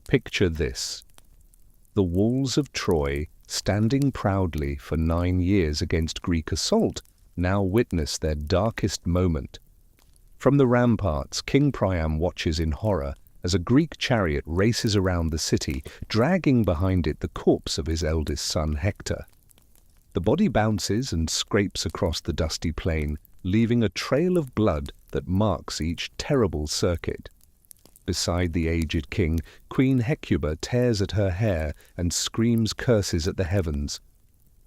Picture this: the walls of Troy, standing proudly for 9 years against Greek assault, now witness their darkest moment. From the ramparts, King Priam watches in horror as a Greek chariot races around the city, dragging behind it the corpse of his eldest son Hector. The body bounces and scrapes across the dusty plain, leaving a trail of blood that marks each terrible circuit. Beside the aged king, Queen Hecuba tears at her hair and screams curses at the heavens.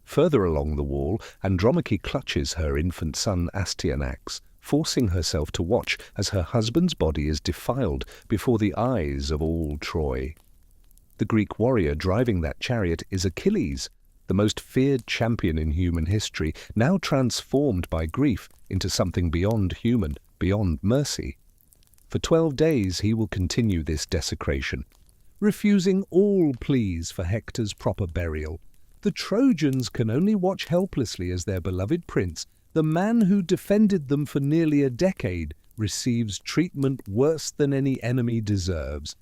Further along the wall, Andromache clutches her infant son Astyanax, forcing herself to watch as her husband's body is defiled before the eyes of all Troy. The Greek warrior driving that chariot is Achilles, the most feared champion in human history, now transformed by grief into something beyond human, beyond mercy. For 12 days he will continue this desecration, refusing all pleas for Hector's proper burial. The Trojans can only watch helplessly as their beloved prince, the man who defended them for nearly a decade, receives treatment worse than any enemy deserves.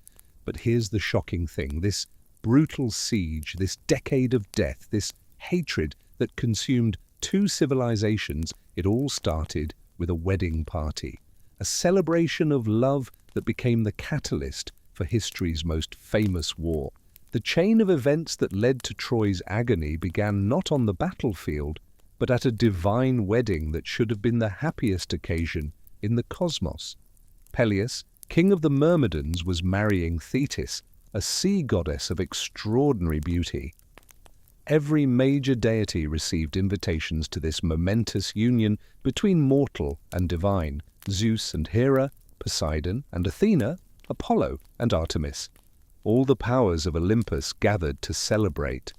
But here's the shocking thing: this brutal siege, this decade of death, this hatred that consumed 2 civilizations, it all started with a wedding party. A celebration of love that became the catalyst for history's most famous war. The chain of events that led to Troy's agony began not on the battlefield, but at a divine wedding that should have been the happiest occasion in the cosmos. Peleus, king of the Myrmidons, was marrying Thetis, a sea goddess of extraordinary beauty. Every major deity received invitations to this momentous union between mortal and divine: Zeus and Hera, Poseidon and Athena, Apollo and Artemis. All the powers of Olympus gathered to celebrate.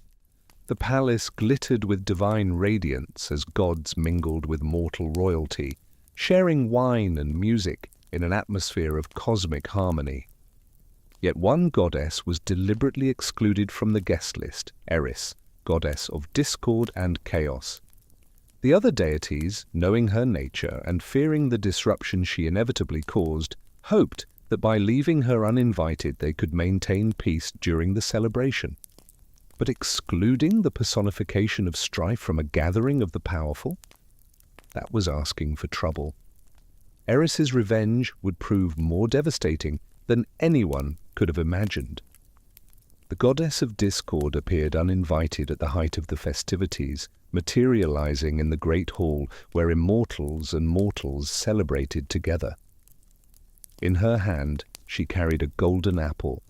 The palace glittered with divine radiance as gods mingled with mortal royalty, sharing wine and music in an atmosphere of cosmic harmony. Yet one goddess was deliberately excluded from the guest list: Eris, goddess of discord and chaos. The other deities, knowing her nature and fearing the disruption she inevitably caused, hoped that by leaving her uninvited they could maintain peace during the celebration. But excluding the personification of strife from a gathering of the powerful? That was asking for trouble. Eris's revenge would prove more devastating than anyone could have imagined. The goddess of discord appeared uninvited at the height of the festivities, materializing in the great hall where immortals and mortals celebrated together. In her hand she carried a golden apple,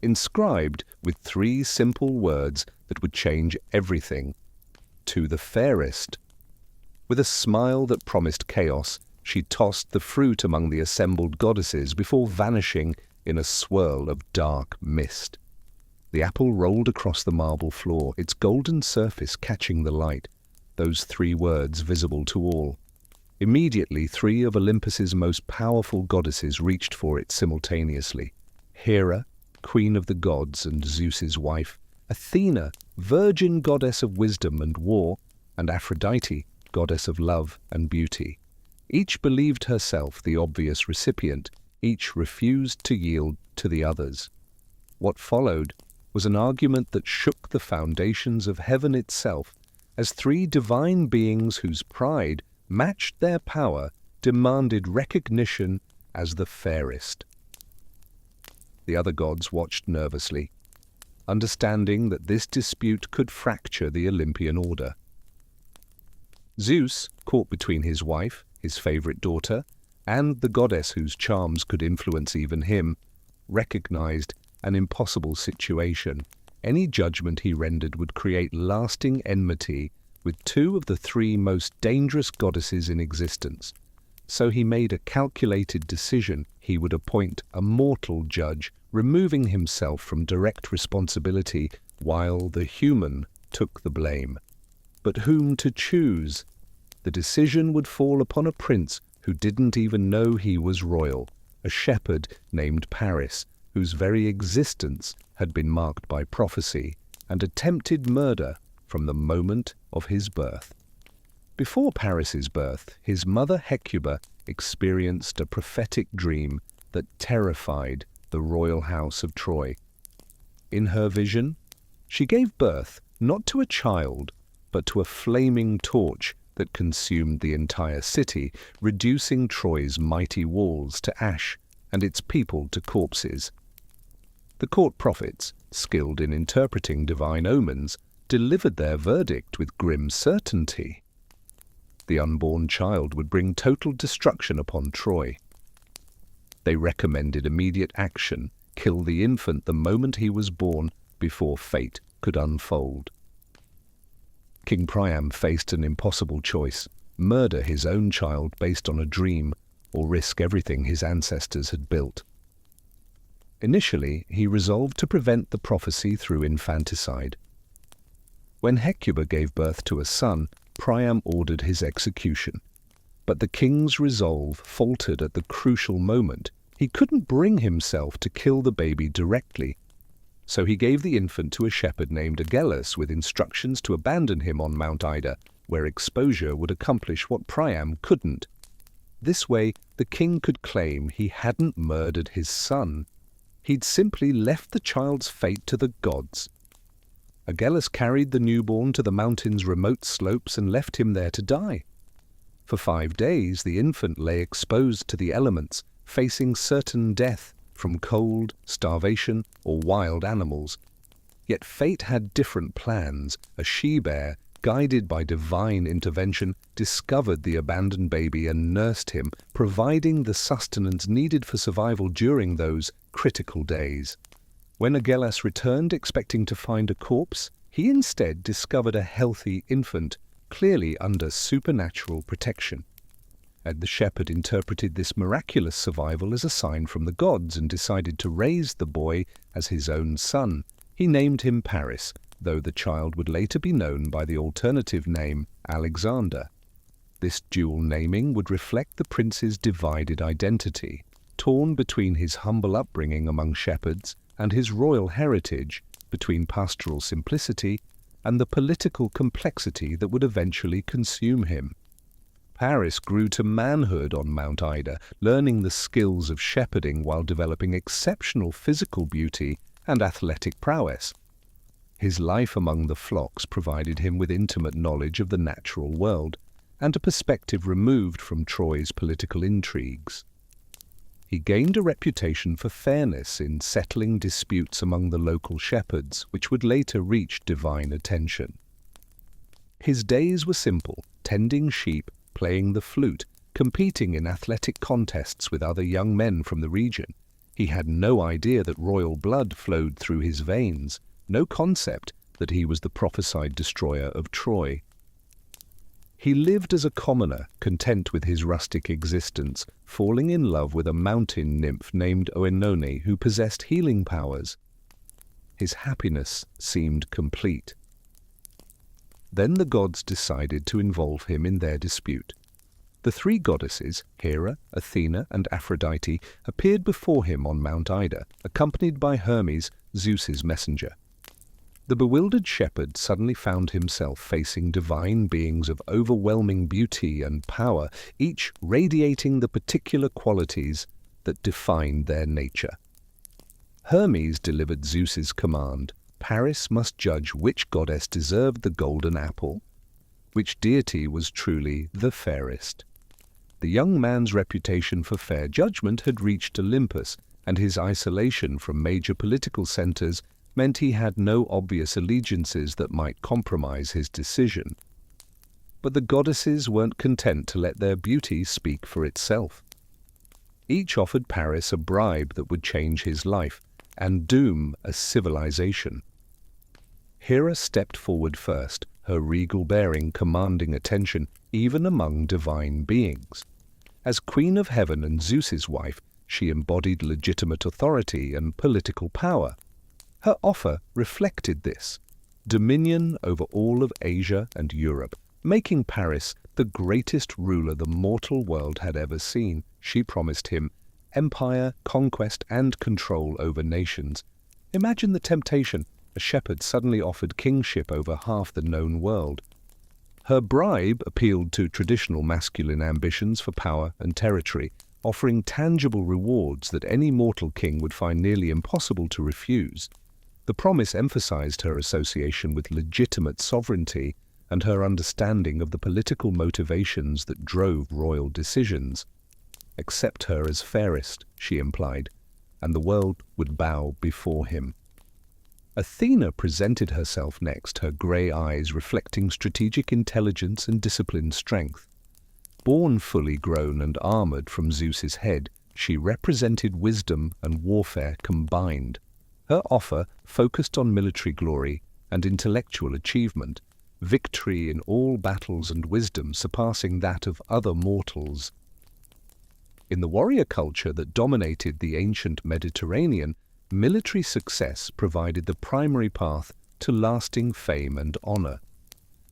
inscribed with 3 simple words that would change everything: "To the fairest." With a smile that promised chaos, she tossed the fruit among the assembled goddesses before vanishing in a swirl of dark mist. The apple rolled across the marble floor, its golden surface catching the light, those 3 words visible to all. Immediately 3 of Olympus's most powerful goddesses reached for it simultaneously: Hera, queen of the gods and Zeus's wife; Athena, virgin goddess of wisdom and war; and Aphrodite, goddess of love and beauty. Each believed herself the obvious recipient, each refused to yield to the others. What followed was an argument that shook the foundations of heaven itself, as 3 divine beings whose pride matched their power demanded recognition as the fairest. The other gods watched nervously, understanding that this dispute could fracture the Olympian order. Zeus, caught between his wife, his favorite daughter, and the goddess whose charms could influence even him, recognized an impossible situation. Any judgment he rendered would create lasting enmity with 2 of the 3 most dangerous goddesses in existence. So he made a calculated decision: he would appoint a mortal judge, removing himself from direct responsibility while the human took the blame. But whom to choose? The decision would fall upon a prince who didn't even know he was royal, a shepherd named Paris, whose very existence had been marked by prophecy and attempted murder from the moment of his birth. Before Paris's birth, his mother Hecuba experienced a prophetic dream that terrified the royal house of Troy. In her vision, she gave birth not to a child, but to a flaming torch that consumed the entire city, reducing Troy's mighty walls to ash and its people to corpses. The court prophets, skilled in interpreting divine omens, delivered their verdict with grim certainty. The unborn child would bring total destruction upon Troy. They recommended immediate action, kill the infant the moment he was born, before fate could unfold. King Priam faced an impossible choice: murder his own child based on a dream, or risk everything his ancestors had built. Initially, he resolved to prevent the prophecy through infanticide. When Hecuba gave birth to a son, Priam ordered his execution. But the king's resolve faltered at the crucial moment. He couldn't bring himself to kill the baby directly, so he gave the infant to a shepherd named Achilles with instructions to abandon him on Mount Ida, where exposure would accomplish what Priam couldn't. This way, the king could claim he hadn't murdered his son. He'd simply left the child's fate to the gods. Achilles carried the newborn to the mountain's remote slopes and left him there to die. For 5 days, the infant lay exposed to the elements, facing certain death from cold, starvation, or wild animals. Yet fate had different plans. A she-bear, guided by divine intervention, discovered the abandoned baby and nursed him, providing the sustenance needed for survival during those critical days. When Achilles returned expecting to find a corpse, he instead discovered a healthy infant, clearly under supernatural protection. And the shepherd interpreted this miraculous survival as a sign from the gods and decided to raise the boy as his own son. He named him Paris, though the child would later be known by the alternative name Alexander. This dual naming would reflect the prince's divided identity, torn between his humble upbringing among shepherds and his royal heritage, between pastoral simplicity and the political complexity that would eventually consume him. Paris grew to manhood on Mount Ida, learning the skills of shepherding while developing exceptional physical beauty and athletic prowess. His life among the flocks provided him with intimate knowledge of the natural world and a perspective removed from Troy's political intrigues. He gained a reputation for fairness in settling disputes among the local shepherds, which would later reach divine attention. His days were simple: tending sheep, playing the flute, competing in athletic contests with other young men from the region. He had no idea that royal blood flowed through his veins, no concept that he was the prophesied destroyer of Troy. He lived as a commoner, content with his rustic existence, falling in love with a mountain nymph named Oenone who possessed healing powers. His happiness seemed complete. Then the gods decided to involve him in their dispute. The 3 goddesses, Hera, Athena, and Aphrodite, appeared before him on Mount Ida, accompanied by Hermes, Zeus's messenger. The bewildered shepherd suddenly found himself facing divine beings of overwhelming beauty and power, each radiating the particular qualities that defined their nature. Hermes delivered Zeus's command: Paris must judge which goddess deserved the golden apple, which deity was truly the fairest. The young man's reputation for fair judgment had reached Olympus, and his isolation from major political centers meant he had no obvious allegiances that might compromise his decision. But the goddesses weren't content to let their beauty speak for itself. Each offered Paris a bribe that would change his life and doom a civilization. Hera stepped forward first, her regal bearing commanding attention even among divine beings. As Queen of Heaven and Zeus's wife, she embodied legitimate authority and political power. Her offer reflected this: dominion over all of Asia and Europe, making Paris the greatest ruler the mortal world had ever seen. She promised him empire, conquest, and control over nations. Imagine the temptation: a shepherd suddenly offered kingship over half the known world. Her bribe appealed to traditional masculine ambitions for power and territory, offering tangible rewards that any mortal king would find nearly impossible to refuse. The promise emphasized her association with legitimate sovereignty and her understanding of the political motivations that drove royal decisions. "Accept her as fairest," she implied, and the world would bow before him. Athena presented herself next, her grey eyes reflecting strategic intelligence and disciplined strength. Born fully grown and armored from Zeus's head, she represented wisdom and warfare combined. Her offer focused on military glory and intellectual achievement, victory in all battles and wisdom surpassing that of other mortals. In the warrior culture that dominated the ancient Mediterranean, military success provided the primary path to lasting fame and honor.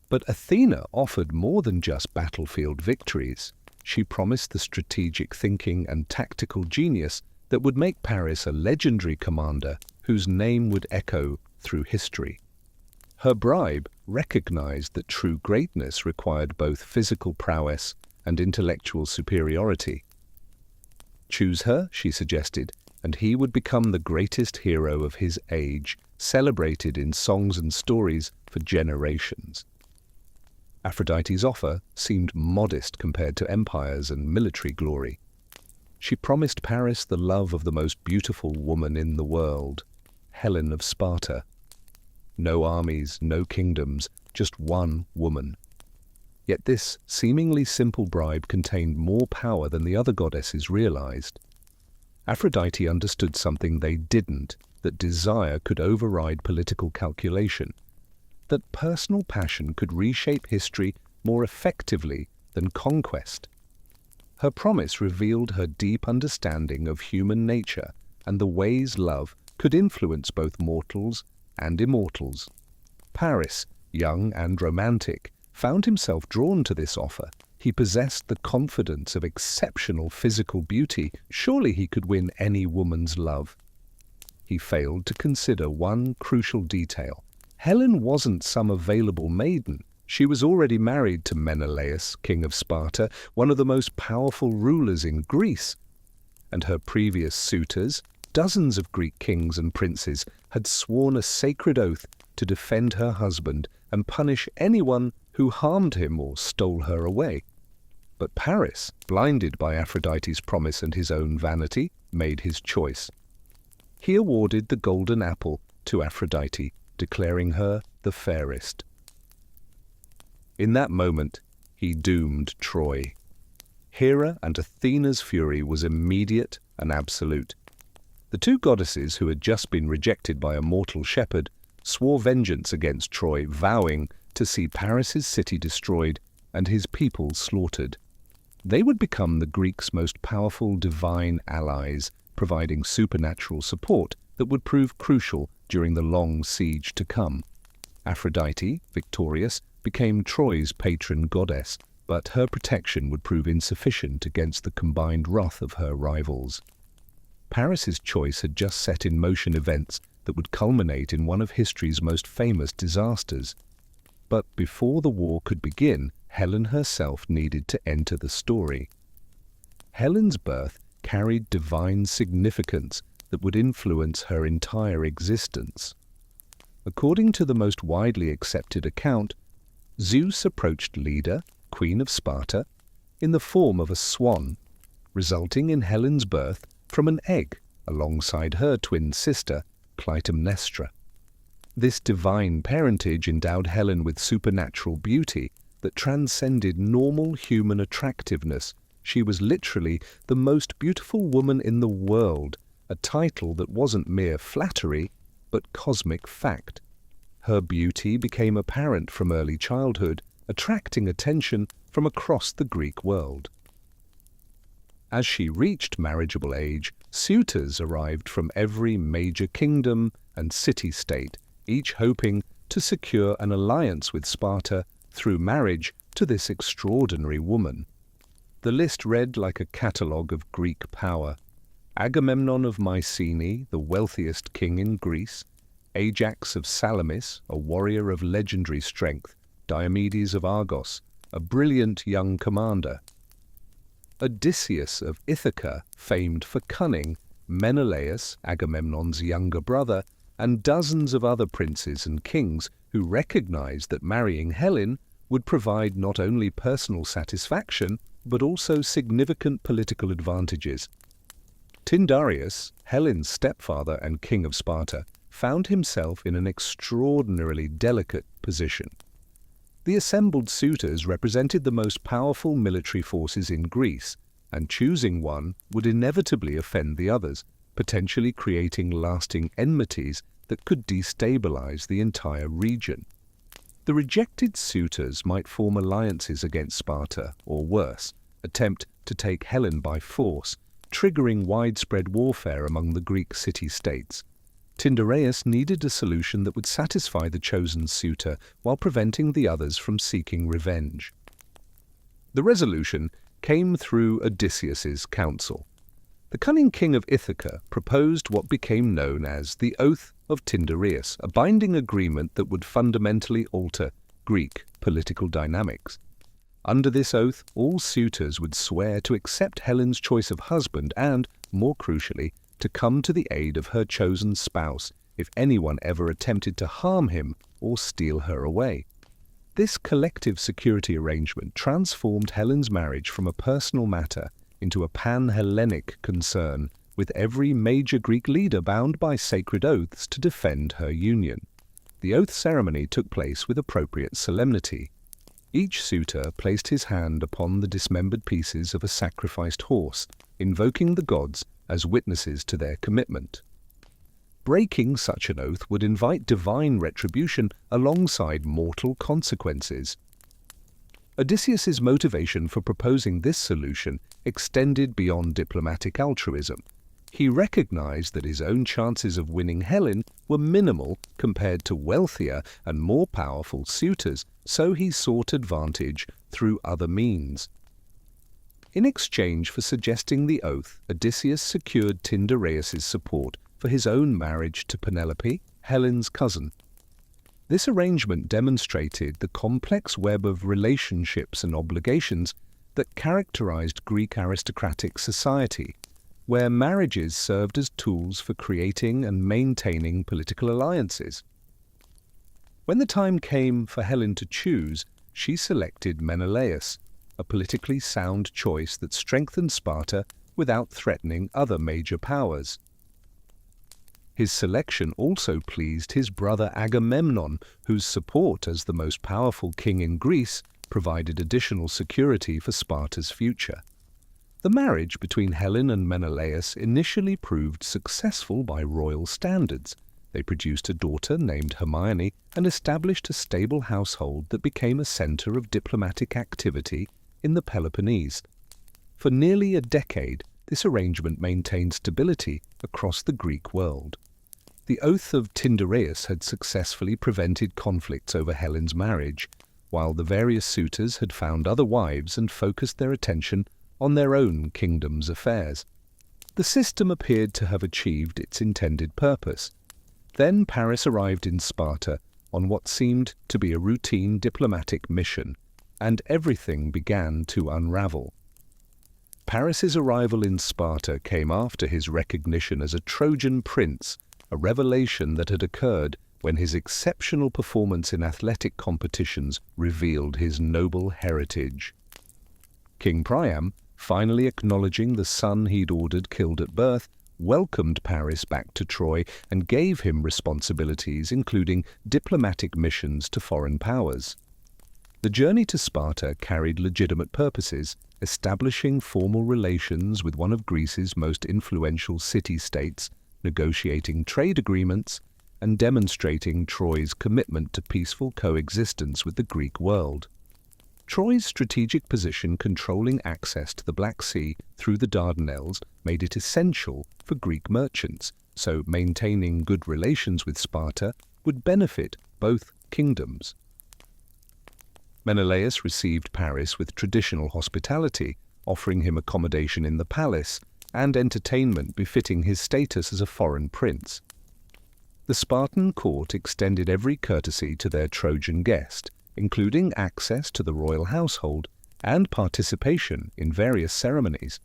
But Athena offered more than just battlefield victories. She promised the strategic thinking and tactical genius that would make Paris a legendary commander whose name would echo through history. Her bribe recognized that true greatness required both physical prowess and intellectual superiority. "Choose her," she suggested, "and he would become the greatest hero of his age, celebrated in songs and stories for generations." Aphrodite's offer seemed modest compared to empires and military glory. She promised Paris the love of the most beautiful woman in the world, Helen of Sparta. No armies, no kingdoms, just one woman. Yet this seemingly simple bribe contained more power than the other goddesses realized. Aphrodite understood something they didn't, that desire could override political calculation, that personal passion could reshape history more effectively than conquest. Her promise revealed her deep understanding of human nature and the ways love could influence both mortals and immortals. Paris, young and romantic, found himself drawn to this offer. He possessed the confidence of exceptional physical beauty. Surely he could win any woman's love. He failed to consider one crucial detail. Helen wasn't some available maiden. She was already married to Menelaus, king of Sparta, one of the most powerful rulers in Greece. And her previous suitors, dozens of Greek kings and princes, had sworn a sacred oath to defend her husband and punish anyone who harmed him or stole her away. But Paris, blinded by Aphrodite's promise and his own vanity, made his choice. He awarded the golden apple to Aphrodite, declaring her the fairest. In that moment, he doomed Troy. Hera and Athena's fury was immediate and absolute. The two goddesses, who had just been rejected by a mortal shepherd, swore vengeance against Troy, vowing to see Paris's city destroyed and his people slaughtered. They would become the Greeks' most powerful divine allies, providing supernatural support that would prove crucial during the long siege to come. Aphrodite, victorious, became Troy's patron goddess, but her protection would prove insufficient against the combined wrath of her rivals. Paris's choice had just set in motion events that would culminate in one of history's most famous disasters. But before the war could begin, Helen herself needed to enter the story. Helen's birth carried divine significance that would influence her entire existence. According to the most widely accepted account, Zeus approached Leda, queen of Sparta, in the form of a swan, resulting in Helen's birth from an egg alongside her twin sister, Clytemnestra. This divine parentage endowed Helen with supernatural beauty that transcended normal human attractiveness. She was literally the most beautiful woman in the world, a title that wasn't mere flattery, but cosmic fact. Her beauty became apparent from early childhood, attracting attention from across the Greek world. As she reached marriageable age, suitors arrived from every major kingdom and city-state, each hoping to secure an alliance with Sparta through marriage to this extraordinary woman. The list read like a catalogue of Greek power. Agamemnon of Mycenae, the wealthiest king in Greece; Ajax of Salamis, a warrior of legendary strength; Diomedes of Argos, a brilliant young commander. Odysseus of Ithaca, famed for cunning, Menelaus, Agamemnon's younger brother, and dozens of other princes and kings who recognized that marrying Helen would provide not only personal satisfaction, but also significant political advantages. Tyndareus, Helen's stepfather and king of Sparta, found himself in an extraordinarily delicate position. The assembled suitors represented the most powerful military forces in Greece, and choosing one would inevitably offend the others, potentially creating lasting enmities that could destabilize the entire region. The rejected suitors might form alliances against Sparta, or worse, attempt to take Helen by force, triggering widespread warfare among the Greek city-states. Tyndareus needed a solution that would satisfy the chosen suitor while preventing the others from seeking revenge. The resolution came through Odysseus's counsel. The cunning king of Ithaca proposed what became known as the Oath of Tyndareus, a binding agreement that would fundamentally alter Greek political dynamics. Under this oath, all suitors would swear to accept Helen's choice of husband and, more crucially, to come to the aid of her chosen spouse if anyone ever attempted to harm him or steal her away. This collective security arrangement transformed Helen's marriage from a personal matter into a pan-Hellenic concern, with every major Greek leader bound by sacred oaths to defend her union. The oath ceremony took place with appropriate solemnity. Each suitor placed his hand upon the dismembered pieces of a sacrificed horse, invoking the gods as witnesses to their commitment. Breaking such an oath would invite divine retribution alongside mortal consequences. Odysseus's motivation for proposing this solution extended beyond diplomatic altruism. He recognized that his own chances of winning Helen were minimal compared to wealthier and more powerful suitors, so he sought advantage through other means. In exchange for suggesting the oath, Odysseus secured Tyndareus's support for his own marriage to Penelope, Helen's cousin. This arrangement demonstrated the complex web of relationships and obligations that characterized Greek aristocratic society, where marriages served as tools for creating and maintaining political alliances. When the time came for Helen to choose, she selected Menelaus, a politically sound choice that strengthened Sparta without threatening other major powers. His selection also pleased his brother Agamemnon, whose support as the most powerful king in Greece provided additional security for Sparta's future. The marriage between Helen and Menelaus initially proved successful by royal standards. They produced a daughter named Hermione and established a stable household that became a center of diplomatic activity in the Peloponnese. For nearly a decade, this arrangement maintained stability across the Greek world. The Oath of Tyndareus had successfully prevented conflicts over Helen's marriage, while the various suitors had found other wives and focused their attention on their own kingdom's affairs. The system appeared to have achieved its intended purpose. Then Paris arrived in Sparta on what seemed to be a routine diplomatic mission, and everything began to unravel. Paris's arrival in Sparta came after his recognition as a Trojan prince, a revelation that had occurred when his exceptional performance in athletic competitions revealed his noble heritage. King Priam, finally acknowledging the son he'd ordered killed at birth, welcomed Paris back to Troy and gave him responsibilities including diplomatic missions to foreign powers. The journey to Sparta carried legitimate purposes, establishing formal relations with one of Greece's most influential city-states, negotiating trade agreements, and demonstrating Troy's commitment to peaceful coexistence with the Greek world. Troy's strategic position controlling access to the Black Sea through the Dardanelles made it essential for Greek merchants, so maintaining good relations with Sparta would benefit both kingdoms. Menelaus received Paris with traditional hospitality, offering him accommodation in the palace and entertainment befitting his status as a foreign prince. The Spartan court extended every courtesy to their Trojan guest, including access to the royal household, and participation in various ceremonies.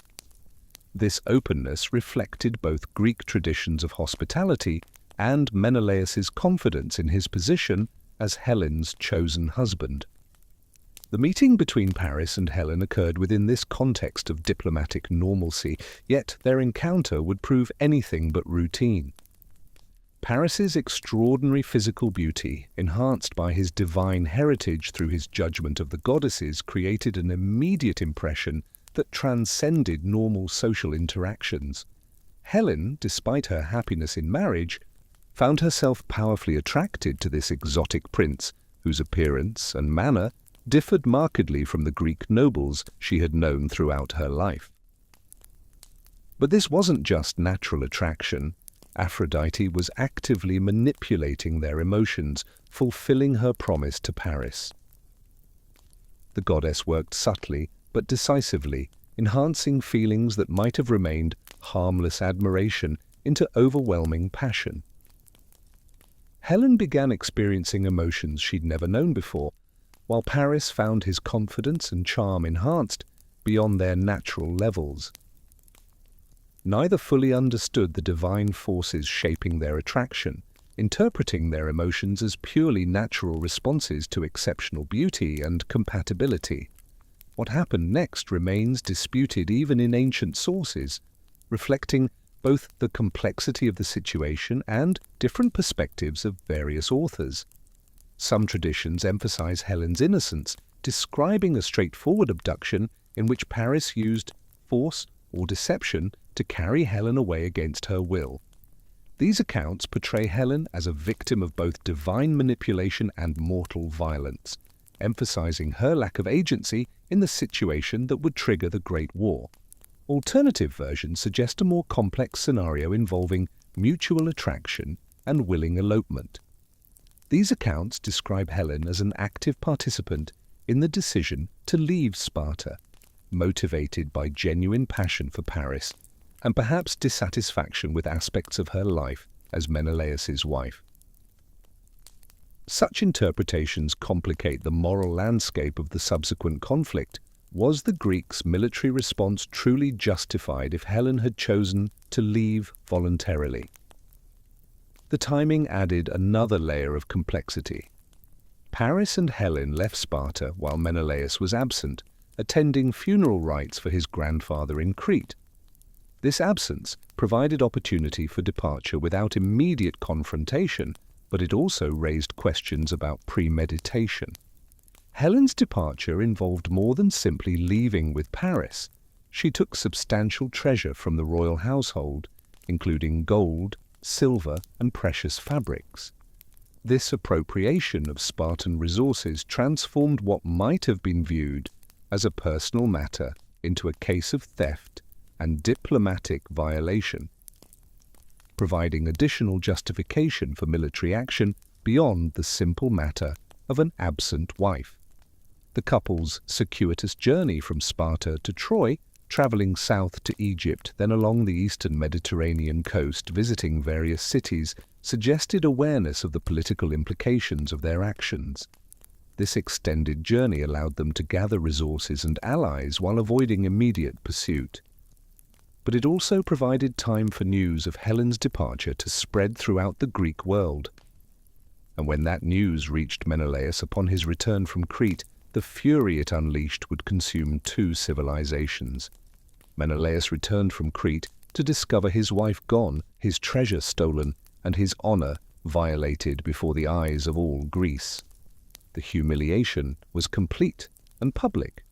This openness reflected both Greek traditions of hospitality and Menelaus's confidence in his position as Helen's chosen husband. The meeting between Paris and Helen occurred within this context of diplomatic normalcy, yet their encounter would prove anything but routine. Paris's extraordinary physical beauty, enhanced by his divine heritage through his judgment of the goddesses, created an immediate impression that transcended normal social interactions. Helen, despite her happiness in marriage, found herself powerfully attracted to this exotic prince, whose appearance and manner differed markedly from the Greek nobles she had known throughout her life. But this wasn't just natural attraction. Aphrodite was actively manipulating their emotions, fulfilling her promise to Paris. The goddess worked subtly but decisively, enhancing feelings that might have remained harmless admiration into overwhelming passion. Helen began experiencing emotions she'd never known before, while Paris found his confidence and charm enhanced beyond their natural levels. Neither fully understood the divine forces shaping their attraction, interpreting their emotions as purely natural responses to exceptional beauty and compatibility. What happened next remains disputed even in ancient sources, reflecting both the complexity of the situation and different perspectives of various authors. Some traditions emphasize Helen's innocence, describing a straightforward abduction in which Paris used force or deception to carry Helen away against her will. These accounts portray Helen as a victim of both divine manipulation and mortal violence, emphasizing her lack of agency in the situation that would trigger the Great War. Alternative versions suggest a more complex scenario involving mutual attraction and willing elopement. These accounts describe Helen as an active participant in the decision to leave Sparta, motivated by genuine passion for Paris and perhaps dissatisfaction with aspects of her life as Menelaus's wife. Such interpretations complicate the moral landscape of the subsequent conflict. Was the Greeks' military response truly justified if Helen had chosen to leave voluntarily? The timing added another layer of complexity. Paris and Helen left Sparta while Menelaus was absent, attending funeral rites for his grandfather in Crete. This absence provided opportunity for departure without immediate confrontation, but it also raised questions about premeditation. Helen's departure involved more than simply leaving with Paris. She took substantial treasure from the royal household, including gold, silver, and precious fabrics. This appropriation of Spartan resources transformed what might have been viewed as a personal matter into a case of theft and diplomatic violation, providing additional justification for military action beyond the simple matter of an absent wife. The couple's circuitous journey from Sparta to Troy, traveling south to Egypt, then along the eastern Mediterranean coast, visiting various cities, suggested awareness of the political implications of their actions. This extended journey allowed them to gather resources and allies while avoiding immediate pursuit. But it also provided time for news of Helen's departure to spread throughout the Greek world. And when that news reached Menelaus upon his return from Crete, the fury it unleashed would consume two civilizations. Menelaus returned from Crete to discover his wife gone, his treasure stolen, and his honor violated before the eyes of all Greece. The humiliation was complete and public.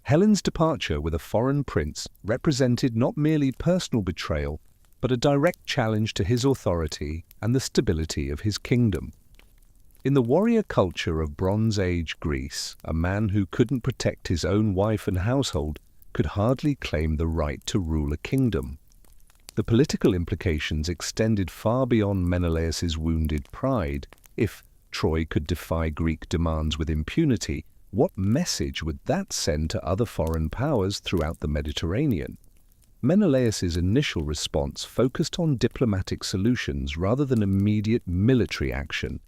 Helen's departure with a foreign prince represented not merely personal betrayal, but a direct challenge to his authority and the stability of his kingdom. In the warrior culture of Bronze Age Greece, a man who couldn't protect his own wife and household could hardly claim the right to rule a kingdom. The political implications extended far beyond Menelaus's wounded pride. If Troy could defy Greek demands with impunity, what message would that send to other foreign powers throughout the Mediterranean? Menelaus's initial response focused on diplomatic solutions rather than immediate military action.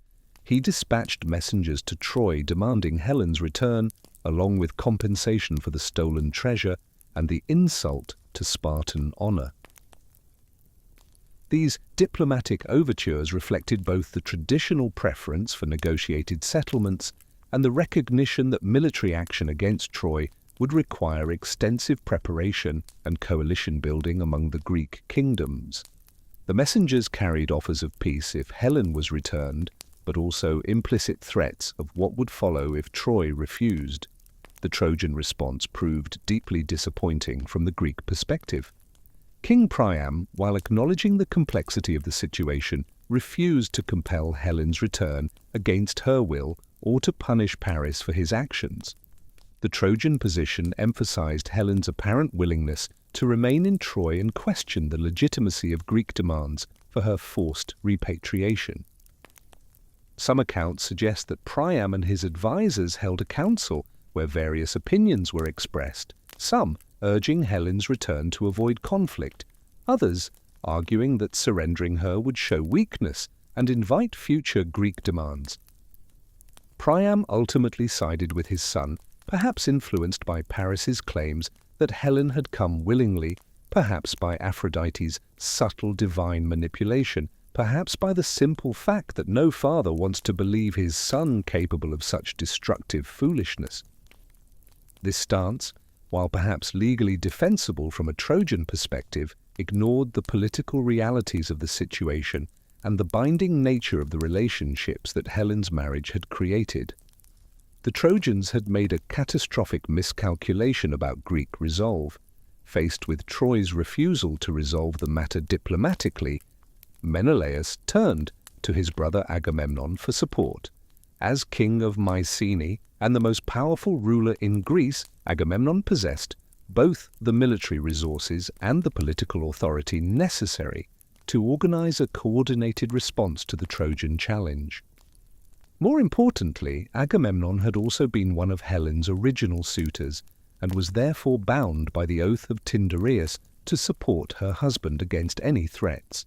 He dispatched messengers to Troy demanding Helen's return, along with compensation for the stolen treasure and the insult to Spartan honor. These diplomatic overtures reflected both the traditional preference for negotiated settlements and the recognition that military action against Troy would require extensive preparation and coalition building among the Greek kingdoms. The messengers carried offers of peace if Helen was returned, but also implicit threats of what would follow if Troy refused. The Trojan response proved deeply disappointing from the Greek perspective. King Priam, while acknowledging the complexity of the situation, refused to compel Helen's return against her will or to punish Paris for his actions. The Trojan position emphasized Helen's apparent willingness to remain in Troy and questioned the legitimacy of Greek demands for her forced repatriation. Some accounts suggest that Priam and his advisors held a council where various opinions were expressed, some urging Helen's return to avoid conflict, others arguing that surrendering her would show weakness and invite future Greek demands. Priam ultimately sided with his son, perhaps influenced by Paris's claims that Helen had come willingly, perhaps by Aphrodite's subtle divine manipulation, perhaps by the simple fact that no father wants to believe his son capable of such destructive foolishness. This stance, while perhaps legally defensible from a Trojan perspective, ignored the political realities of the situation and the binding nature of the relationships that Helen's marriage had created. The Trojans had made a catastrophic miscalculation about Greek resolve. Faced with Troy's refusal to resolve the matter diplomatically, Menelaus turned to his brother Agamemnon for support. As king of Mycenae and the most powerful ruler in Greece, Agamemnon possessed both the military resources and the political authority necessary to organize a coordinated response to the Trojan challenge. More importantly, Agamemnon had also been one of Helen's original suitors and was therefore bound by the oath of Tyndareus to support her husband against any threats.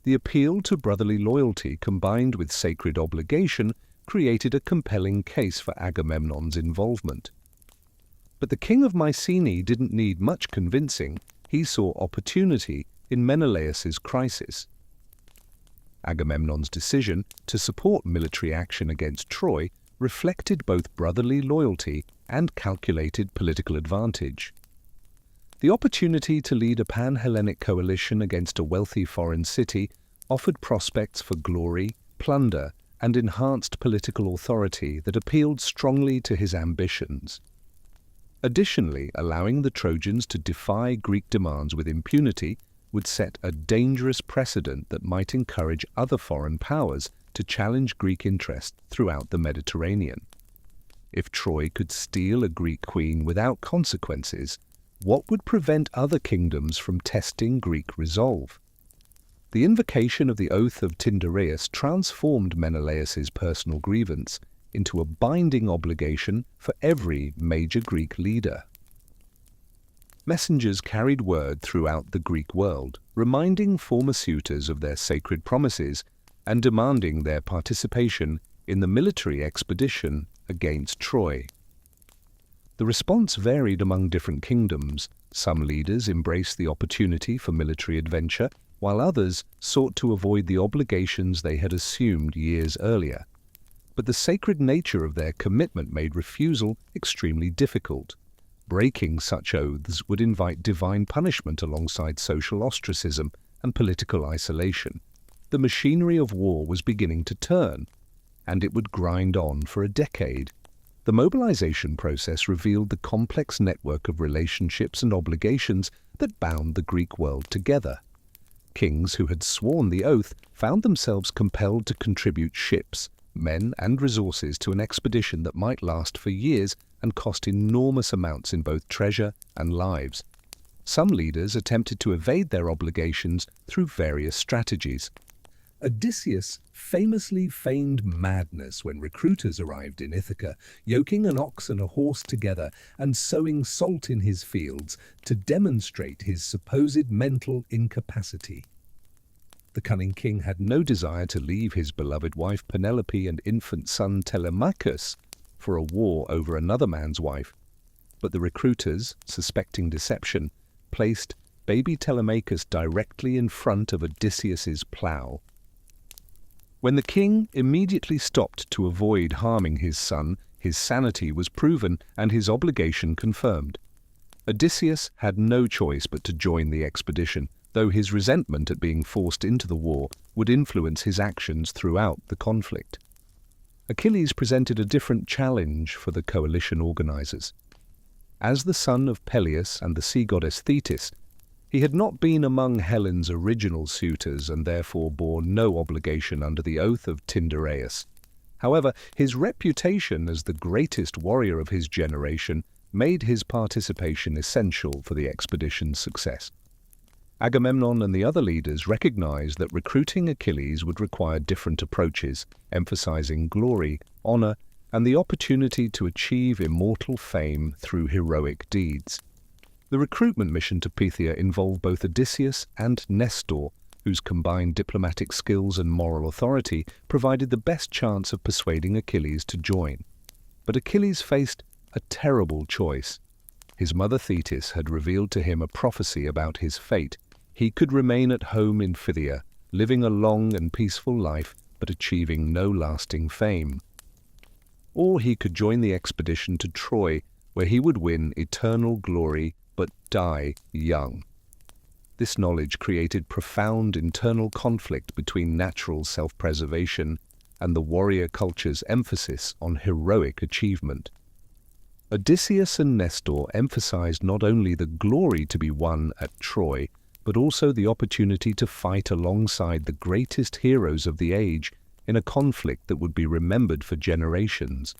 The appeal to brotherly loyalty combined with sacred obligation created a compelling case for Agamemnon's involvement. But the king of Mycenae didn't need much convincing. He saw opportunity in Menelaus's crisis. Agamemnon's decision to support military action against Troy reflected both brotherly loyalty and calculated political advantage. The opportunity to lead a pan-Hellenic coalition against a wealthy foreign city offered prospects for glory, plunder, and enhanced political authority that appealed strongly to his ambitions. Additionally, allowing the Trojans to defy Greek demands with impunity would set a dangerous precedent that might encourage other foreign powers to challenge Greek interests throughout the Mediterranean. If Troy could steal a Greek queen without consequences, what would prevent other kingdoms from testing Greek resolve? The invocation of the oath of Tyndareus transformed Menelaus's personal grievance into a binding obligation for every major Greek leader. Messengers carried word throughout the Greek world, reminding former suitors of their sacred promises and demanding their participation in the military expedition against Troy. The response varied among different kingdoms. Some leaders embraced the opportunity for military adventure, while others sought to avoid the obligations they had assumed years earlier. But the sacred nature of their commitment made refusal extremely difficult. Breaking such oaths would invite divine punishment alongside social ostracism and political isolation. The machinery of war was beginning to turn, and it would grind on for a decade. The mobilization process revealed the complex network of relationships and obligations that bound the Greek world together. Kings who had sworn the oath found themselves compelled to contribute ships, men, and resources to an expedition that might last for years and cost enormous amounts in both treasure and lives. Some leaders attempted to evade their obligations through various strategies. Odysseus famously feigned madness when recruiters arrived in Ithaca, yoking an ox and a horse together and sowing salt in his fields to demonstrate his supposed mental incapacity. The cunning king had no desire to leave his beloved wife Penelope and infant son Telemachus, for a war over another man's wife, but the recruiters, suspecting deception, placed baby Telemachus directly in front of Odysseus's plough. When the king immediately stopped to avoid harming his son, his sanity was proven and his obligation confirmed. Odysseus had no choice but to join the expedition, though his resentment at being forced into the war would influence his actions throughout the conflict. Achilles presented a different challenge for the coalition organizers. As the son of Peleus and the sea goddess Thetis, he had not been among Helen's original suitors and therefore bore no obligation under the oath of Tyndareus. However, his reputation as the greatest warrior of his generation made his participation essential for the expedition's success. Agamemnon and the other leaders recognized that recruiting Achilles would require different approaches, emphasizing glory, honor, and the opportunity to achieve immortal fame through heroic deeds. The recruitment mission to Phthia involved both Odysseus and Nestor, whose combined diplomatic skills and moral authority provided the best chance of persuading Achilles to join. But Achilles faced a terrible choice. His mother Thetis had revealed to him a prophecy about his fate. He could remain at home in Phthia, living a long and peaceful life, but achieving no lasting fame. Or he could join the expedition to Troy, where he would win eternal glory but die young. This knowledge created profound internal conflict between natural self-preservation and the warrior culture's emphasis on heroic achievement. Odysseus and Nestor emphasized not only the glory to be won at Troy, but also the opportunity to fight alongside the greatest heroes of the age in a conflict that would be remembered for generations.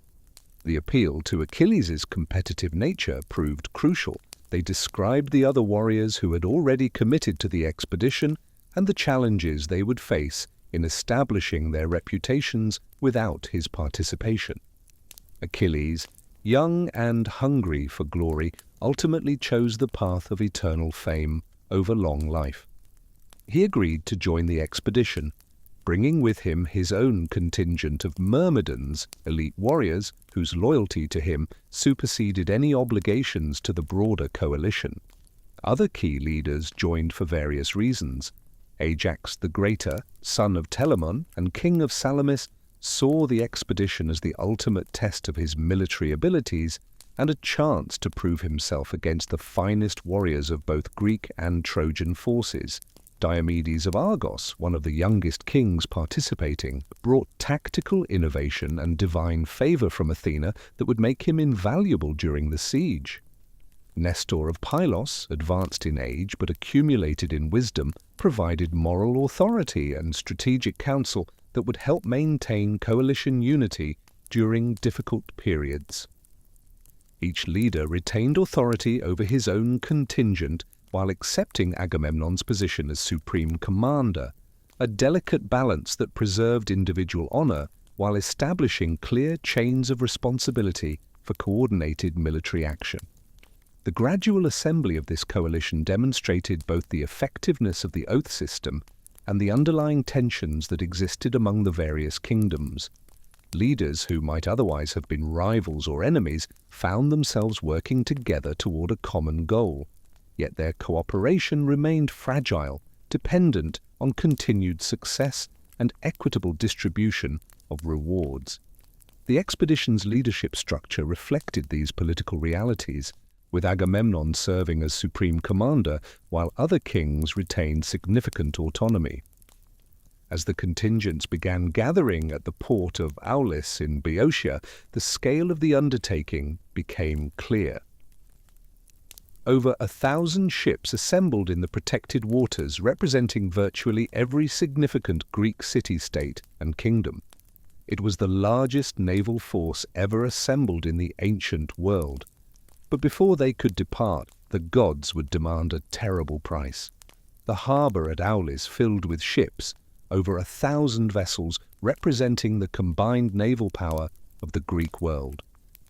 The appeal to Achilles' competitive nature proved crucial. They described the other warriors who had already committed to the expedition and the challenges they would face in establishing their reputations without his participation. Achilles, young and hungry for glory, ultimately chose the path of eternal fame over long life. He agreed to join the expedition, bringing with him his own contingent of Myrmidons, elite warriors whose loyalty to him superseded any obligations to the broader coalition. Other key leaders joined for various reasons. Ajax the Greater, son of Telamon and king of Salamis, saw the expedition as the ultimate test of his military abilities and a chance to prove himself against the finest warriors of both Greek and Trojan forces. Diomedes of Argos, one of the youngest kings participating, brought tactical innovation and divine favor from Athena that would make him invaluable during the siege. Nestor of Pylos, advanced in age but accumulated in wisdom, provided moral authority and strategic counsel that would help maintain coalition unity during difficult periods. Each leader retained authority over his own contingent while accepting Agamemnon's position as supreme commander, a delicate balance that preserved individual honor while establishing clear chains of responsibility for coordinated military action. The gradual assembly of this coalition demonstrated both the effectiveness of the oath system and the underlying tensions that existed among the various kingdoms. Leaders who might otherwise have been rivals or enemies found themselves working together toward a common goal. Yet their cooperation remained fragile, dependent on continued success and equitable distribution of rewards. The expedition's leadership structure reflected these political realities, with Agamemnon serving as supreme commander while other kings retained significant autonomy. As the contingents began gathering at the port of Aulis in Boeotia, the scale of the undertaking became clear. Over 1,000 ships assembled in the protected waters, representing virtually every significant Greek city-state and kingdom. It was the largest naval force ever assembled in the ancient world. But before they could depart, the gods would demand a terrible price. The harbour at Aulis filled with ships, over 1,000 vessels representing the combined naval power of the Greek world.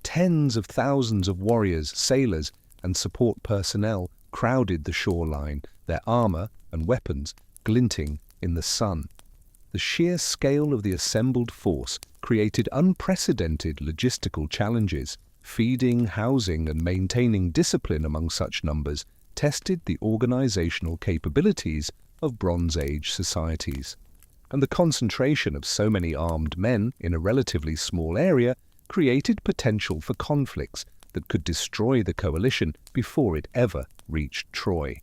Tens of thousands of warriors, sailors, and support personnel crowded the shoreline, their armor and weapons glinting in the sun. the sheer scale of the assembled force created unprecedented logistical challenges. Feeding, housing, and maintaining discipline among such numbers tested the organizational capabilities of Bronze Age societies. And the concentration of so many armed men in a relatively small area created potential for conflicts that could destroy the coalition before it ever reached Troy.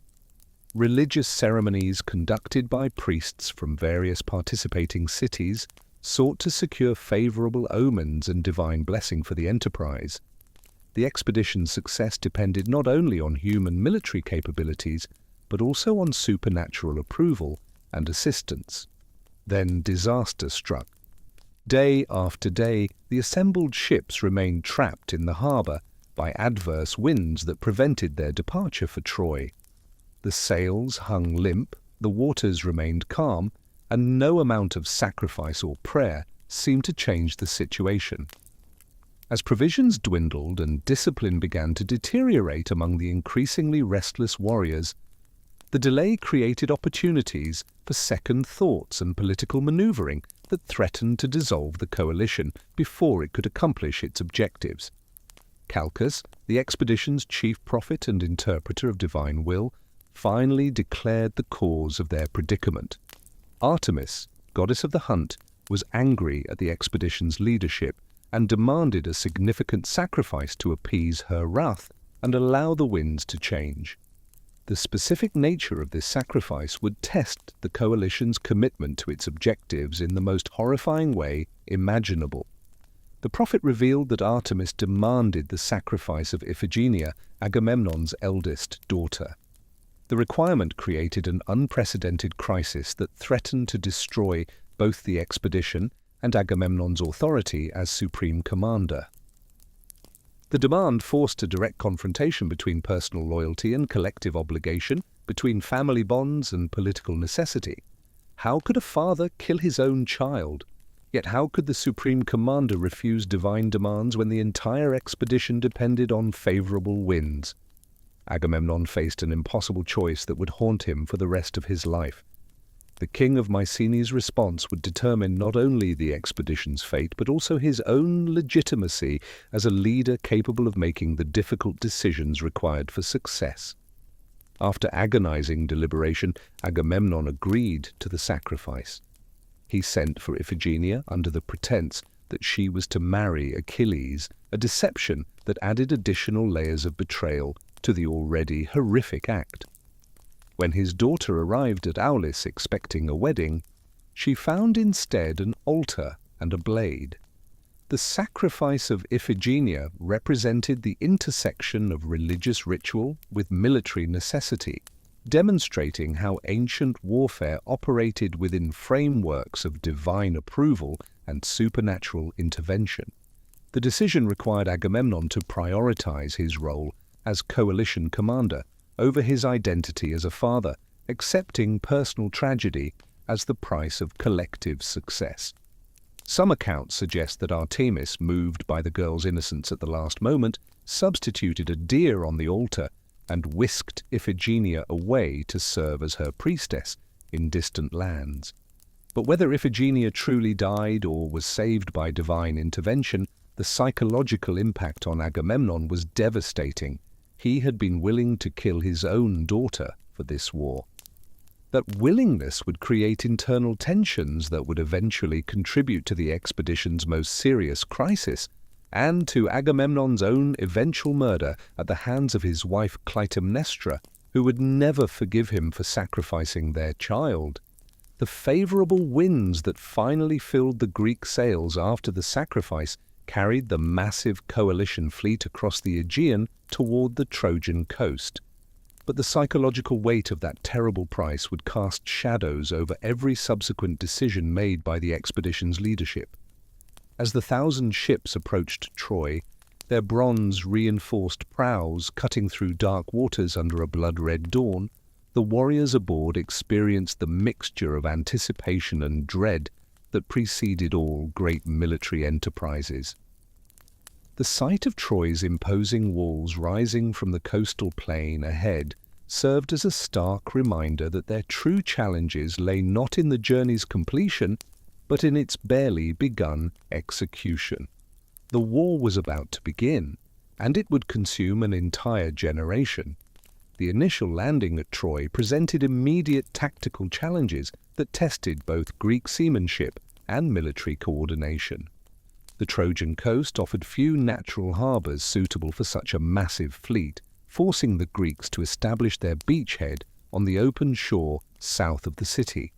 Religious ceremonies conducted by priests from various participating cities sought to secure favorable omens and divine blessing for the enterprise. The expedition's success depended not only on human military capabilities, but also on supernatural approval and assistance. Then disaster struck. Day after day, the assembled ships remained trapped in the harbour by adverse winds that prevented their departure for Troy. The sails hung limp, the waters remained calm, and no amount of sacrifice or prayer seemed to change the situation. As provisions dwindled and discipline began to deteriorate among the increasingly restless warriors, the delay created opportunities for second thoughts and political maneuvering that threatened to dissolve the coalition before it could accomplish its objectives. Calchas, the expedition's chief prophet and interpreter of divine will, finally declared the cause of their predicament. Artemis, goddess of the hunt, was angry at the expedition's leadership and demanded a significant sacrifice to appease her wrath and allow the winds to change. The specific nature of this sacrifice would test the coalition's commitment to its objectives in the most horrifying way imaginable. The prophet revealed that Artemis demanded the sacrifice of Iphigenia, Agamemnon's eldest daughter. The requirement created an unprecedented crisis that threatened to destroy both the expedition and Agamemnon's authority as supreme commander. The demand forced a direct confrontation between personal loyalty and collective obligation, between family bonds and political necessity. How could a father kill his own child? Yet how could the supreme commander refuse divine demands when the entire expedition depended on favorable winds? Agamemnon faced an impossible choice that would haunt him for the rest of his life. The king of Mycenae's response would determine not only the expedition's fate, but also his own legitimacy as a leader capable of making the difficult decisions required for success. After agonizing deliberation, Agamemnon agreed to the sacrifice. He sent for Iphigenia under the pretense that she was to marry Achilles, a deception that added additional layers of betrayal to the already horrific act. When his daughter arrived at Aulis expecting a wedding, she found instead an altar and a blade. The sacrifice of Iphigenia represented the intersection of religious ritual with military necessity, demonstrating how ancient warfare operated within frameworks of divine approval and supernatural intervention. The decision required Agamemnon to prioritize his role as coalition commander over his identity as a father, accepting personal tragedy as the price of collective success. Some accounts suggest that Artemis, moved by the girl's innocence at the last moment, substituted a deer on the altar and whisked Iphigenia away to serve as her priestess in distant lands. But whether Iphigenia truly died or was saved by divine intervention, the psychological impact on Agamemnon was devastating. He had been willing to kill his own daughter for this war. That willingness would create internal tensions that would eventually contribute to the expedition's most serious crisis, and to Agamemnon's own eventual murder at the hands of his wife Clytemnestra, who would never forgive him for sacrificing their child. The favorable winds that finally filled the Greek sails after the sacrifice carried the massive coalition fleet across the Aegean toward the Trojan coast. But the psychological weight of that terrible price would cast shadows over every subsequent decision made by the expedition's leadership. As the 1,000 ships approached Troy, their bronze-reinforced prows cutting through dark waters under a blood-red dawn, the warriors aboard experienced the mixture of anticipation and dread that preceded all great military enterprises. The sight of Troy's imposing walls rising from the coastal plain ahead served as a stark reminder that their true challenges lay not in the journey's completion, but in its barely begun execution. The war was about to begin, and it would consume an entire generation. The initial landing at Troy presented immediate tactical challenges that tested both Greek seamanship and military coordination. The Trojan coast offered few natural harbours suitable for such a massive fleet, forcing the Greeks to establish their beachhead on the open shore south of the city.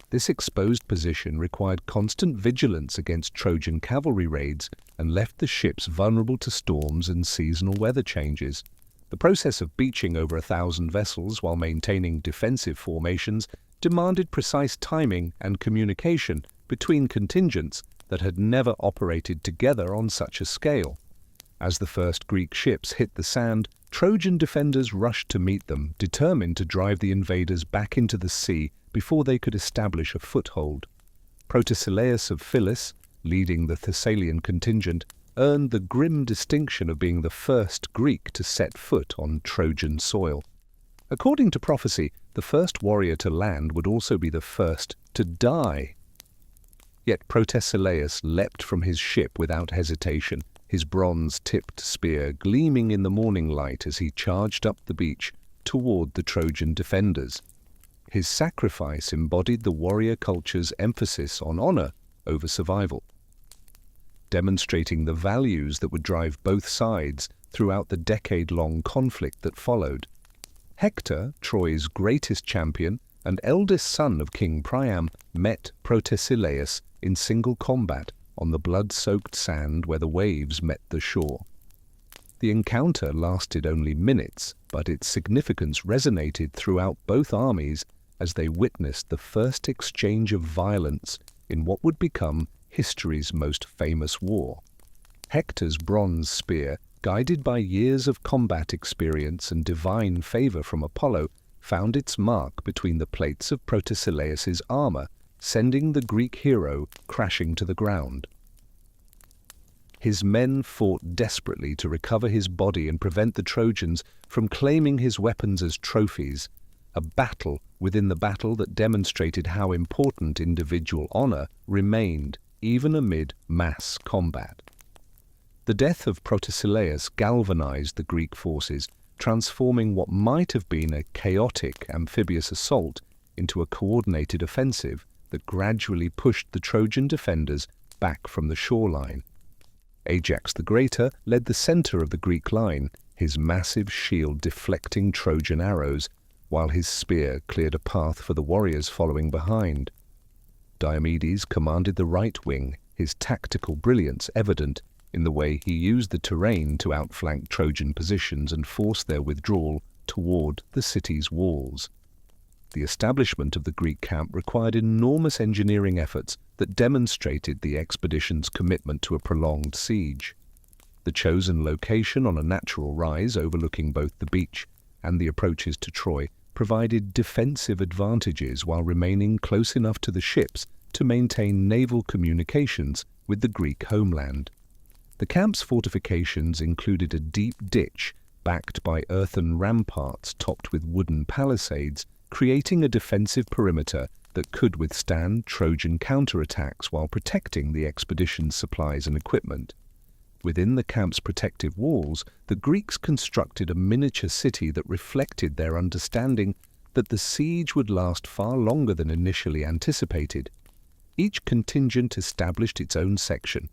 This exposed position required constant vigilance against Trojan cavalry raids and left the ships vulnerable to storms and seasonal weather changes. The process of beaching over 1,000 vessels while maintaining defensive formations demanded precise timing and communication between contingents that had never operated together on such a scale. As the first Greek ships hit the sand, Trojan defenders rushed to meet them, determined to drive the invaders back into the sea before they could establish a foothold. Protesilaus of Phyllis, leading the Thessalian contingent, earned the grim distinction of being the first Greek to set foot on Trojan soil. According to prophecy, the first warrior to land would also be the first to die. Yet Protesilaus leapt from his ship without hesitation, his bronze-tipped spear gleaming in the morning light as he charged up the beach toward the Trojan defenders. His sacrifice embodied the warrior culture's emphasis on honor over survival, demonstrating the values that would drive both sides throughout the decade-long conflict that followed. Hector, Troy's greatest champion and eldest son of King Priam, met Protesilaus in single combat on the blood-soaked sand where the waves met the shore. The encounter lasted only minutes, but its significance resonated throughout both armies as they witnessed the first exchange of violence in what would become history's most famous war. Hector's bronze spear, guided by years of combat experience and divine favor from Apollo, found its mark between the plates of Protesilaus's armor, sending the Greek hero crashing to the ground. His men fought desperately to recover his body and prevent the Trojans from claiming his weapons as trophies, a battle within the battle that demonstrated how important individual honor remained even amid mass combat. The death of Protesilaus galvanized the Greek forces, transforming what might have been a chaotic amphibious assault into a coordinated offensive that gradually pushed the Trojan defenders back from the shoreline. Ajax the Greater led the center of the Greek line, his massive shield deflecting Trojan arrows, while his spear cleared a path for the warriors following behind. Diomedes commanded the right wing, his tactical brilliance evident in the way he used the terrain to outflank Trojan positions and force their withdrawal toward the city's walls. The establishment of the Greek camp required enormous engineering efforts that demonstrated the expedition's commitment to a prolonged siege. The chosen location on a natural rise overlooking both the beach and the approaches to Troy provided defensive advantages while remaining close enough to the ships to maintain naval communications with the Greek homeland. The camp's fortifications included a deep ditch backed by earthen ramparts topped with wooden palisades, creating a defensive perimeter that could withstand Trojan counterattacks while protecting the expedition's supplies and equipment. Within the camp's protective walls, the Greeks constructed a miniature city that reflected their understanding that the siege would last far longer than initially anticipated. Each contingent established its own section,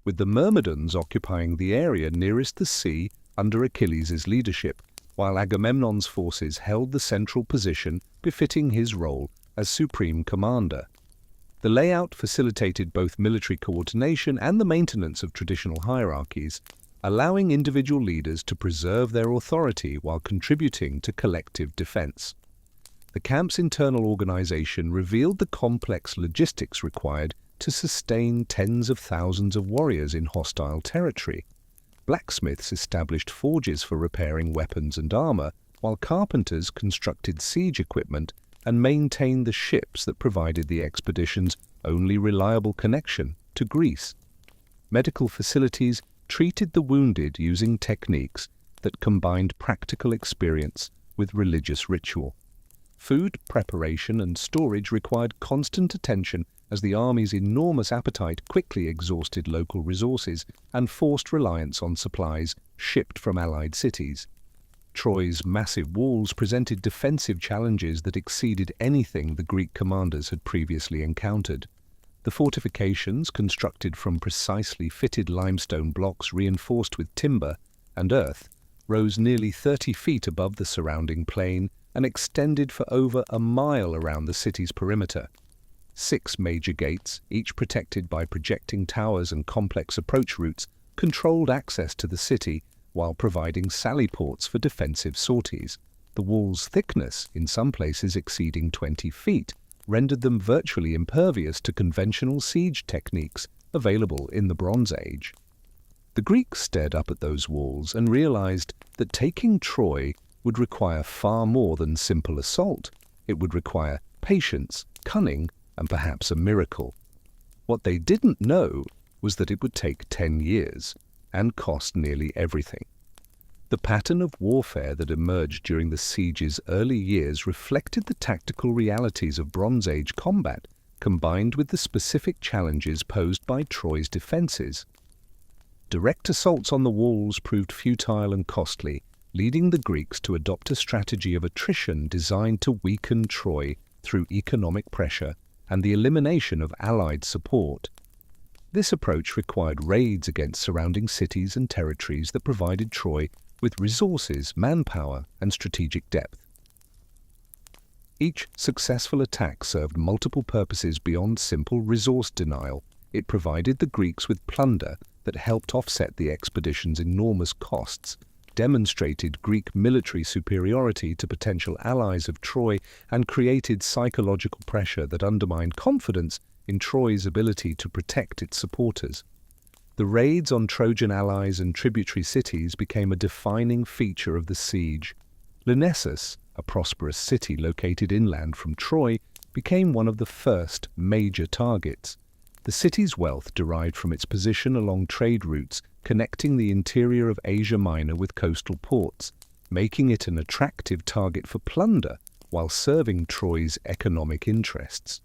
with the Myrmidons occupying the area nearest the sea under Achilles' leadership, while Agamemnon's forces held the central position befitting his role as supreme commander. The layout facilitated both military coordination and the maintenance of traditional hierarchies, allowing individual leaders to preserve their authority while contributing to collective defense. The camp's internal organization revealed the complex logistics required to sustain tens of thousands of warriors in hostile territory. Blacksmiths established forges for repairing weapons and armor, while carpenters constructed siege equipment and maintained the ships that provided the expedition's only reliable connection to Greece. Medical facilities treated the wounded using techniques that combined practical experience with religious ritual. Food preparation and storage required constant attention as the army's enormous appetite quickly exhausted local resources and forced reliance on supplies shipped from allied cities. Troy's massive walls presented defensive challenges that exceeded anything the Greek commanders had previously encountered. The fortifications, constructed from precisely fitted limestone blocks reinforced with timber and earth, rose nearly 30 feet above the surrounding plain and extended for over a mile around the city's perimeter. 6 major gates, each protected by projecting towers and complex approach routes, controlled access to the city while providing sally ports for defensive sorties. The walls' thickness, in some places exceeding 20 feet, rendered them virtually impervious to conventional siege techniques available in the Bronze Age. The Greeks stared up at those walls and realized that taking Troy would require far more than simple assault. It would require patience, cunning, and perhaps a miracle. What they didn't know was that it would take 10 years and cost nearly everything. The pattern of warfare that emerged during the siege's early years reflected the tactical realities of Bronze Age combat, combined with the specific challenges posed by Troy's defenses. Direct assaults on the walls proved futile and costly, leading the Greeks to adopt a strategy of attrition designed to weaken Troy through economic pressure and the elimination of Allied support. This approach required raids against surrounding cities and territories that provided Troy with resources, manpower, and strategic depth. Each successful attack served multiple purposes beyond simple resource denial. It provided the Greeks with plunder that helped offset the expedition's enormous costs, demonstrated Greek military superiority to potential allies of Troy, and created psychological pressure that undermined confidence in Troy's ability to protect its supporters. The raids on Trojan allies and tributary cities became a defining feature of the siege. Lyrnessus, a prosperous city located inland from Troy, became one of the first major targets. The city's wealth derived from its position along trade routes connecting the interior of Asia Minor with coastal ports, making it an attractive target for plunder while serving Troy's economic interests.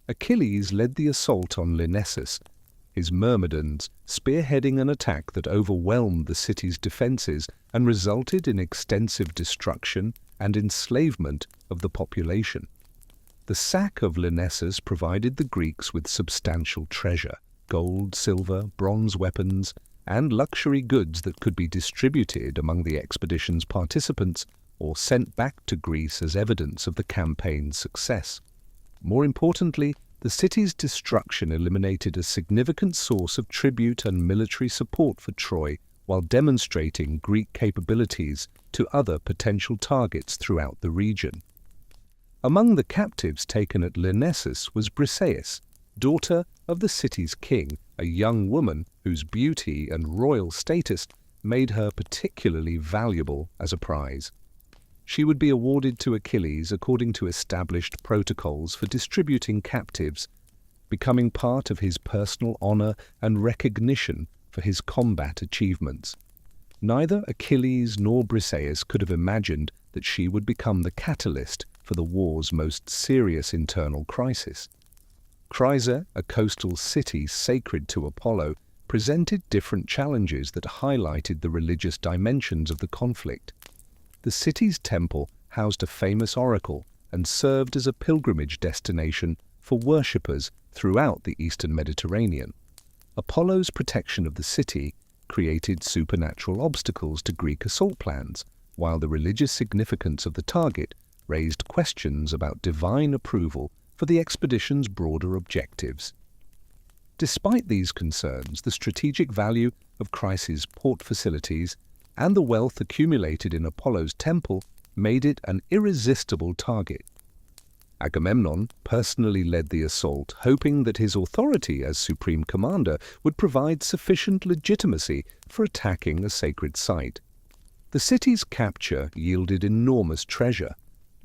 Achilles led the assault on Lyrnessus, his Myrmidons spearheading an attack that overwhelmed the city's defenses and resulted in extensive destruction and enslavement of the population. The sack of Lyrnessus provided the Greeks with substantial treasure, gold, silver, bronze weapons, and luxury goods that could be distributed among the expedition's participants or sent back to Greece as evidence of the campaign's success. More importantly, the city's destruction eliminated a significant source of tribute and military support for Troy while demonstrating Greek capabilities to other potential targets throughout the region. Among the captives taken at Lyrnessus was Briseis, daughter of the city's king, a young woman whose beauty and royal status made her particularly valuable as a prize. She would be awarded to Achilles according to established protocols for distributing captives, becoming part of his personal honor and recognition for his combat achievements. Neither Achilles nor Briseis could have imagined that she would become the catalyst for the war's most serious internal crisis. Chrysa, a coastal city sacred to Apollo, presented different challenges that highlighted the religious dimensions of the conflict. The city's temple housed a famous oracle and served as a pilgrimage destination for worshippers throughout the eastern Mediterranean. Apollo's protection of the city created supernatural obstacles to Greek assault plans, while the religious significance of the target raised questions about divine approval for the expedition's broader objectives. Despite these concerns, the strategic value of Chrysa's port facilities and the wealth accumulated in Apollo's temple made it an irresistible target. Agamemnon personally led the assault, hoping that his authority as supreme commander would provide sufficient legitimacy for attacking a sacred site. The city's capture yielded enormous treasure.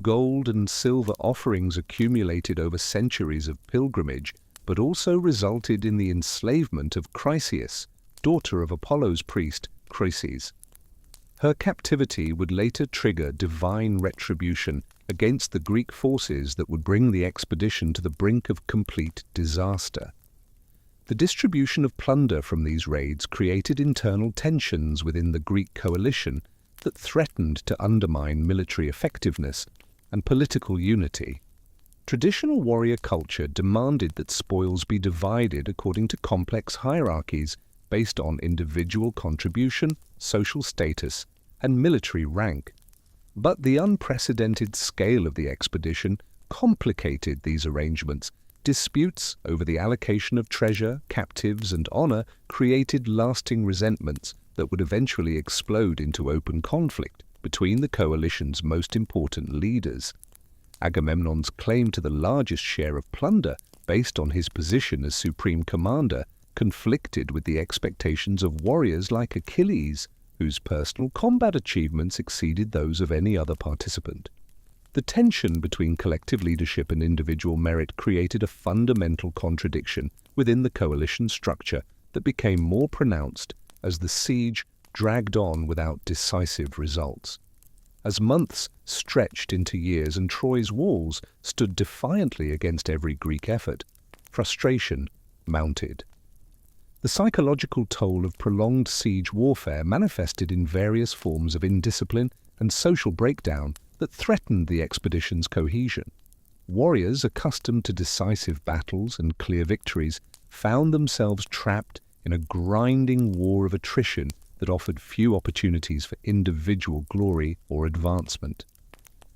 Gold and silver offerings accumulated over centuries of pilgrimage, but also resulted in the enslavement of Chryseis, daughter of Apollo's priest Chryses. Her captivity would later trigger divine retribution against the Greek forces that would bring the expedition to the brink of complete disaster. The distribution of plunder from these raids created internal tensions within the Greek coalition that threatened to undermine military effectiveness and political unity. Traditional warrior culture demanded that spoils be divided according to complex hierarchies based on individual contribution, social status, and military rank. But the unprecedented scale of the expedition complicated these arrangements. Disputes over the allocation of treasure, captives, and honor created lasting resentments that would eventually explode into open conflict between the coalition's most important leaders. Agamemnon's claim to the largest share of plunder, based on his position as supreme commander, conflicted with the expectations of warriors like Achilles, whose personal combat achievements exceeded those of any other participant. The tension between collective leadership and individual merit created a fundamental contradiction within the coalition structure that became more pronounced as the siege dragged on without decisive results. As months stretched into years and Troy's walls stood defiantly against every Greek effort, frustration mounted. The psychological toll of prolonged siege warfare manifested in various forms of indiscipline and social breakdown that threatened the expedition's cohesion. Warriors accustomed to decisive battles and clear victories found themselves trapped in a grinding war of attrition that offered few opportunities for individual glory or advancement.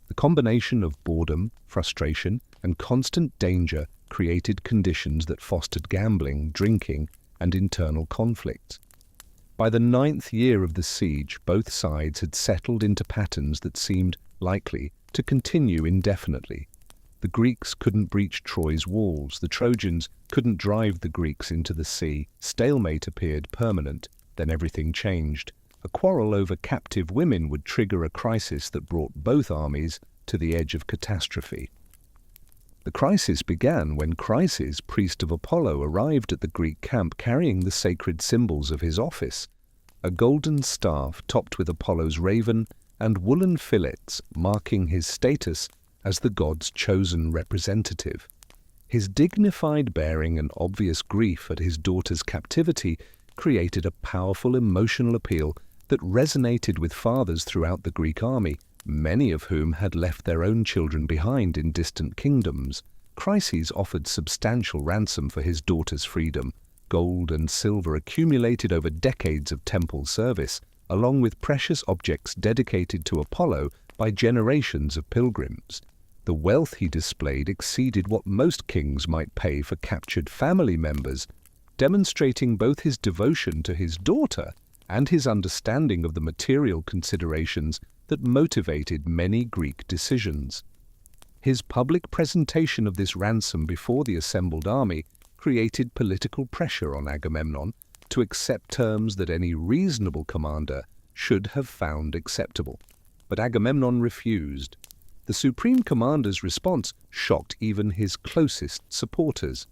The combination of boredom, frustration, and constant danger created conditions that fostered gambling, drinking, and internal conflicts. By the 9th year of the siege, both sides had settled into patterns that seemed likely to continue indefinitely. The Greeks couldn't breach Troy's walls, the Trojans couldn't drive the Greeks into the sea. Stalemate appeared permanent, then everything changed. A quarrel over captive women would trigger a crisis that brought both armies to the edge of catastrophe. The crisis began when Chryses, priest of Apollo, arrived at the Greek camp carrying the sacred symbols of his office, a golden staff topped with Apollo's raven and woolen fillets marking his status as the god's chosen representative. His dignified bearing and obvious grief at his daughter's captivity created a powerful emotional appeal that resonated with fathers throughout the Greek army, many of whom had left their own children behind in distant kingdoms. Chryses offered substantial ransom for his daughter's freedom. Gold and silver accumulated over decades of temple service, along with precious objects dedicated to Apollo by generations of pilgrims. The wealth he displayed exceeded what most kings might pay for captured family members, demonstrating both his devotion to his daughter and his understanding of the material considerations that motivated many Greek decisions. His public presentation of this ransom before the assembled army created political pressure on Agamemnon to accept terms that any reasonable commander should have found acceptable. But Agamemnon refused. The supreme commander's response shocked even his closest supporters.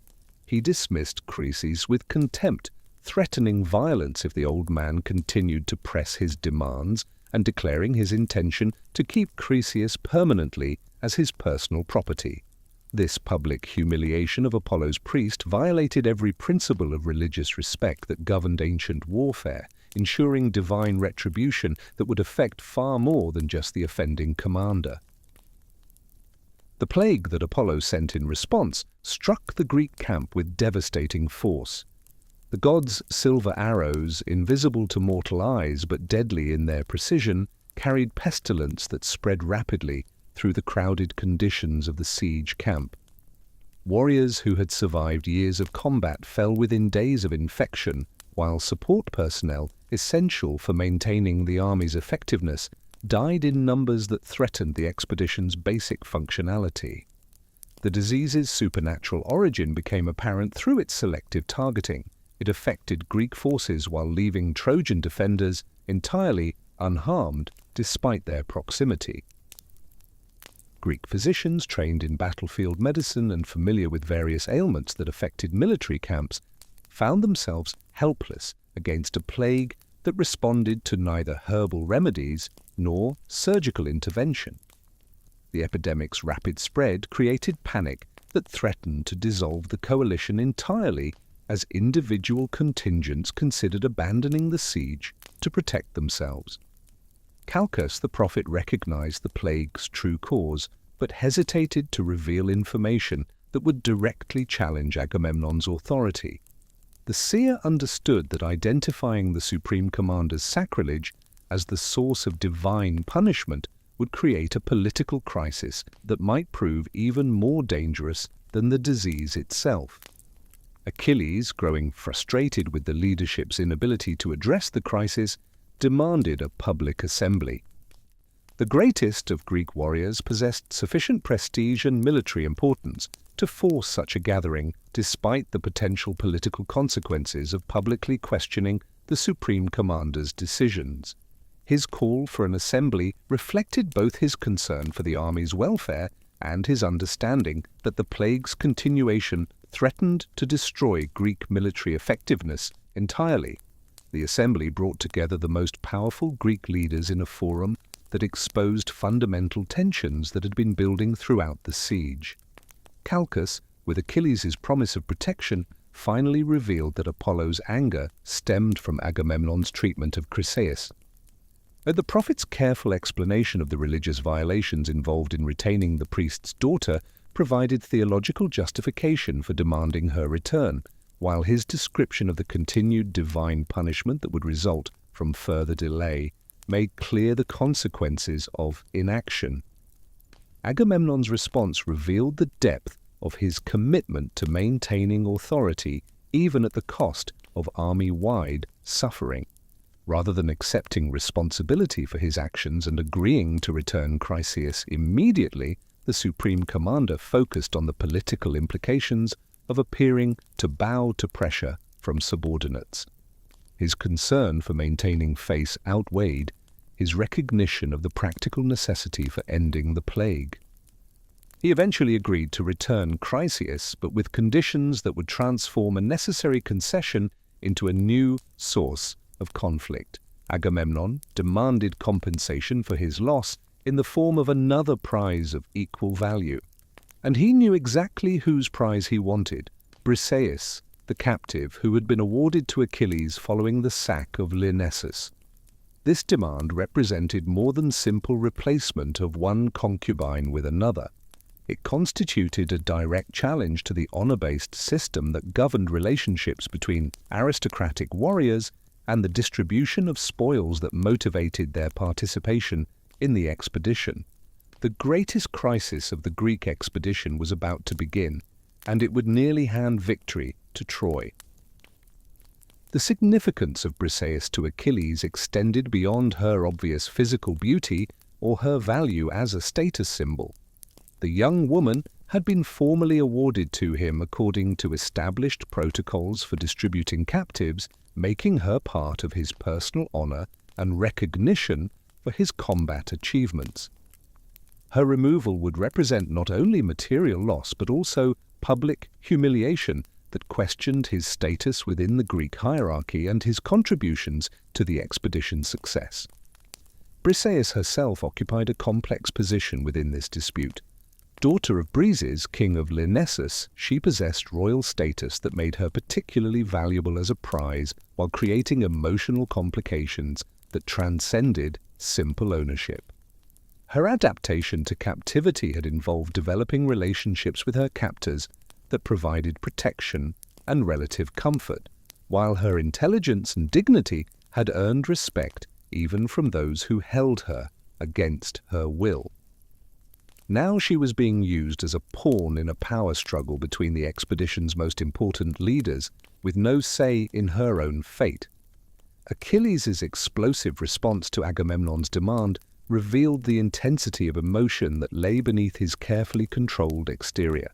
He dismissed Chryses with contempt, threatening violence if the old man continued to press his demands and declaring his intention to keep Chryses permanently as his personal property. This public humiliation of Apollo's priest violated every principle of religious respect that governed ancient warfare, ensuring divine retribution that would affect far more than just the offending commander. The plague that Apollo sent in response struck the Greek camp with devastating force. The god's silver arrows, invisible to mortal eyes but deadly in their precision, carried pestilence that spread rapidly through the crowded conditions of the siege camp. Warriors who had survived years of combat fell within days of infection, while support personnel, essential for maintaining the army's effectiveness, died in numbers that threatened the expedition's basic functionality. The disease's supernatural origin became apparent through its selective targeting. It affected Greek forces while leaving Trojan defenders entirely unharmed despite their proximity. Greek physicians trained in battlefield medicine and familiar with various ailments that affected military camps found themselves helpless against a plague that responded to neither herbal remedies nor surgical intervention. The epidemic's rapid spread created panic that threatened to dissolve the coalition entirely as individual contingents considered abandoning the siege to protect themselves. Calchas the prophet recognized the plague's true cause, but hesitated to reveal information that would directly challenge Agamemnon's authority. The seer understood that identifying the supreme commander's sacrilege as the source of divine punishment would create a political crisis that might prove even more dangerous than the disease itself. Achilles, growing frustrated with the leadership's inability to address the crisis, demanded a public assembly. The greatest of Greek warriors possessed sufficient prestige and military importance to force such a gathering despite the potential political consequences of publicly questioning the supreme commander's decisions. His call for an assembly reflected both his concern for the army's welfare and his understanding that the plague's continuation threatened to destroy Greek military effectiveness entirely. The assembly brought together the most powerful Greek leaders in a forum that exposed fundamental tensions that had been building throughout the siege. Calchas, with Achilles' promise of protection, finally revealed that Apollo's anger stemmed from Agamemnon's treatment of Chryseis. The prophet's careful explanation of the religious violations involved in retaining the priest's daughter provided theological justification for demanding her return, while his description of the continued divine punishment that would result from further delay made clear the consequences of inaction. Agamemnon's response revealed the depth of his commitment to maintaining authority even at the cost of army-wide suffering. Rather than accepting responsibility for his actions and agreeing to return Chryseis immediately, the supreme commander focused on the political implications of appearing to bow to pressure from subordinates. His concern for maintaining face outweighed his recognition of the practical necessity for ending the plague. He eventually agreed to return Chryseis, but with conditions that would transform a necessary concession into a new source of conflict. Agamemnon demanded compensation for his loss in the form of another prize of equal value. And he knew exactly whose prize he wanted: Briseis, the captive who had been awarded to Achilles following the sack of Lyrnessus. This demand represented more than simple replacement of one concubine with another. It constituted a direct challenge to the honor-based system that governed relationships between aristocratic warriors and the distribution of spoils that motivated their participation in the expedition. The greatest crisis of the Greek expedition was about to begin, and it would nearly hand victory to Troy. The significance of Briseis to Achilles extended beyond her obvious physical beauty or her value as a status symbol. The young woman had been formally awarded to him according to established protocols for distributing captives, making her part of his personal honor and recognition for his combat achievements. Her removal would represent not only material loss but also public humiliation that questioned his status within the Greek hierarchy and his contributions to the expedition's success. Briseis herself occupied a complex position within this dispute. Daughter of Brises, king of Lyrnessus, she possessed royal status that made her particularly valuable as a prize while creating emotional complications that transcended simple ownership. Her adaptation to captivity had involved developing relationships with her captors that provided protection and relative comfort, while her intelligence and dignity had earned respect even from those who held her against her will. Now she was being used as a pawn in a power struggle between the expedition's most important leaders, with no say in her own fate. Achilles' explosive response to Agamemnon's demand revealed the intensity of emotion that lay beneath his carefully controlled exterior.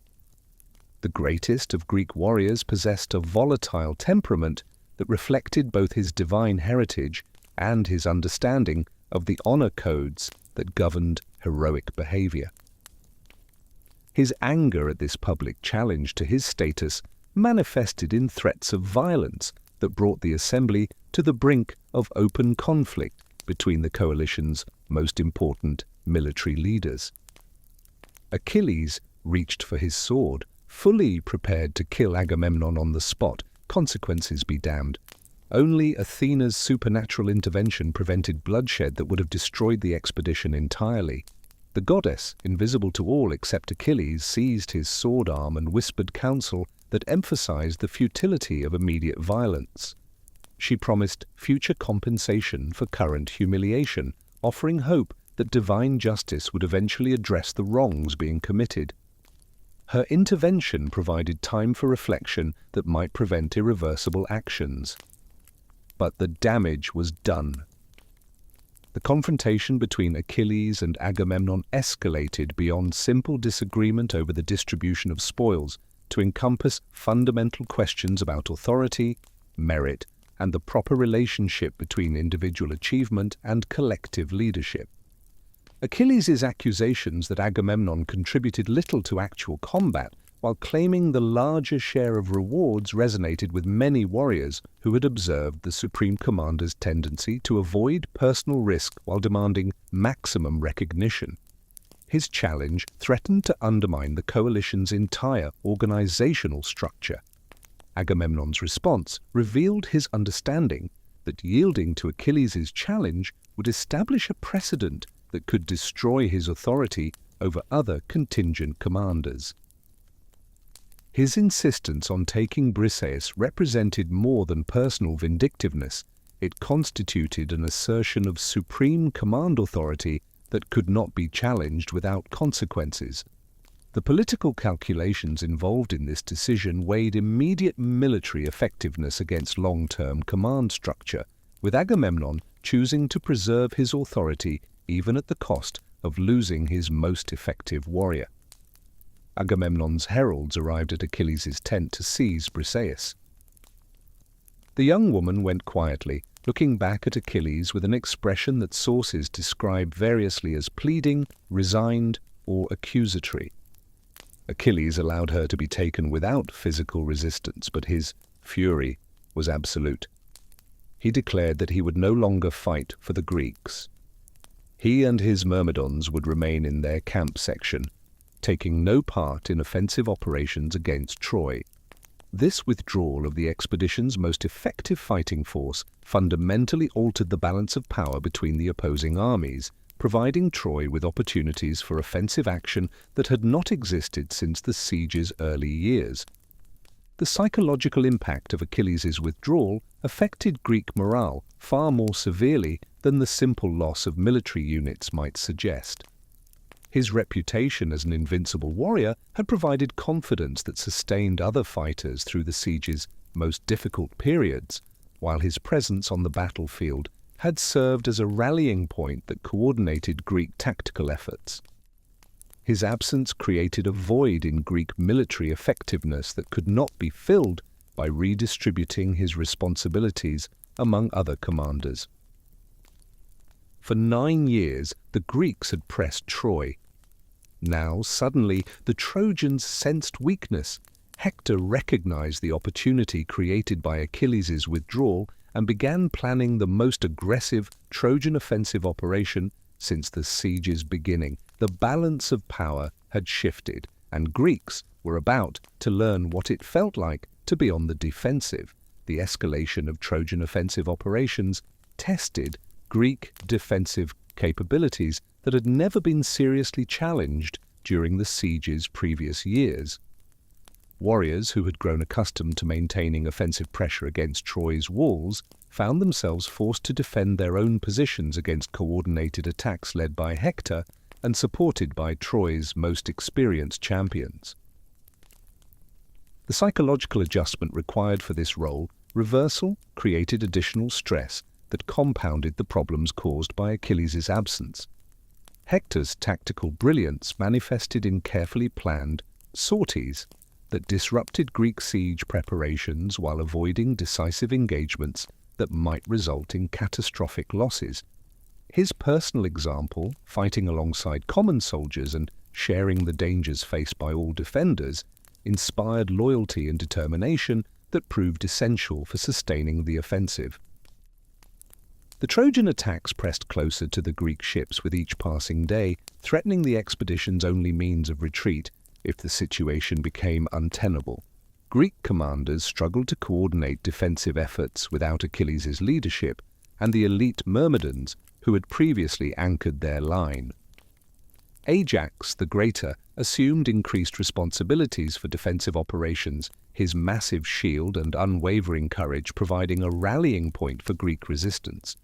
The greatest of Greek warriors possessed a volatile temperament that reflected both his divine heritage and his understanding of the honor codes that governed heroic behavior. His anger at this public challenge to his status manifested in threats of violence, that brought the assembly to the brink of open conflict between the coalition's most important military leaders. Achilles reached for his sword, fully prepared to kill Agamemnon on the spot, consequences be damned. Only Athena's supernatural intervention prevented bloodshed that would have destroyed the expedition entirely. The goddess, invisible to all except Achilles, seized his sword arm and whispered counsel that emphasized the futility of immediate violence. She promised future compensation for current humiliation, offering hope that divine justice would eventually address the wrongs being committed. Her intervention provided time for reflection that might prevent irreversible actions. But the damage was done. The confrontation between Achilles and Agamemnon escalated beyond simple disagreement over the distribution of spoils to encompass fundamental questions about authority, merit, and the proper relationship between individual achievement and collective leadership. Achilles' accusations that Agamemnon contributed little to actual combat, while claiming the larger share of rewards, resonated with many warriors who had observed the supreme commander's tendency to avoid personal risk while demanding maximum recognition. His challenge threatened to undermine the coalition's entire organizational structure. Agamemnon's response revealed his understanding that yielding to Achilles' challenge would establish a precedent that could destroy his authority over other contingent commanders. His insistence on taking Briseis represented more than personal vindictiveness. It constituted an assertion of supreme command authority that could not be challenged without consequences. The political calculations involved in this decision weighed immediate military effectiveness against long-term command structure, with Agamemnon choosing to preserve his authority even at the cost of losing his most effective warrior. Agamemnon's heralds arrived at Achilles' tent to seize Briseis. The young woman went quietly, looking back at Achilles with an expression that sources describe variously as pleading, resigned, or accusatory. Achilles allowed her to be taken without physical resistance, but his fury was absolute. He declared that he would no longer fight for the Greeks. He and his Myrmidons would remain in their camp section, taking no part in offensive operations against Troy. This withdrawal of the expedition's most effective fighting force fundamentally altered the balance of power between the opposing armies, providing Troy with opportunities for offensive action that had not existed since the siege's early years. The psychological impact of Achilles' withdrawal affected Greek morale far more severely than the simple loss of military units might suggest. His reputation as an invincible warrior had provided confidence that sustained other fighters through the siege's most difficult periods, while his presence on the battlefield had served as a rallying point that coordinated Greek tactical efforts. His absence created a void in Greek military effectiveness that could not be filled by redistributing his responsibilities among other commanders. For 9 years, the Greeks had pressed Troy. Now, suddenly, the Trojans sensed weakness. Hector recognized the opportunity created by Achilles' withdrawal and began planning the most aggressive Trojan offensive operation since the siege's beginning. The balance of power had shifted, and Greeks were about to learn what it felt like to be on the defensive. The escalation of Trojan offensive operations tested Greek defensive capabilities that had never been seriously challenged during the siege's previous years. Warriors who had grown accustomed to maintaining offensive pressure against Troy's walls found themselves forced to defend their own positions against coordinated attacks led by Hector and supported by Troy's most experienced champions. The psychological adjustment required for this role reversal created additional stress that compounded the problems caused by Achilles' absence. Hector's tactical brilliance manifested in carefully planned sorties that disrupted Greek siege preparations while avoiding decisive engagements that might result in catastrophic losses. His personal example, fighting alongside common soldiers and sharing the dangers faced by all defenders, inspired loyalty and determination that proved essential for sustaining the offensive. The Trojan attacks pressed closer to the Greek ships with each passing day, threatening the expedition's only means of retreat if the situation became untenable. Greek commanders struggled to coordinate defensive efforts without Achilles' leadership and the elite Myrmidons who had previously anchored their line. Ajax the Greater assumed increased responsibilities for defensive operations, his massive shield and unwavering courage providing a rallying point for Greek resistance.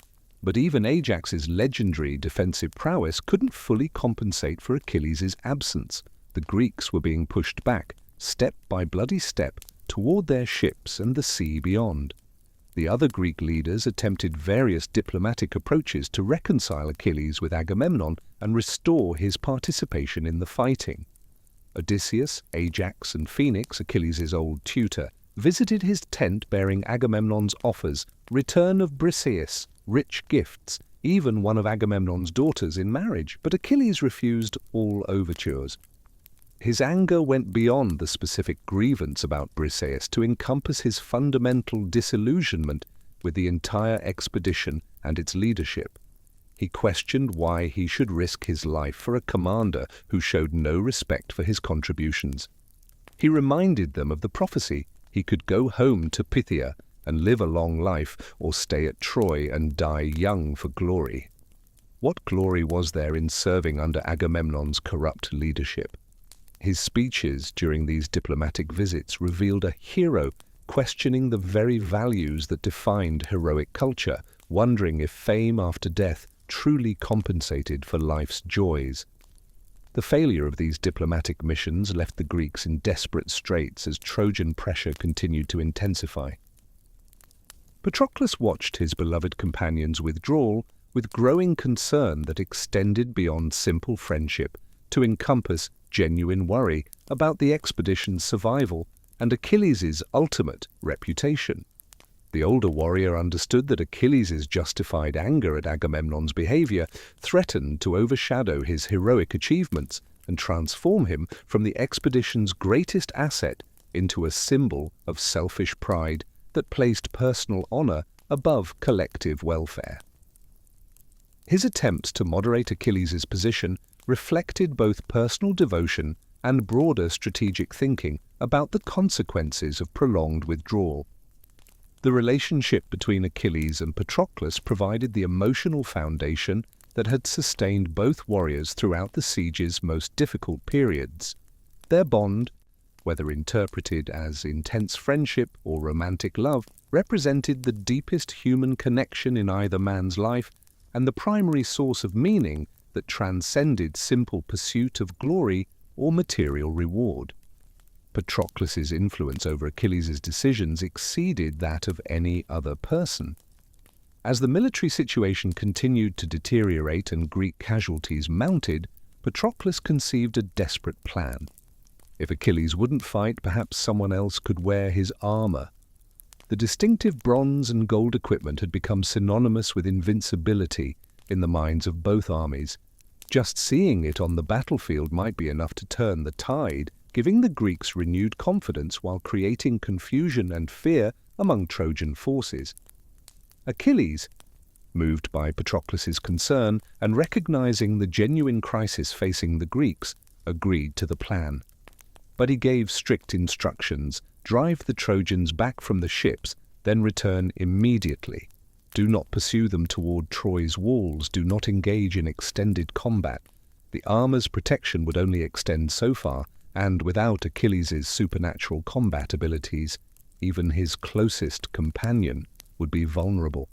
But even Ajax's legendary defensive prowess couldn't fully compensate for Achilles' absence. The Greeks were being pushed back, step by bloody step, toward their ships and the sea beyond. The other Greek leaders attempted various diplomatic approaches to reconcile Achilles with Agamemnon and restore his participation in the fighting. Odysseus, Ajax, and Phoenix, Achilles' old tutor, visited his tent bearing Agamemnon's offers, return of Briseis, rich gifts, even one of Agamemnon's daughters in marriage, but Achilles refused all overtures. His anger went beyond the specific grievance about Briseis to encompass his fundamental disillusionment with the entire expedition and its leadership. He questioned why he should risk his life for a commander who showed no respect for his contributions. He reminded them of the prophecy: he could go home to Phthia and live a long life, or stay at Troy and die young for glory. What glory was there in serving under Agamemnon's corrupt leadership? His speeches during these diplomatic visits revealed a hero questioning the very values that defined heroic culture, wondering if fame after death truly compensated for life's joys. The failure of these diplomatic missions left the Greeks in desperate straits as Trojan pressure continued to intensify. Patroclus watched his beloved companion's withdrawal with growing concern that extended beyond simple friendship to encompass genuine worry about the expedition's survival and Achilles' ultimate reputation. The older warrior understood that Achilles' justified anger at Agamemnon's behavior threatened to overshadow his heroic achievements and transform him from the expedition's greatest asset into a symbol of selfish pride that placed personal honor above collective welfare. His attempts to moderate Achilles' position reflected both personal devotion and broader strategic thinking about the consequences of prolonged withdrawal. The relationship between Achilles and Patroclus provided the emotional foundation that had sustained both warriors throughout the siege's most difficult periods. Their bond, whether interpreted as intense friendship or romantic love, represented the deepest human connection in either man's life and the primary source of meaning that transcended simple pursuit of glory or material reward. Patroclus's influence over Achilles' decisions exceeded that of any other person. As the military situation continued to deteriorate and Greek casualties mounted, Patroclus conceived a desperate plan. If Achilles wouldn't fight, perhaps someone else could wear his armor. The distinctive bronze and gold equipment had become synonymous with invincibility in the minds of both armies. Just seeing it on the battlefield might be enough to turn the tide, giving the Greeks renewed confidence while creating confusion and fear among Trojan forces. Achilles, moved by Patroclus's concern and recognizing the genuine crisis facing the Greeks, agreed to the plan. But he gave strict instructions: drive the Trojans back from the ships, then return immediately. Do not pursue them toward Troy's walls, do not engage in extended combat. The armor's protection would only extend so far, and without Achilles' supernatural combat abilities, even his closest companion would be vulnerable.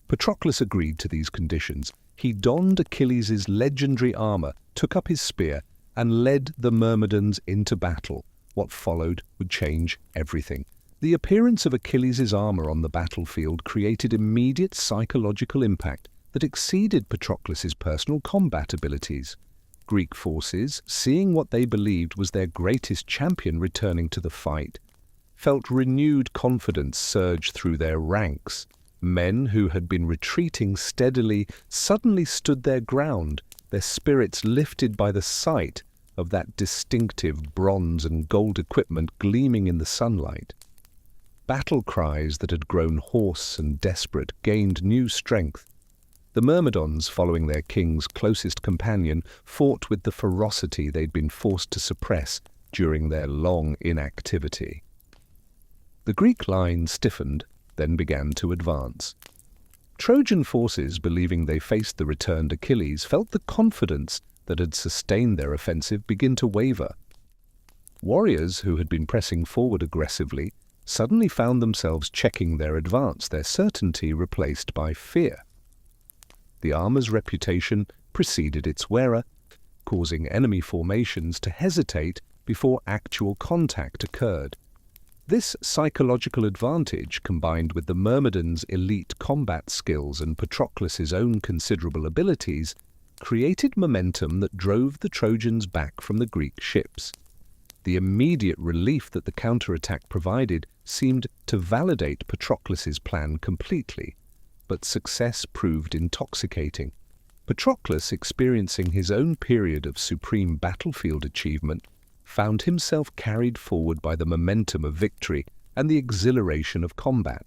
Patroclus agreed to these conditions. He donned Achilles' legendary armor, took up his spear, and led the Myrmidons into battle. What followed would change everything. The appearance of Achilles' armor on the battlefield created immediate psychological impact that exceeded Patroclus's personal combat abilities. Greek forces, seeing what they believed was their greatest champion returning to the fight, felt renewed confidence surge through their ranks. Men who had been retreating steadily suddenly stood their ground, their spirits lifted by the sight of that distinctive bronze and gold equipment gleaming in the sunlight. battle cries that had grown hoarse and desperate gained new strength. The Myrmidons, following their king's closest companion, fought with the ferocity they'd been forced to suppress during their long inactivity. The Greek line stiffened, then began to advance. Trojan forces, believing they faced the returned Achilles, felt the confidence that had sustained their offensive begin to waver. Warriors who had been pressing forward aggressively suddenly found themselves checking their advance, their certainty replaced by fear. The armor's reputation preceded its wearer, causing enemy formations to hesitate before actual contact occurred. This psychological advantage, combined with the Myrmidons' elite combat skills and Patroclus' own considerable abilities, created momentum that drove the Trojans back from the Greek ships. The immediate relief that the counterattack provided seemed to validate Patroclus' plan completely, but success proved intoxicating. Patroclus, experiencing his own period of supreme battlefield achievement, found himself carried forward by the momentum of victory and the exhilaration of combat.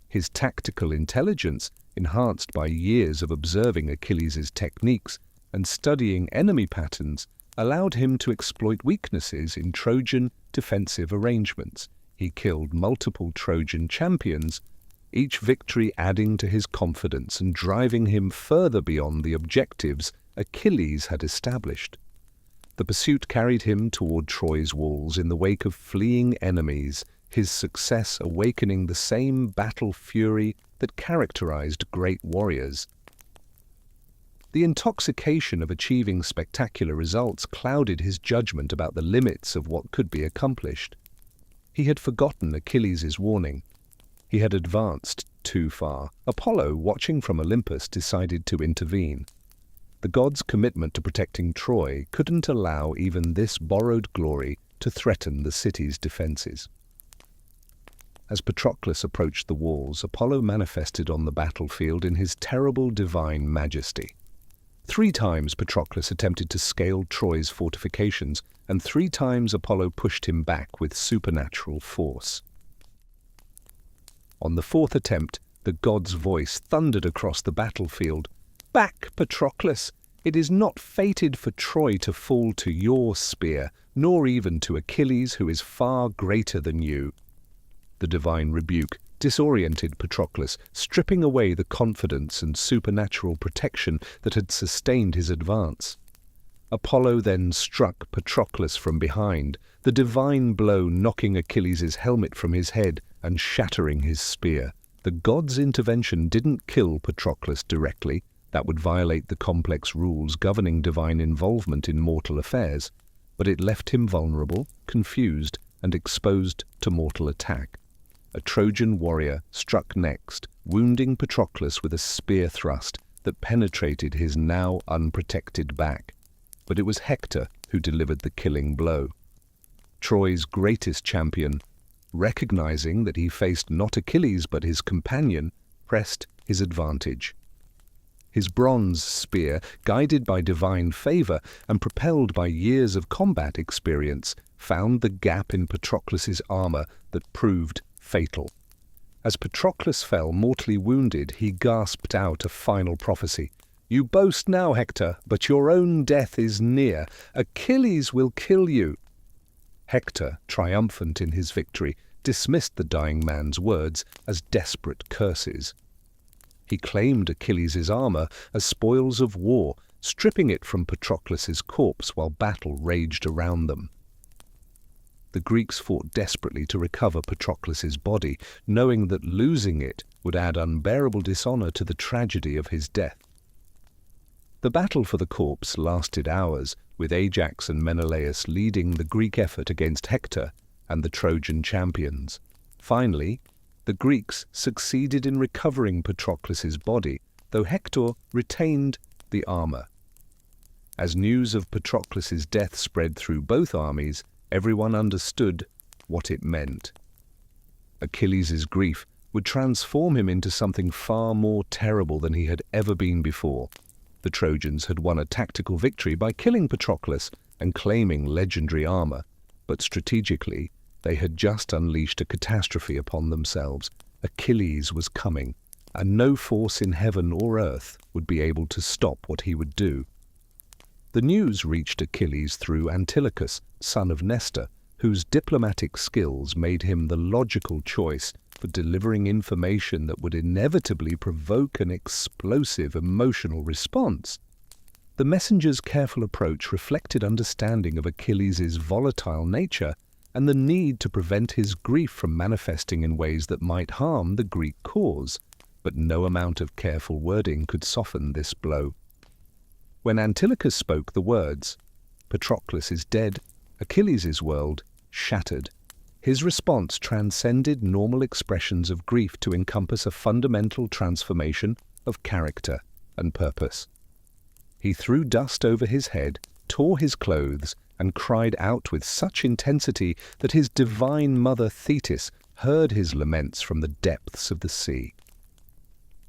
His tactical intelligence, enhanced by years of observing Achilles' techniques and studying enemy patterns, allowed him to exploit weaknesses in Trojan defensive arrangements. He killed multiple Trojan champions, each victory adding to his confidence and driving him further beyond the objectives Achilles had established. The pursuit carried him toward Troy's walls in the wake of fleeing enemies, his success awakening the same battle fury that characterized great warriors. The intoxication of achieving spectacular results clouded his judgment about the limits of what could be accomplished. He had forgotten Achilles' warning. He had advanced too far. Apollo, watching from Olympus, decided to intervene. The god's commitment to protecting Troy couldn't allow even this borrowed glory to threaten the city's defenses. As Patroclus approached the walls, Apollo manifested on the battlefield in his terrible divine majesty. 3 times Patroclus attempted to scale Troy's fortifications, and 3 times Apollo pushed him back with supernatural force. On the 4th attempt, the god's voice thundered across the battlefield. "Back, Patroclus! It is not fated for Troy to fall to your spear, nor even to Achilles, who is far greater than you." The divine rebuke disoriented Patroclus, stripping away the confidence and supernatural protection that had sustained his advance. Apollo then struck Patroclus from behind, the divine blow knocking Achilles' helmet from his head and shattering his spear. The god's intervention didn't kill Patroclus directly. That would violate the complex rules governing divine involvement in mortal affairs, but it left him vulnerable, confused, and exposed to mortal attack. A Trojan warrior struck next, wounding Patroclus with a spear thrust that penetrated his now unprotected back. But it was Hector who delivered the killing blow. Troy's greatest champion, recognizing that he faced not Achilles but his companion, pressed his advantage. His bronze spear, guided by divine favor and propelled by years of combat experience, found the gap in Patroclus' armor that proved fatal. As Patroclus fell mortally wounded, he gasped out a final prophecy. "You boast now, Hector, but your own death is near. Achilles will kill you." Hector, triumphant in his victory, dismissed the dying man's words as desperate curses. He claimed Achilles' armor as spoils of war, stripping it from Patroclus' corpse while battle raged around them. The Greeks fought desperately to recover Patroclus' body, knowing that losing it would add unbearable dishonor to the tragedy of his death. The battle for the corpse lasted hours, with Ajax and Menelaus leading the Greek effort against Hector and the Trojan champions. Finally, the Greeks succeeded in recovering Patroclus' body, though Hector retained the armor. As news of Patroclus' death spread through both armies, everyone understood what it meant. Achilles' grief would transform him into something far more terrible than he had ever been before. The Trojans had won a tactical victory by killing Patroclus and claiming legendary armor, but strategically, They had just unleashed a catastrophe upon themselves. Achilles was coming, and no force in heaven or earth would be able to stop what he would do. The news reached Achilles through Antilochus, son of Nestor, whose diplomatic skills made him the logical choice for delivering information that would inevitably provoke an explosive emotional response. The messenger's careful approach reflected understanding of Achilles' volatile nature and the need to prevent his grief from manifesting in ways that might harm the Greek cause, but no amount of careful wording could soften this blow. When Antilochus spoke the words, "Patroclus is dead," Achilles' world shattered. His response transcended normal expressions of grief to encompass a fundamental transformation of character and purpose. He threw dust over his head, tore his clothes, and cried out with such intensity that his divine mother Thetis heard his laments from the depths of the sea.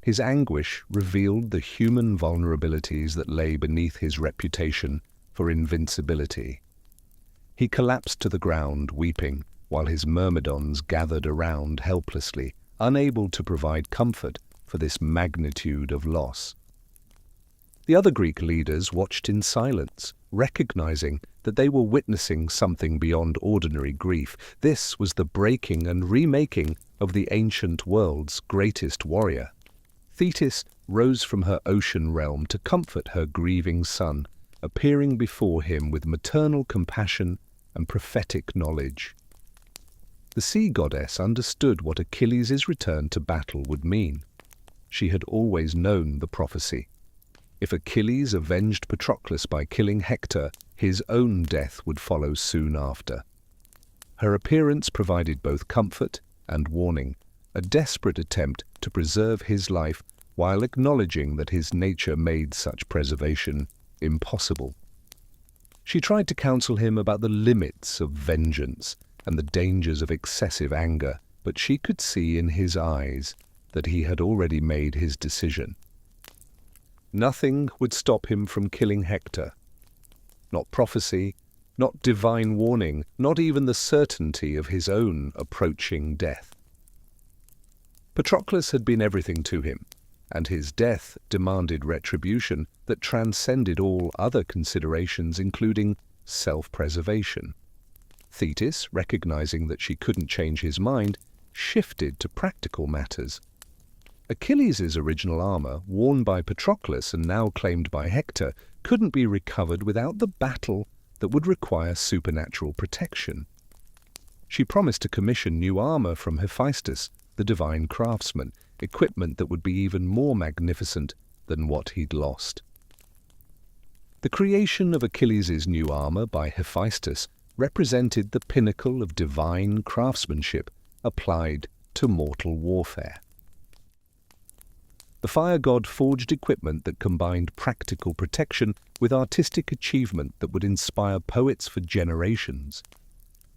His anguish revealed the human vulnerabilities that lay beneath his reputation for invincibility. He collapsed to the ground, weeping, while his myrmidons gathered around helplessly, unable to provide comfort for this magnitude of loss. The other Greek leaders watched in silence, recognizing that they were witnessing something beyond ordinary grief. This was the breaking and remaking of the ancient world's greatest warrior. Thetis rose from her ocean realm to comfort her grieving son, appearing before him with maternal compassion and prophetic knowledge. The sea goddess understood what Achilles' return to battle would mean. She had always known the prophecy. If Achilles avenged Patroclus by killing Hector, his own death would follow soon after. Her appearance provided both comfort and warning, a desperate attempt to preserve his life while acknowledging that his nature made such preservation impossible. She tried to counsel him about the limits of vengeance and the dangers of excessive anger, but she could see in his eyes that he had already made his decision. Nothing would stop him from killing Hector. Not prophecy, not divine warning, not even the certainty of his own approaching death. Patroclus had been everything to him, and his death demanded retribution that transcended all other considerations, including self-preservation. Thetis, recognizing that she couldn't change his mind, shifted to practical matters. Achilles' original armor, worn by Patroclus and now claimed by Hector, couldn't be recovered without the battle that would require supernatural protection. She promised to commission new armor from Hephaestus, the divine craftsman, equipment that would be even more magnificent than what he'd lost. The creation of Achilles' new armor by Hephaestus represented the pinnacle of divine craftsmanship applied to mortal warfare. The fire god forged equipment that combined practical protection with artistic achievement that would inspire poets for generations.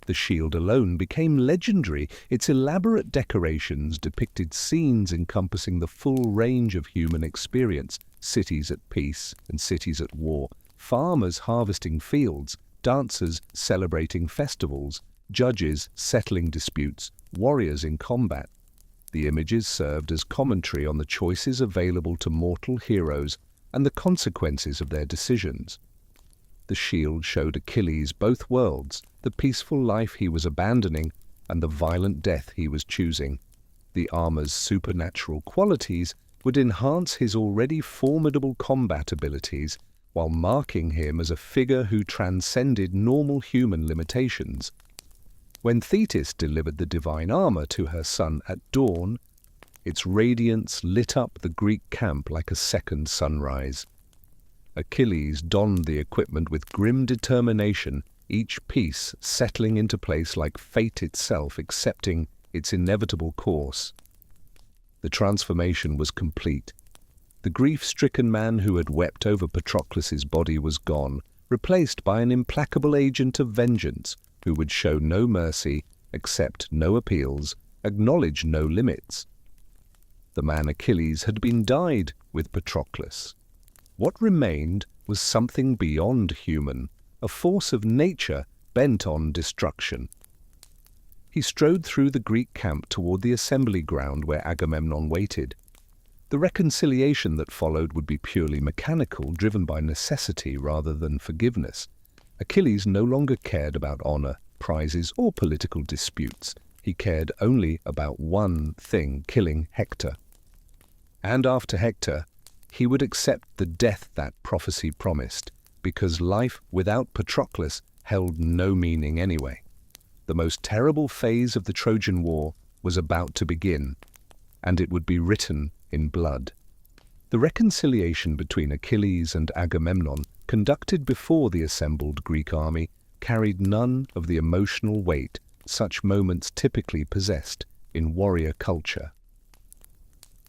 The shield alone became legendary. Its elaborate decorations depicted scenes encompassing the full range of human experience: cities at peace and cities at war, farmers harvesting fields, dancers celebrating festivals, judges settling disputes, warriors in combat. The images served as commentary on the choices available to mortal heroes and the consequences of their decisions. The shield showed Achilles both worlds, the peaceful life he was abandoning and the violent death he was choosing. The armor's supernatural qualities would enhance his already formidable combat abilities while marking him as a figure who transcended normal human limitations. When Thetis delivered the divine armor to her son at dawn, its radiance lit up the Greek camp like a second sunrise. Achilles donned the equipment with grim determination, each piece settling into place like fate itself accepting its inevitable course. The transformation was complete. The grief-stricken man who had wept over Patroclus's body was gone, replaced by an implacable agent of vengeance who would show no mercy, accept no appeals, acknowledge no limits. The man Achilles had been dyed with Patroclus. What remained was something beyond human, a force of nature bent on destruction. He strode through the Greek camp toward the assembly ground where Agamemnon waited. The reconciliation that followed would be purely mechanical, driven by necessity rather than forgiveness. Achilles no longer cared about honor, prizes, or political disputes. He cared only about one thing: killing Hector. And after Hector, he would accept the death that prophecy promised, because life without Patroclus held no meaning anyway. The most terrible phase of the Trojan War was about to begin, and it would be written in blood. The reconciliation between Achilles and Agamemnon, conducted before the assembled Greek army, carried none of the emotional weight such moments typically possessed in warrior culture.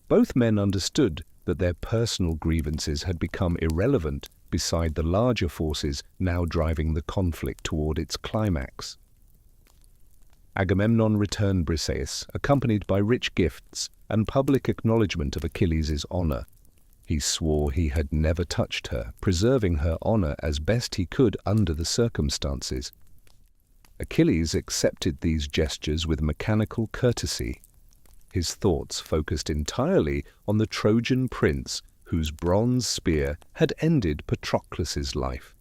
Both men understood that their personal grievances had become irrelevant beside the larger forces now driving the conflict toward its climax. Agamemnon returned Briseis, accompanied by rich gifts and public acknowledgement of Achilles' honor. He swore he had never touched her, preserving her honor as best he could under the circumstances. Achilles accepted these gestures with mechanical courtesy. His thoughts focused entirely on the Trojan prince whose bronze spear had ended Patroclus' life.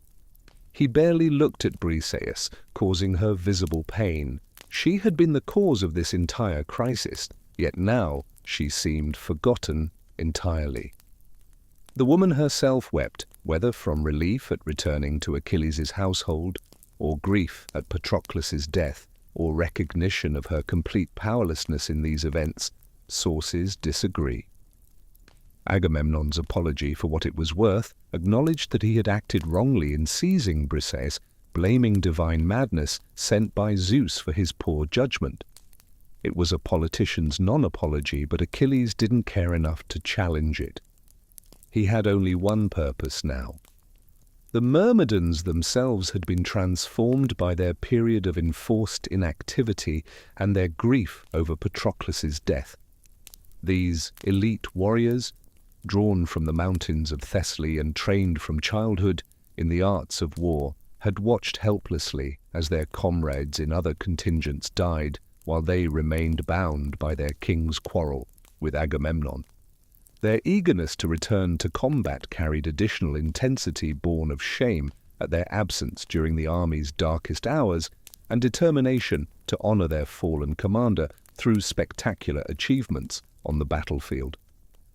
He barely looked at Briseis, causing her visible pain. She had been the cause of this entire crisis, yet now she seemed forgotten entirely. The woman herself wept, whether from relief at returning to Achilles' household, or grief at Patroclus' death, or recognition of her complete powerlessness in these events. Sources disagree. Agamemnon's apology, for what it was worth, acknowledged that he had acted wrongly in seizing Briseis, blaming divine madness sent by Zeus for his poor judgment. It was a politician's non-apology, but Achilles didn't care enough to challenge it. He had only one purpose now. The Myrmidons themselves had been transformed by their period of enforced inactivity and their grief over Patroclus' death. These elite warriors, drawn from the mountains of Thessaly and trained from childhood in the arts of war, had watched helplessly as their comrades in other contingents died while they remained bound by their king's quarrel with Agamemnon. Their eagerness to return to combat carried additional intensity born of shame at their absence during the army's darkest hours and determination to honor their fallen commander through spectacular achievements on the battlefield.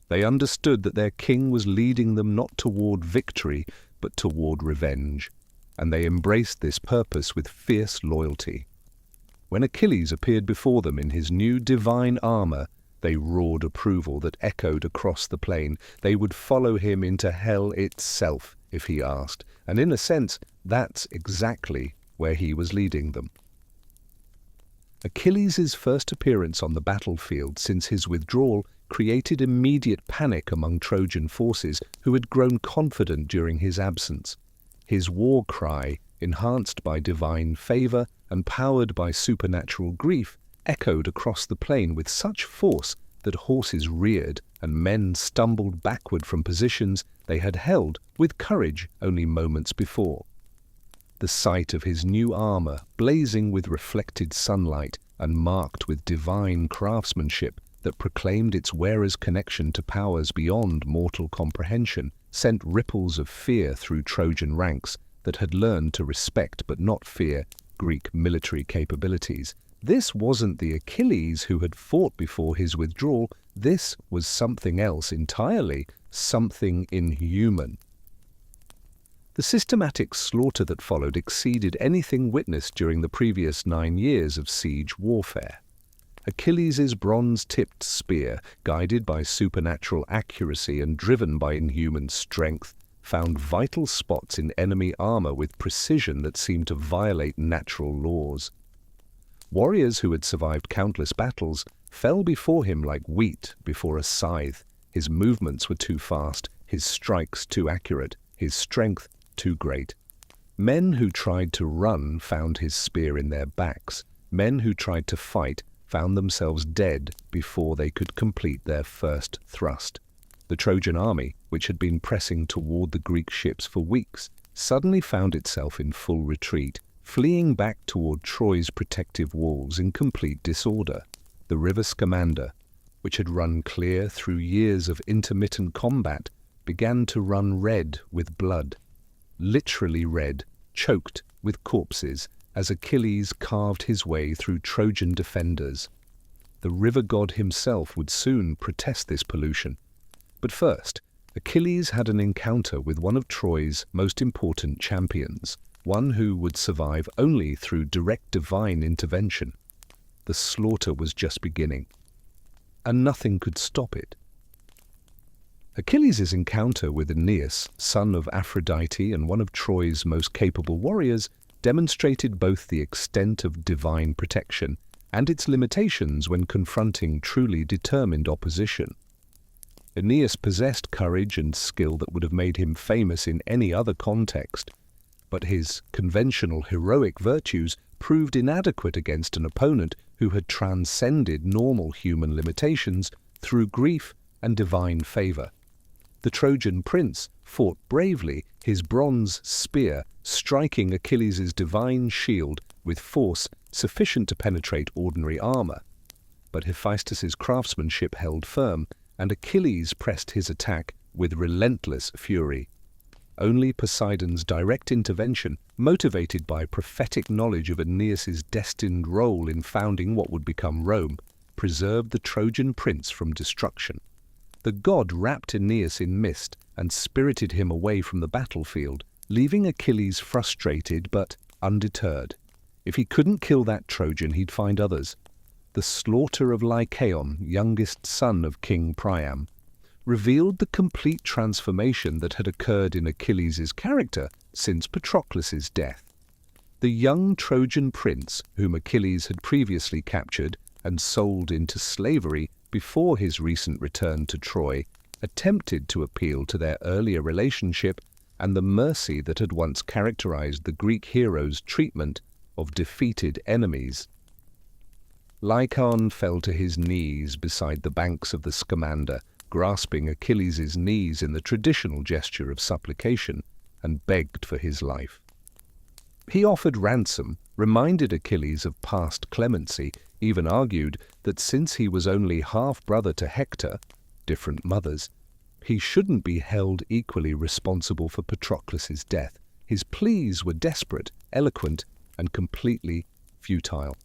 They understood that their king was leading them not toward victory but toward revenge, and they embraced this purpose with fierce loyalty. When Achilles appeared before them in his new divine armor, they roared approval that echoed across the plain. They would follow him into hell itself if he asked, and in a sense, that's exactly where he was leading them. Achilles' first appearance on the battlefield since his withdrawal created immediate panic among Trojan forces who had grown confident during his absence. His war cry, enhanced by divine favor and powered by supernatural grief, echoed across the plain with such force that horses reared and men stumbled backward from positions they had held with courage only moments before. The sight of his new armor, blazing with reflected sunlight and marked with divine craftsmanship that proclaimed its wearer's connection to powers beyond mortal comprehension, sent ripples of fear through Trojan ranks that had learned to respect but not fear Greek military capabilities. This wasn't the Achilles who had fought before his withdrawal. This was something else entirely, something inhuman. The systematic slaughter that followed exceeded anything witnessed during the previous 9 years of siege warfare. Achilles' bronze-tipped spear, guided by supernatural accuracy and driven by inhuman strength, found vital spots in enemy armor with precision that seemed to violate natural laws. Warriors who had survived countless battles fell before him like wheat before a scythe. His movements were too fast, his strikes too accurate, his strength too great. Men who tried to run found his spear in their backs. Men who tried to fight found themselves dead before they could complete their first thrust. The Trojan army, which had been pressing toward the Greek ships for weeks, suddenly found itself in full retreat, fleeing back toward Troy's protective walls in complete disorder. The river Scamander, which had run clear through years of intermittent combat, began to run red with blood, literally red, choked with corpses, as Achilles carved his way through Trojan defenders. The river god himself would soon protest this pollution. But first, Achilles had an encounter with one of Troy's most important champions, one who would survive only through direct divine intervention. The slaughter was just beginning, and nothing could stop it. Achilles' encounter with Aeneas, son of Aphrodite and one of Troy's most capable warriors, demonstrated both the extent of divine protection and its limitations when confronting truly determined opposition. Aeneas possessed courage and skill that would have made him famous in any other context, but his conventional heroic virtues proved inadequate against an opponent who had transcended normal human limitations through grief and divine favor. The Trojan prince fought bravely, his bronze spear striking Achilles' divine shield with force sufficient to penetrate ordinary armor. But Hephaestus' craftsmanship held firm, and Achilles pressed his attack with relentless fury. Only Poseidon's direct intervention, motivated by prophetic knowledge of Aeneas' destined role in founding what would become Rome, preserved the Trojan prince from destruction. The god wrapped Aeneas in mist and spirited him away from the battlefield, leaving Achilles frustrated but undeterred. If he couldn't kill that Trojan, he'd find others. The slaughter of Lycaon, youngest son of King Priam, revealed the complete transformation that had occurred in Achilles' character since Patroclus' death. The young Trojan prince, whom Achilles had previously captured and sold into slavery before his recent return to Troy, attempted to appeal to their earlier relationship and the mercy that had once characterized the Greek hero's treatment of defeated enemies. Lycaon fell to his knees beside the banks of the Scamander, grasping Achilles' knees in the traditional gesture of supplication, and begged for his life. He offered ransom, reminded Achilles of past clemency, even argued that since he was only half-brother to Hector, different mothers, he shouldn't be held equally responsible for Patroclus' death. His pleas were desperate, eloquent, and completely futile.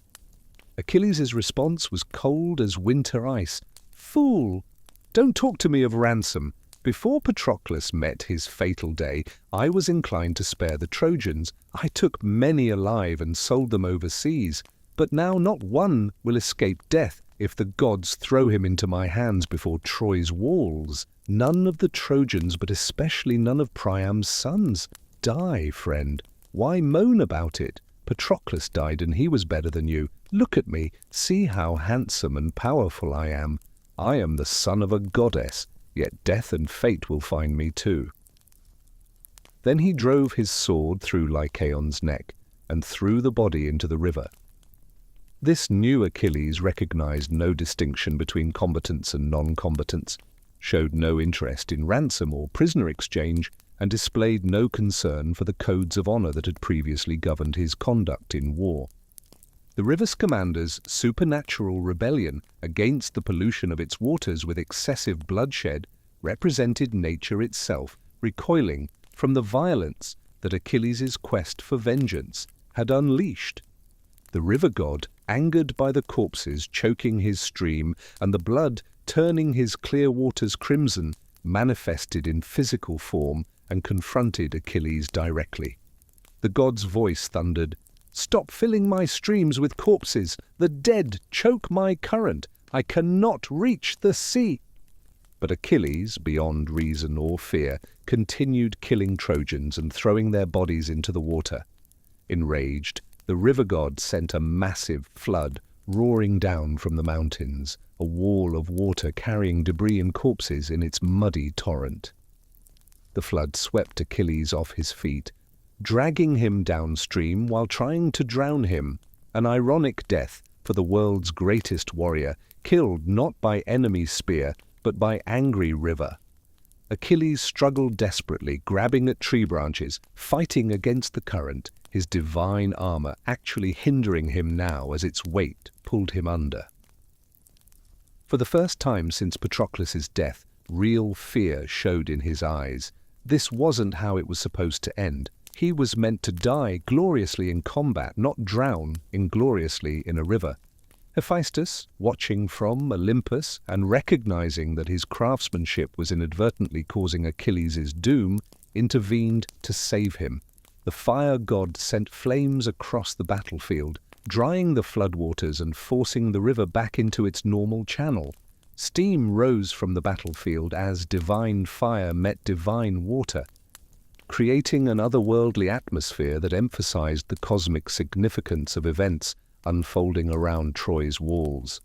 Achilles' response was cold as winter ice. "Fool! Don't talk to me of ransom. Before Patroclus met his fatal day, I was inclined to spare the Trojans. I took many alive and sold them overseas. But now not one will escape death if the gods throw him into my hands before Troy's walls. None of the Trojans, but especially none of Priam's sons. Die, friend. Why moan about it? Patroclus died and he was better than you. Look at me. See how handsome and powerful I am. I am the son of a goddess, yet death and fate will find me too." Then he drove his sword through Lycaon's neck and threw the body into the river. This new Achilles recognized no distinction between combatants and non-combatants, showed no interest in ransom or prisoner exchange, and displayed no concern for the codes of honor that had previously governed his conduct in war. The river Scamander's supernatural rebellion against the pollution of its waters with excessive bloodshed represented nature itself recoiling from the violence that Achilles' quest for vengeance had unleashed. The river god, angered by the corpses choking his stream and the blood turning his clear waters crimson, manifested in physical form and confronted Achilles directly. The god's voice thundered, "Stop filling my streams with corpses! The dead choke my current! I cannot reach the sea!" But Achilles, beyond reason or fear, continued killing Trojans and throwing their bodies into the water. Enraged, the river god sent a massive flood roaring down from the mountains, a wall of water carrying debris and corpses in its muddy torrent. The flood swept Achilles off his feet, dragging him downstream while trying to drown him, an ironic death for the world's greatest warrior, killed not by enemy spear, but by angry river. Achilles struggled desperately, grabbing at tree branches, fighting against the current, his divine armor actually hindering him now as its weight pulled him under. For the first time since Patroclus's death, real fear showed in his eyes. This wasn't how it was supposed to end. He was meant to die gloriously in combat, not drown ingloriously in a river. Hephaestus, watching from Olympus and recognizing that his craftsmanship was inadvertently causing Achilles' doom, intervened to save him. The fire god sent flames across the battlefield, drying the floodwaters and forcing the river back into its normal channel. Steam rose from the battlefield as divine fire met divine water, creating an otherworldly atmosphere that emphasized the cosmic significance of events unfolding around Troy's walls.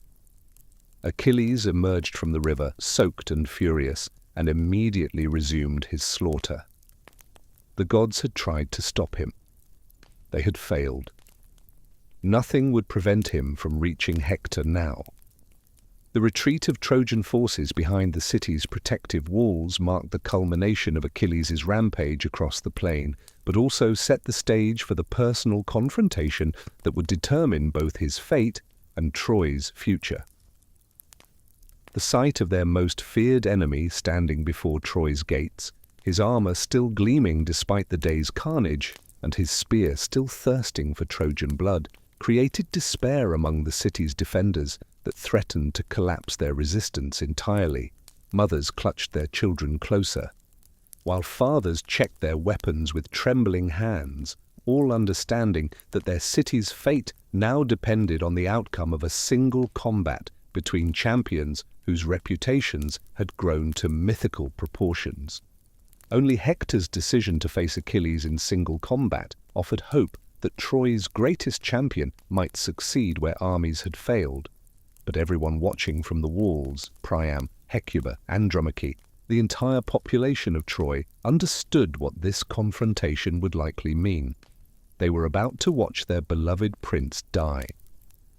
Achilles emerged from the river, soaked and furious, and immediately resumed his slaughter. The gods had tried to stop him. They had failed. Nothing would prevent him from reaching Hector now. The retreat of Trojan forces behind the city's protective walls marked the culmination of Achilles' rampage across the plain, but also set the stage for the personal confrontation that would determine both his fate and Troy's future. The sight of their most feared enemy standing before Troy's gates, his armor still gleaming despite the day's carnage, and his spear still thirsting for Trojan blood, created despair among the city's defenders that threatened to collapse their resistance entirely. Mothers clutched their children closer, while fathers checked their weapons with trembling hands, all understanding that their city's fate now depended on the outcome of a single combat between champions whose reputations had grown to mythical proportions. Only Hector's decision to face Achilles in single combat offered hope that Troy's greatest champion might succeed where armies had failed. But everyone watching from the walls, Priam, Hecuba, Andromache, the entire population of Troy, understood what this confrontation would likely mean. They were about to watch their beloved prince die.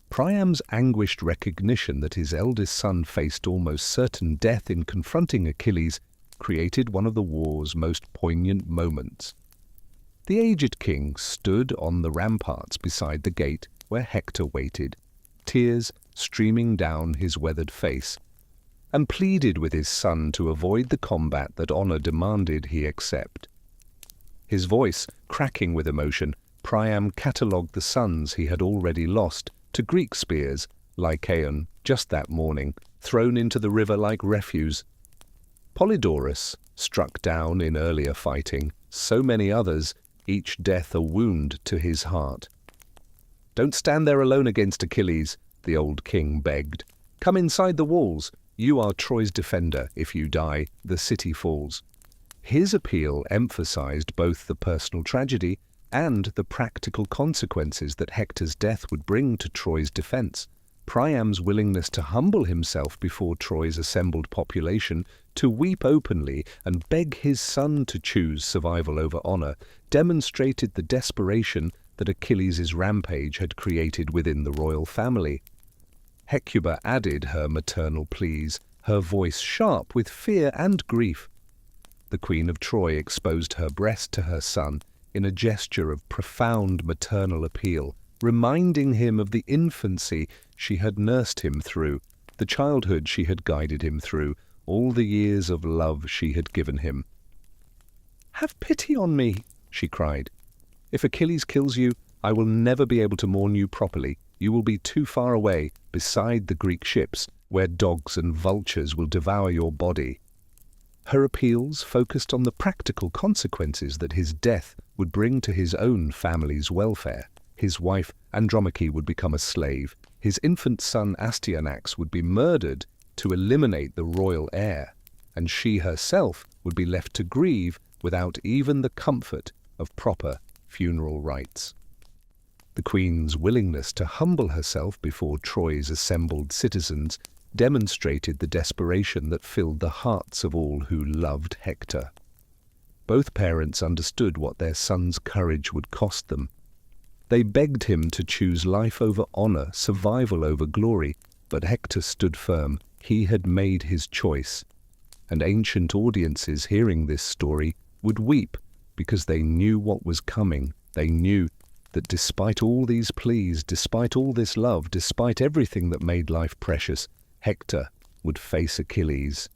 Priam's anguished recognition that his eldest son faced almost certain death in confronting Achilles created one of the war's most poignant moments. The aged king stood on the ramparts beside the gate where Hector waited, tears streaming down his weathered face, and pleaded with his son to avoid the combat that honor demanded he accept. His voice cracking with emotion, Priam catalogued the sons he had already lost to Greek spears, Lycaon, just that morning, thrown into the river like refuse. Polydorus, struck down in earlier fighting, so many others, each death a wound to his heart. "Don't stand there alone against Achilles," the old king begged. "Come inside the walls. You are Troy's defender. If you die, the city falls." His appeal emphasized both the personal tragedy and the practical consequences that Hector's death would bring to Troy's defense. Priam's willingness to humble himself before Troy's assembled population, to weep openly and beg his son to choose survival over honor, demonstrated the desperation that Achilles' rampage had created within the royal family. Hecuba added her maternal pleas, her voice sharp with fear and grief. The Queen of Troy exposed her breast to her son in a gesture of profound maternal appeal, reminding him of the infancy she had nursed him through, the childhood she had guided him through, all the years of love she had given him. "Have pity on me," she cried. "If Achilles kills you, I will never be able to mourn you properly. You will be too far away, beside the Greek ships, where dogs and vultures will devour your body." Her appeals focused on the practical consequences that his death would bring to his own family's welfare. His wife Andromache would become a slave. His infant son Astyanax would be murdered to eliminate the royal heir, and she herself would be left to grieve without even the comfort of proper funeral rites. The queen's willingness to humble herself before Troy's assembled citizens demonstrated the desperation that filled the hearts of all who loved Hector. Both parents understood what their son's courage would cost them. They begged him to choose life over honor, survival over glory, but Hector stood firm. He had made his choice, and ancient audiences hearing this story would weep because they knew what was coming. They knew that despite all these pleas, despite all this love, despite everything that made life precious, Hector would face Achilles.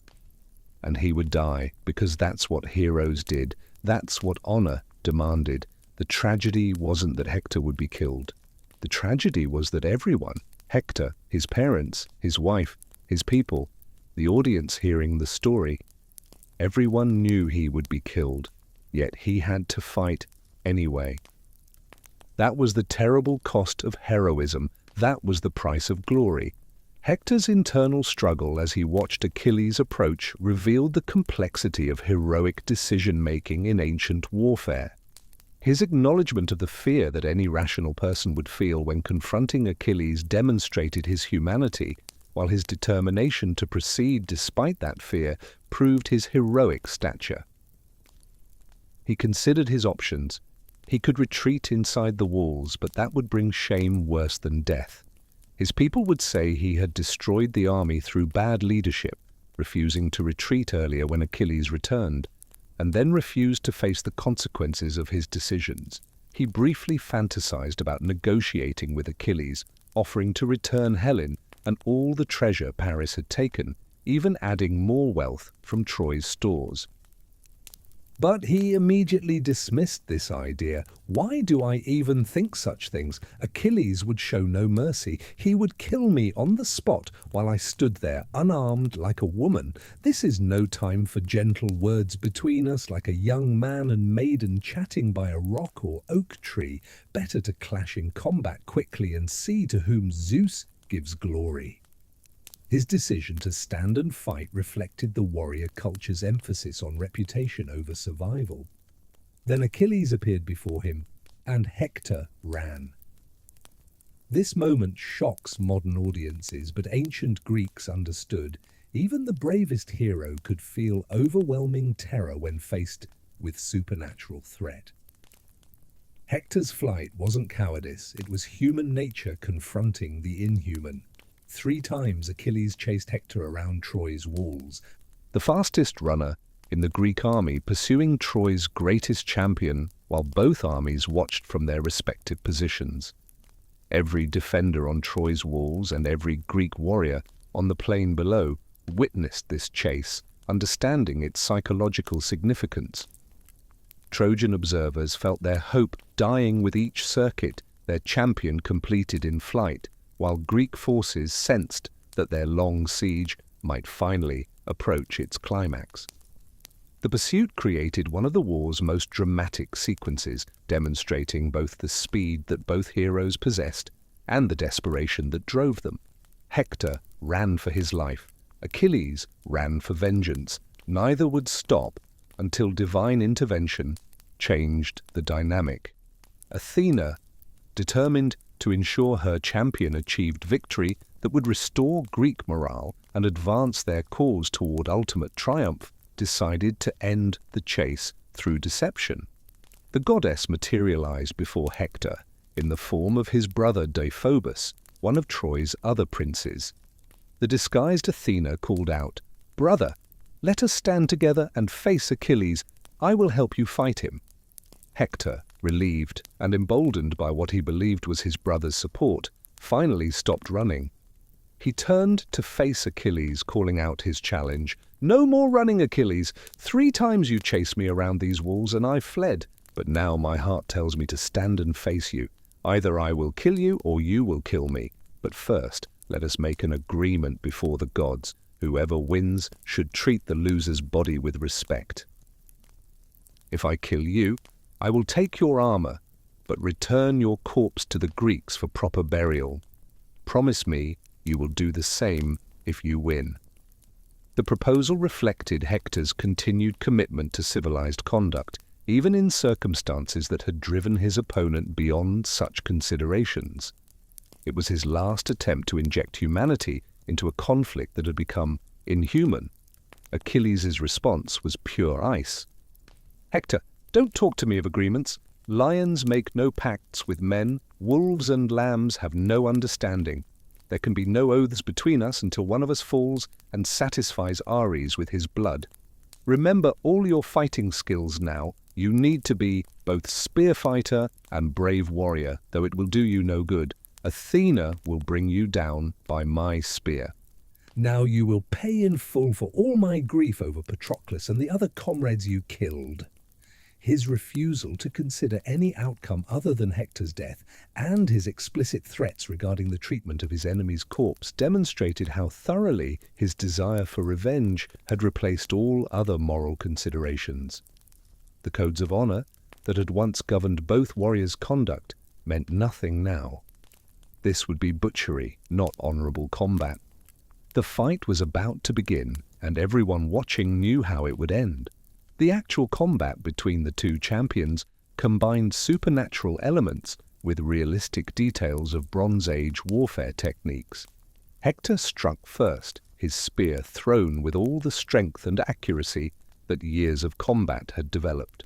And he would die, because that's what heroes did. That's what honor demanded. The tragedy wasn't that Hector would be killed. The tragedy was that everyone, Hector, his parents, his wife, his people, the audience hearing the story, everyone knew he would be killed, yet he had to fight anyway. That was the terrible cost of heroism. That was the price of glory. Hector's internal struggle as he watched Achilles approach revealed the complexity of heroic decision-making in ancient warfare. His acknowledgement of the fear that any rational person would feel when confronting Achilles demonstrated his humanity, while his determination to proceed despite that fear proved his heroic stature. He considered his options. He could retreat inside the walls, but that would bring shame worse than death. His people would say he had destroyed the army through bad leadership, refusing to retreat earlier when Achilles returned, and then refused to face the consequences of his decisions. He briefly fantasized about negotiating with Achilles, offering to return Helen and all the treasure Paris had taken, even adding more wealth from Troy's stores. But he immediately dismissed this idea. Why do I even think such things? Achilles would show no mercy. He would kill me on the spot while I stood there, unarmed like a woman. This is no time for gentle words between us, like a young man and maiden chatting by a rock or oak tree. Better to clash in combat quickly and see to whom Zeus gives glory. His decision to stand and fight reflected the warrior culture's emphasis on reputation over survival. Then Achilles appeared before him, and Hector ran. This moment shocks modern audiences, but ancient Greeks understood. Even the bravest hero could feel overwhelming terror when faced with supernatural threat. Hector's flight wasn't cowardice, it was human nature confronting the inhuman. 3 times Achilles chased Hector around Troy's walls, the fastest runner in the Greek army, pursuing Troy's greatest champion while both armies watched from their respective positions. Every defender on Troy's walls and every Greek warrior on the plain below witnessed this chase, understanding its psychological significance. Trojan observers felt their hope dying with each circuit their champion completed in flight, while Greek forces sensed that their long siege might finally approach its climax. The pursuit created one of the war's most dramatic sequences, demonstrating both the speed that both heroes possessed and the desperation that drove them. Hector ran for his life. Achilles ran for vengeance. Neither would stop until divine intervention changed the dynamic. Athena, determined to ensure her champion achieved victory that would restore Greek morale and advance their cause toward ultimate triumph, decided to end the chase through deception. The goddess materialized before Hector in the form of his brother Deiphobus, one of Troy's other princes. The disguised Athena called out, "Brother, let us stand together and face Achilles. I will help you fight him." Hector, relieved and emboldened by what he believed was his brother's support, finally stopped running. He turned to face Achilles, calling out his challenge. "No more running, Achilles. 3 times you chased me around these walls and I fled. But now my heart tells me to stand and face you. Either I will kill you or you will kill me. But first, let us make an agreement before the gods. Whoever wins should treat the loser's body with respect. If I kill you, I will take your armor, but return your corpse to the Greeks for proper burial. Promise me you will do the same if you win." The proposal reflected Hector's continued commitment to civilized conduct, even in circumstances that had driven his opponent beyond such considerations. It was his last attempt to inject humanity into a conflict that had become inhuman. Achilles' response was pure ice. "Hector, don't talk to me of agreements. Lions make no pacts with men. Wolves and lambs have no understanding. There can be no oaths between us until one of us falls and satisfies Ares with his blood. Remember all your fighting skills now. You need to be both spear fighter and brave warrior, though it will do you no good. Athena will bring you down by my spear. Now you will pay in full for all my grief over Patroclus and the other comrades you killed." His refusal to consider any outcome other than Hector's death and his explicit threats regarding the treatment of his enemy's corpse demonstrated how thoroughly his desire for revenge had replaced all other moral considerations. The codes of honor that had once governed both warriors' conduct meant nothing now. This would be butchery, not honorable combat. The fight was about to begin, and everyone watching knew how it would end. The actual combat between the two champions combined supernatural elements with realistic details of Bronze Age warfare techniques. Hector struck first, his spear thrown with all the strength and accuracy that years of combat had developed.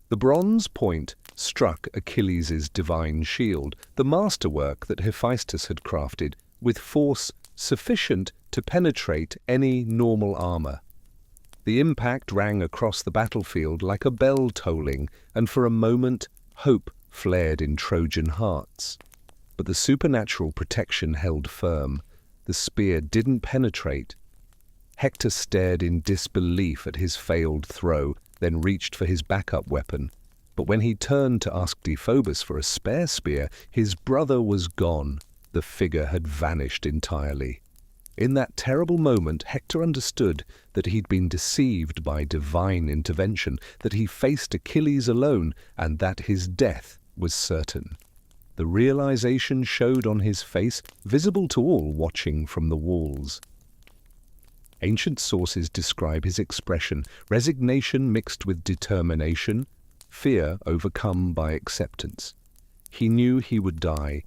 The bronze point struck Achilles' divine shield, the masterwork that Hephaestus had crafted, with force sufficient to penetrate any normal armor. The impact rang across the battlefield like a bell tolling, and for a moment hope flared in Trojan hearts. But the supernatural protection held firm. The spear didn't penetrate. Hector stared in disbelief at his failed throw, then reached for his backup weapon. But when he turned to ask Deiphobus for a spare spear, his brother was gone. The figure had vanished entirely. In that terrible moment, Hector understood that he'd been deceived by divine intervention, that he faced Achilles alone, and that his death was certain. The realization showed on his face, visible to all watching from the walls. Ancient sources describe his expression: resignation mixed with determination, fear overcome by acceptance. He knew he would die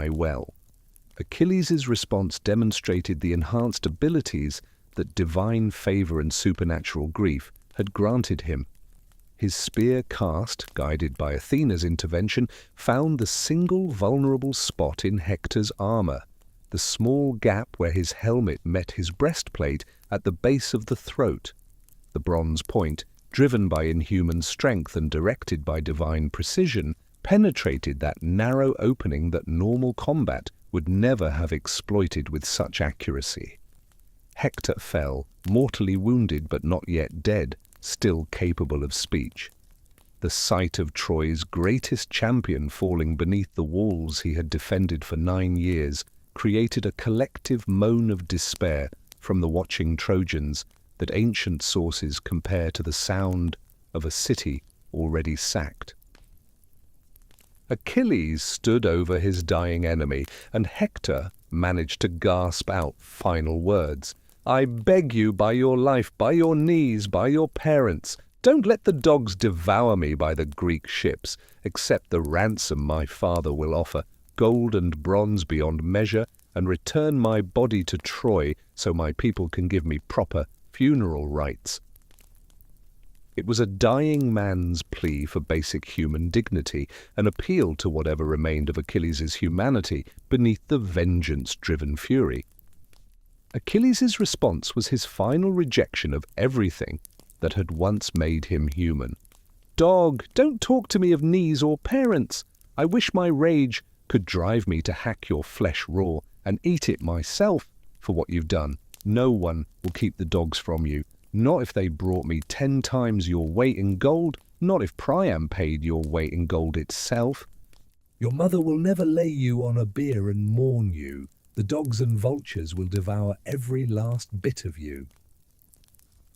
well. Achilles' response demonstrated the enhanced abilities that divine favor and supernatural grief had granted him. His spear cast, guided by Athena's intervention, found the single vulnerable spot in Hector's armor, the small gap where his helmet met his breastplate at the base of the throat. The bronze point, driven by inhuman strength and directed by divine precision, penetrated that narrow opening that normal combat would never have exploited with such accuracy. Hector fell, mortally wounded but not yet dead, still capable of speech. The sight of Troy's greatest champion falling beneath the walls he had defended for 9 years created a collective moan of despair from the watching Trojans that ancient sources compare to the sound of a city already sacked. Achilles stood over his dying enemy, and Hector managed to gasp out final words. "I beg you, by your life, by your knees, by your parents, don't let the dogs devour me by the Greek ships. Accept the ransom my father will offer, gold and bronze beyond measure, and return my body to Troy so my people can give me proper funeral rites." It was a dying man's plea for basic human dignity, an appeal to whatever remained of Achilles' humanity beneath the vengeance-driven fury. Achilles' response was his final rejection of everything that had once made him human. "Dog, don't talk to me of knees or parents. I wish my rage could drive me to hack your flesh raw and eat it myself for what you've done. No one will keep the dogs from you. Not if they brought me 10 times your weight in gold, not if Priam paid your weight in gold itself. Your mother will never lay you on a bier and mourn you. The dogs and vultures will devour every last bit of you."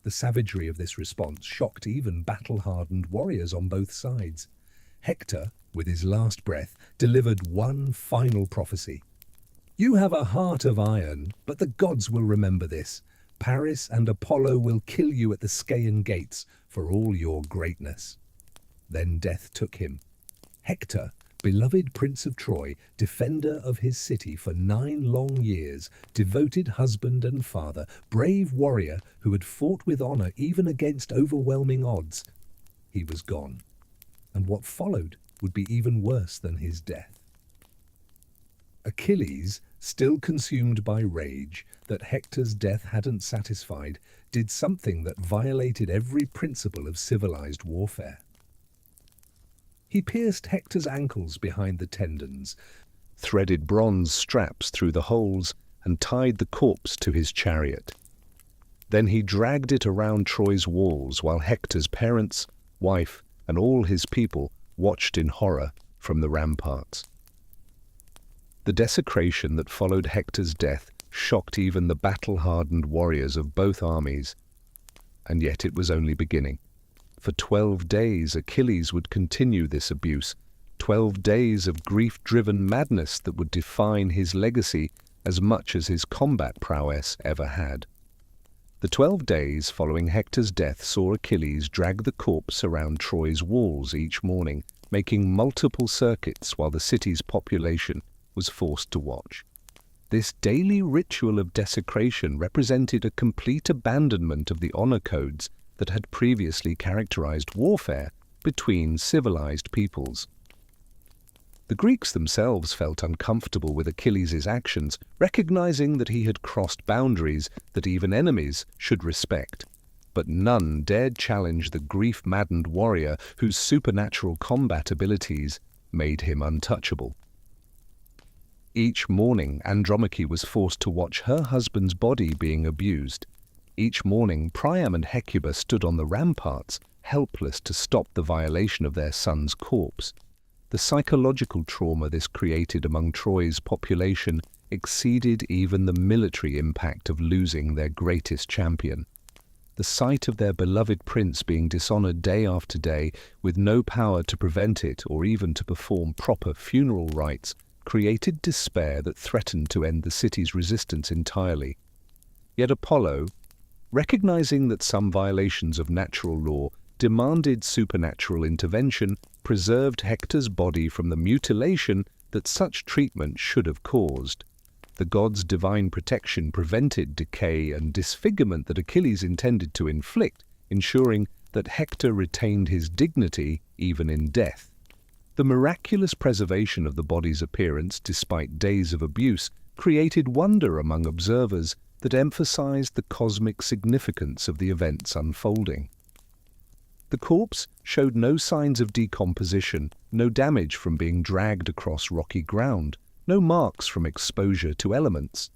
The savagery of this response shocked even battle-hardened warriors on both sides. Hector, with his last breath, delivered one final prophecy. "You have a heart of iron, but the gods will remember this. Paris and Apollo will kill you at the Scaean gates for all your greatness." Then death took him. Hector, beloved Prince of Troy, defender of his city for 9 long years, devoted husband and father, brave warrior who had fought with honor even against overwhelming odds, he was gone. And what followed would be even worse than his death. Achilles, still consumed by rage that Hector's death hadn't satisfied, did something that violated every principle of civilized warfare. He pierced Hector's ankles behind the tendons, threaded bronze straps through the holes, and tied the corpse to his chariot. Then he dragged it around Troy's walls while Hector's parents, wife, and all his people watched in horror from the ramparts. The desecration that followed Hector's death shocked even the battle-hardened warriors of both armies. And yet it was only beginning. For 12 days Achilles would continue this abuse, 12 days of grief-driven madness that would define his legacy as much as his combat prowess ever had. The 12 days following Hector's death saw Achilles drag the corpse around Troy's walls each morning, making multiple circuits while the city's population was forced to watch. This daily ritual of desecration represented a complete abandonment of the honor codes that had previously characterized warfare between civilized peoples. The Greeks themselves felt uncomfortable with Achilles' actions, recognizing that he had crossed boundaries that even enemies should respect. But none dared challenge the grief-maddened warrior whose supernatural combat abilities made him untouchable. Each morning, Andromache was forced to watch her husband's body being abused. Each morning, Priam and Hecuba stood on the ramparts, helpless to stop the violation of their son's corpse. The psychological trauma this created among Troy's population exceeded even the military impact of losing their greatest champion. The sight of their beloved prince being dishonored day after day, with no power to prevent it or even to perform proper funeral rites, created despair that threatened to end the city's resistance entirely. Yet Apollo, recognizing that some violations of natural law demanded supernatural intervention, preserved Hector's body from the mutilation that such treatment should have caused. The god's divine protection prevented decay and disfigurement that Achilles intended to inflict, ensuring that Hector retained his dignity even in death. The miraculous preservation of the body's appearance, despite days of abuse, created wonder among observers that emphasized the cosmic significance of the events unfolding. The corpse showed no signs of decomposition, no damage from being dragged across rocky ground, no marks from exposure to elements.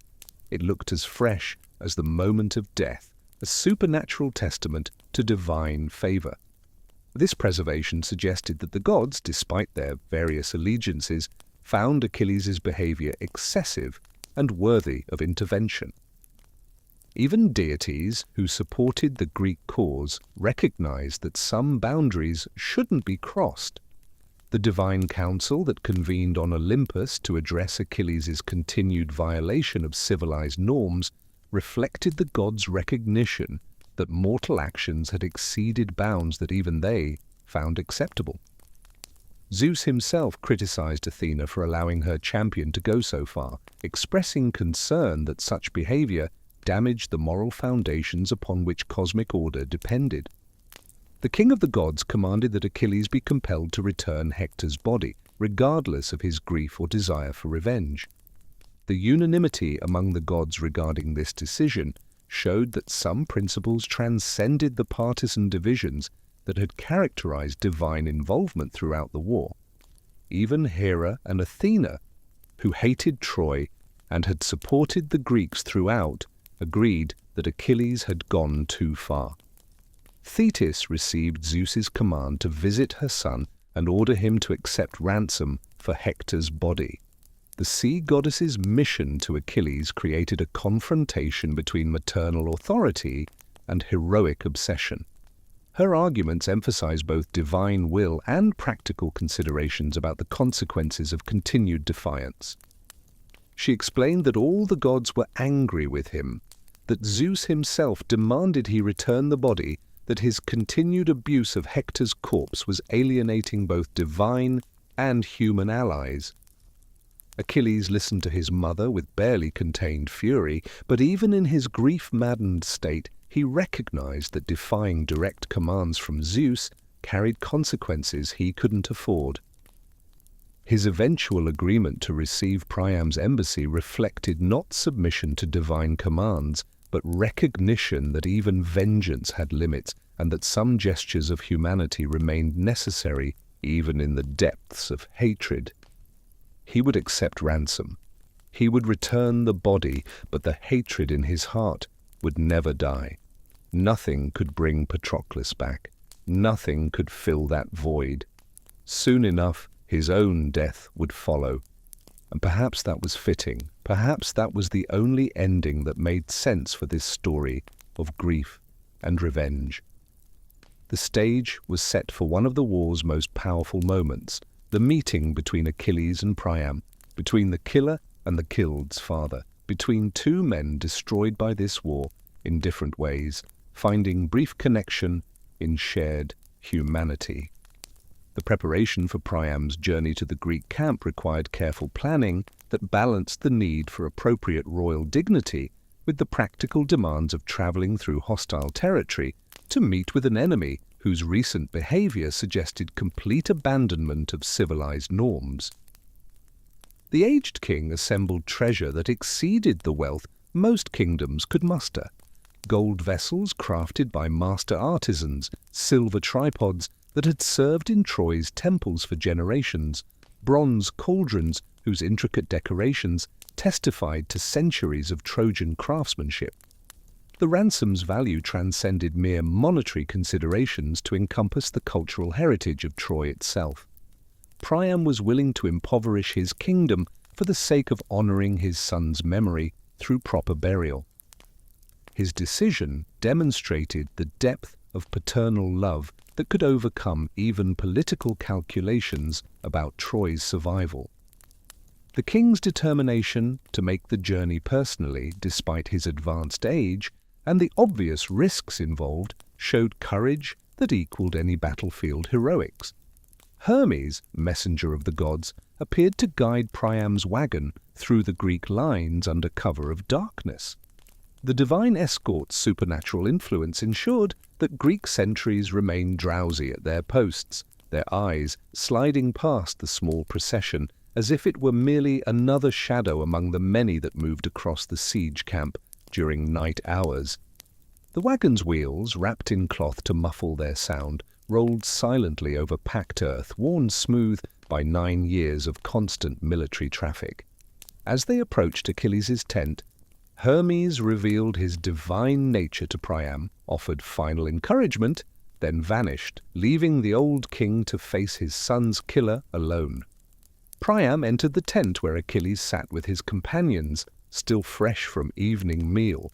It looked as fresh as the moment of death, a supernatural testament to divine favor. This preservation suggested that the gods, despite their various allegiances, found Achilles' behavior excessive and worthy of intervention. Even deities who supported the Greek cause recognized that some boundaries shouldn't be crossed. The divine council that convened on Olympus to address Achilles' continued violation of civilized norms reflected the gods' recognition that mortal actions had exceeded bounds that even they found acceptable. Zeus himself criticized Athena for allowing her champion to go so far, expressing concern that such behavior damaged the moral foundations upon which cosmic order depended. The king of the gods commanded that Achilles be compelled to return Hector's body, regardless of his grief or desire for revenge. The unanimity among the gods regarding this decision showed that some principles transcended the partisan divisions that had characterized divine involvement throughout the war. Even Hera and Athena, who hated Troy and had supported the Greeks throughout, agreed that Achilles had gone too far. Thetis received Zeus's command to visit her son and order him to accept ransom for Hector's body. The sea goddess's mission to Achilles created a confrontation between maternal authority and heroic obsession. Her arguments emphasize both divine will and practical considerations about the consequences of continued defiance. She explained that all the gods were angry with him, that Zeus himself demanded he return the body, that his continued abuse of Hector's corpse was alienating both divine and human allies. Achilles listened to his mother with barely contained fury, but even in his grief-maddened state, he recognized that defying direct commands from Zeus carried consequences he couldn't afford. His eventual agreement to receive Priam's embassy reflected not submission to divine commands, but recognition that even vengeance had limits and that some gestures of humanity remained necessary even in the depths of hatred. He would accept ransom. He would return the body, but the hatred in his heart would never die. Nothing could bring Patroclus back. Nothing could fill that void. Soon enough, his own death would follow. And perhaps that was fitting. Perhaps that was the only ending that made sense for this story of grief and revenge. The stage was set for one of the war's most powerful moments, the meeting between Achilles and Priam, between the killer and the killed's father, between two men destroyed by this war in different ways, finding brief connection in shared humanity. The preparation for Priam's journey to the Greek camp required careful planning that balanced the need for appropriate royal dignity with the practical demands of traveling through hostile territory to meet with an enemy whose recent behavior suggested complete abandonment of civilized norms. The aged king assembled treasure that exceeded the wealth most kingdoms could muster. Gold vessels crafted by master artisans, silver tripods that had served in Troy's temples for generations, bronze cauldrons whose intricate decorations testified to centuries of Trojan craftsmanship. The ransom's value transcended mere monetary considerations to encompass the cultural heritage of Troy itself. Priam was willing to impoverish his kingdom for the sake of honoring his son's memory through proper burial. His decision demonstrated the depth of paternal love that could overcome even political calculations about Troy's survival. The king's determination to make the journey personally, despite his advanced age, and the obvious risks involved, showed courage that equaled any battlefield heroics. Hermes, messenger of the gods, appeared to guide Priam's wagon through the Greek lines under cover of darkness. The divine escort's supernatural influence ensured that Greek sentries remained drowsy at their posts, their eyes sliding past the small procession as if it were merely another shadow among the many that moved across the siege camp during night hours. The wagon's wheels, wrapped in cloth to muffle their sound, rolled silently over packed earth, worn smooth by 9 years of constant military traffic. As they approached Achilles' tent, Hermes revealed his divine nature to Priam, offered final encouragement, then vanished, leaving the old king to face his son's killer alone. Priam entered the tent where Achilles sat with his companions, still fresh from evening meal.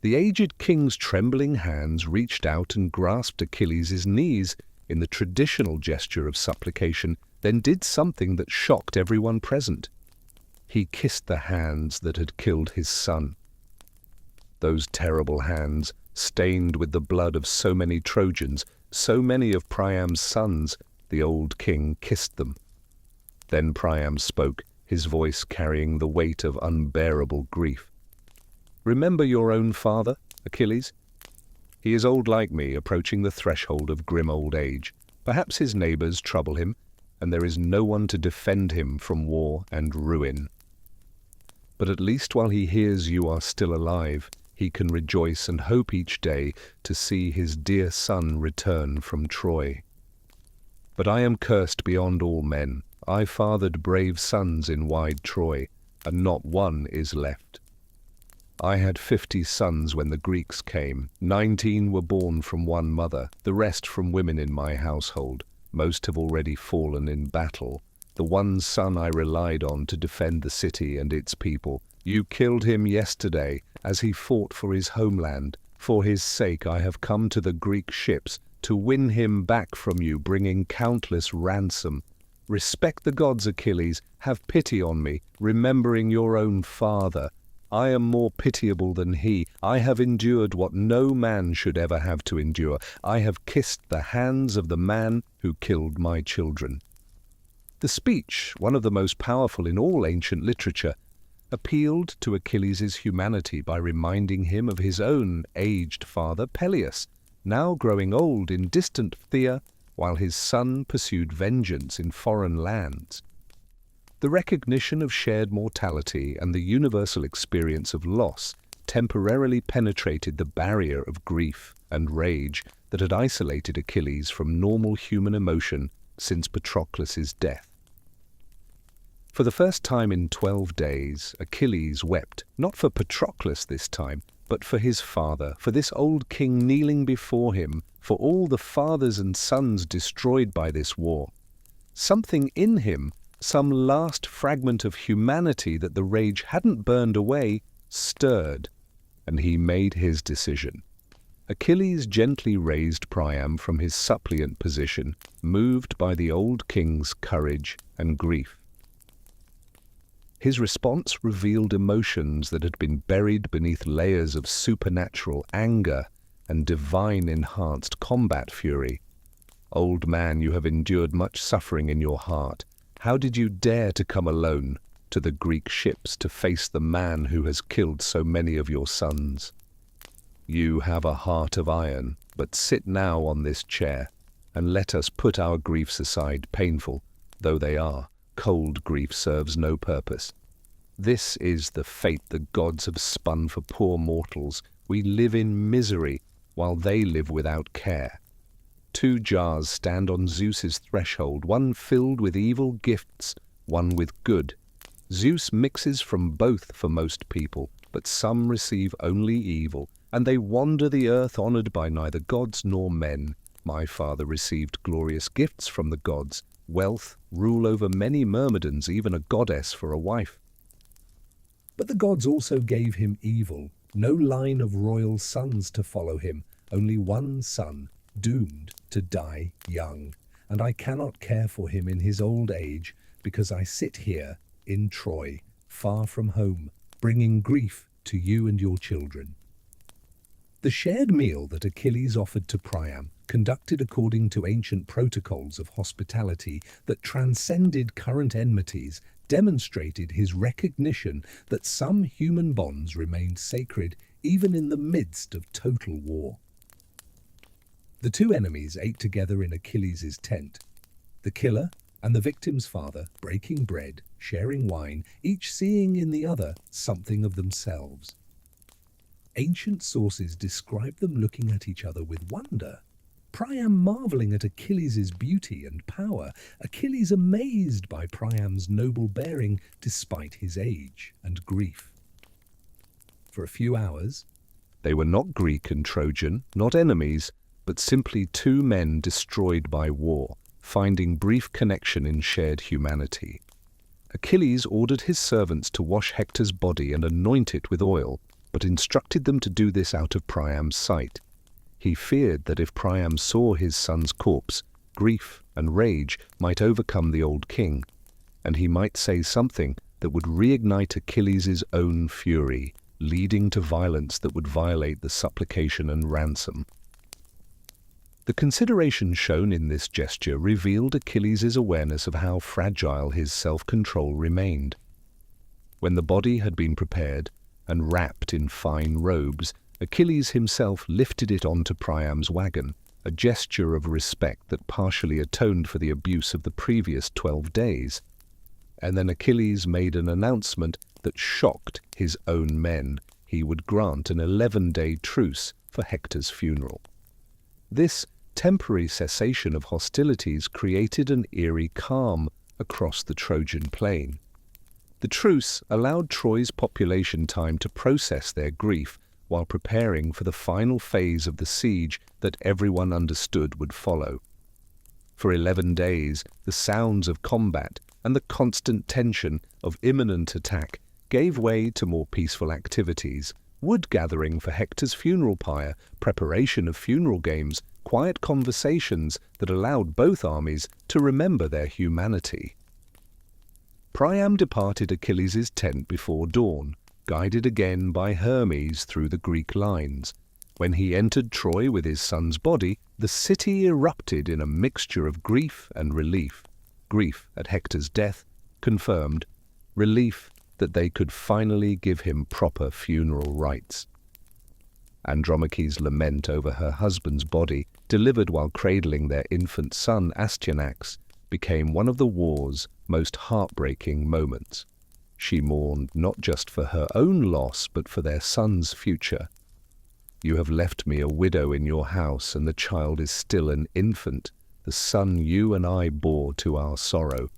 The aged king's trembling hands reached out and grasped Achilles' knees in the traditional gesture of supplication, then did something that shocked everyone present. He kissed the hands that had killed his son. Those terrible hands, stained with the blood of so many Trojans, so many of Priam's sons, the old king kissed them. Then Priam spoke, his voice carrying the weight of unbearable grief. "Remember your own father, Achilles? He is old like me, approaching the threshold of grim old age. Perhaps his neighbors trouble him, and there is no one to defend him from war and ruin. But at least while he hears you are still alive, he can rejoice and hope each day to see his dear son return from Troy. But I am cursed beyond all men. I fathered brave sons in wide Troy, and not one is left. I had 50 sons when the Greeks came. 19 were born from one mother, the rest from women in my household. Most have already fallen in battle. The one son I relied on to defend the city and its people. You killed him yesterday as he fought for his homeland. For his sake I have come to the Greek ships to win him back from you, bringing countless ransom. Respect the gods, Achilles. Have pity on me, remembering your own father. I am more pitiable than he. I have endured what no man should ever have to endure. I have kissed the hands of the man who killed my children." The speech, one of the most powerful in all ancient literature, appealed to Achilles' humanity by reminding him of his own aged father Peleus, now growing old in distant Phthia, while his son pursued vengeance in foreign lands. The recognition of shared mortality and the universal experience of loss temporarily penetrated the barrier of grief and rage that had isolated Achilles from normal human emotion since Patroclus' death. For the first time in 12 days, Achilles wept, not for Patroclus this time, but for his father, for this old king kneeling before him, for all the fathers and sons destroyed by this war. Something in him, some last fragment of humanity that the rage hadn't burned away, stirred, and he made his decision. Achilles gently raised Priam from his suppliant position, moved by the old king's courage and grief. His response revealed emotions that had been buried beneath layers of supernatural anger and divine-enhanced combat fury. "Old man, you have endured much suffering in your heart. How did you dare to come alone to the Greek ships to face the man who has killed so many of your sons? You have a heart of iron, but sit now on this chair, and let us put our griefs aside, painful though they are. Cold grief serves no purpose. This is the fate the gods have spun for poor mortals. We live in misery, while they live without care. 2 jars stand on Zeus's threshold, one filled with evil gifts, one with good. Zeus mixes from both for most people, but some receive only evil, and they wander the earth honored by neither gods nor men. My father received glorious gifts from the gods, wealth, rule over many myrmidons, even a goddess for a wife. But the gods also gave him evil, no line of royal sons to follow him, only one son, doomed to die young. And I cannot care for him in his old age, because I sit here in Troy, far from home, bringing grief to you and your children." The shared meal that Achilles offered to Priam, conducted according to ancient protocols of hospitality that transcended current enmities, demonstrated his recognition that some human bonds remained sacred even in the midst of total war. The 2 enemies ate together in Achilles' tent. The killer and the victim's father, breaking bread, sharing wine, each seeing in the other something of themselves. Ancient sources describe them looking at each other with wonder. Priam marveling at Achilles' beauty and power, Achilles amazed by Priam's noble bearing despite his age and grief. For a few hours, They were not Greek and Trojan, not enemies, but simply 2 men destroyed by war, finding brief connection in shared humanity. Achilles ordered his servants to wash Hector's body and anoint it with oil, but instructed them to do this out of Priam's sight. He feared that if Priam saw his son's corpse, grief and rage might overcome the old king, and he might say something that would reignite Achilles' own fury, leading to violence that would violate the supplication and ransom. The consideration shown in this gesture revealed Achilles' awareness of how fragile his self-control remained. When the body had been prepared and wrapped in fine robes, Achilles himself lifted it onto Priam's wagon, a gesture of respect that partially atoned for the abuse of the previous 12 days. And then Achilles made an announcement that shocked his own men. He would grant an 11-day truce for Hector's funeral. This temporary cessation of hostilities created an eerie calm across the Trojan plain. The truce allowed Troy's population time to process their grief while preparing for the final phase of the siege that everyone understood would follow. For 11 days, the sounds of combat and the constant tension of imminent attack gave way to more peaceful activities: wood gathering for Hector's funeral pyre, preparation of funeral games, quiet conversations that allowed both armies to remember their humanity. Priam departed Achilles' tent before dawn, guided again by Hermes through the Greek lines. When he entered Troy with his son's body, the city erupted in a mixture of grief and relief. Grief at Hector's death, confirmed; relief that they could finally give him proper funeral rites. Andromache's lament over her husband's body, delivered while cradling their infant son Astyanax, became one of the war's most heartbreaking moments. She mourned not just for her own loss, but for their son's future. "You have left me a widow in your house, and the child is still an infant, the son you and I bore to our sorrow.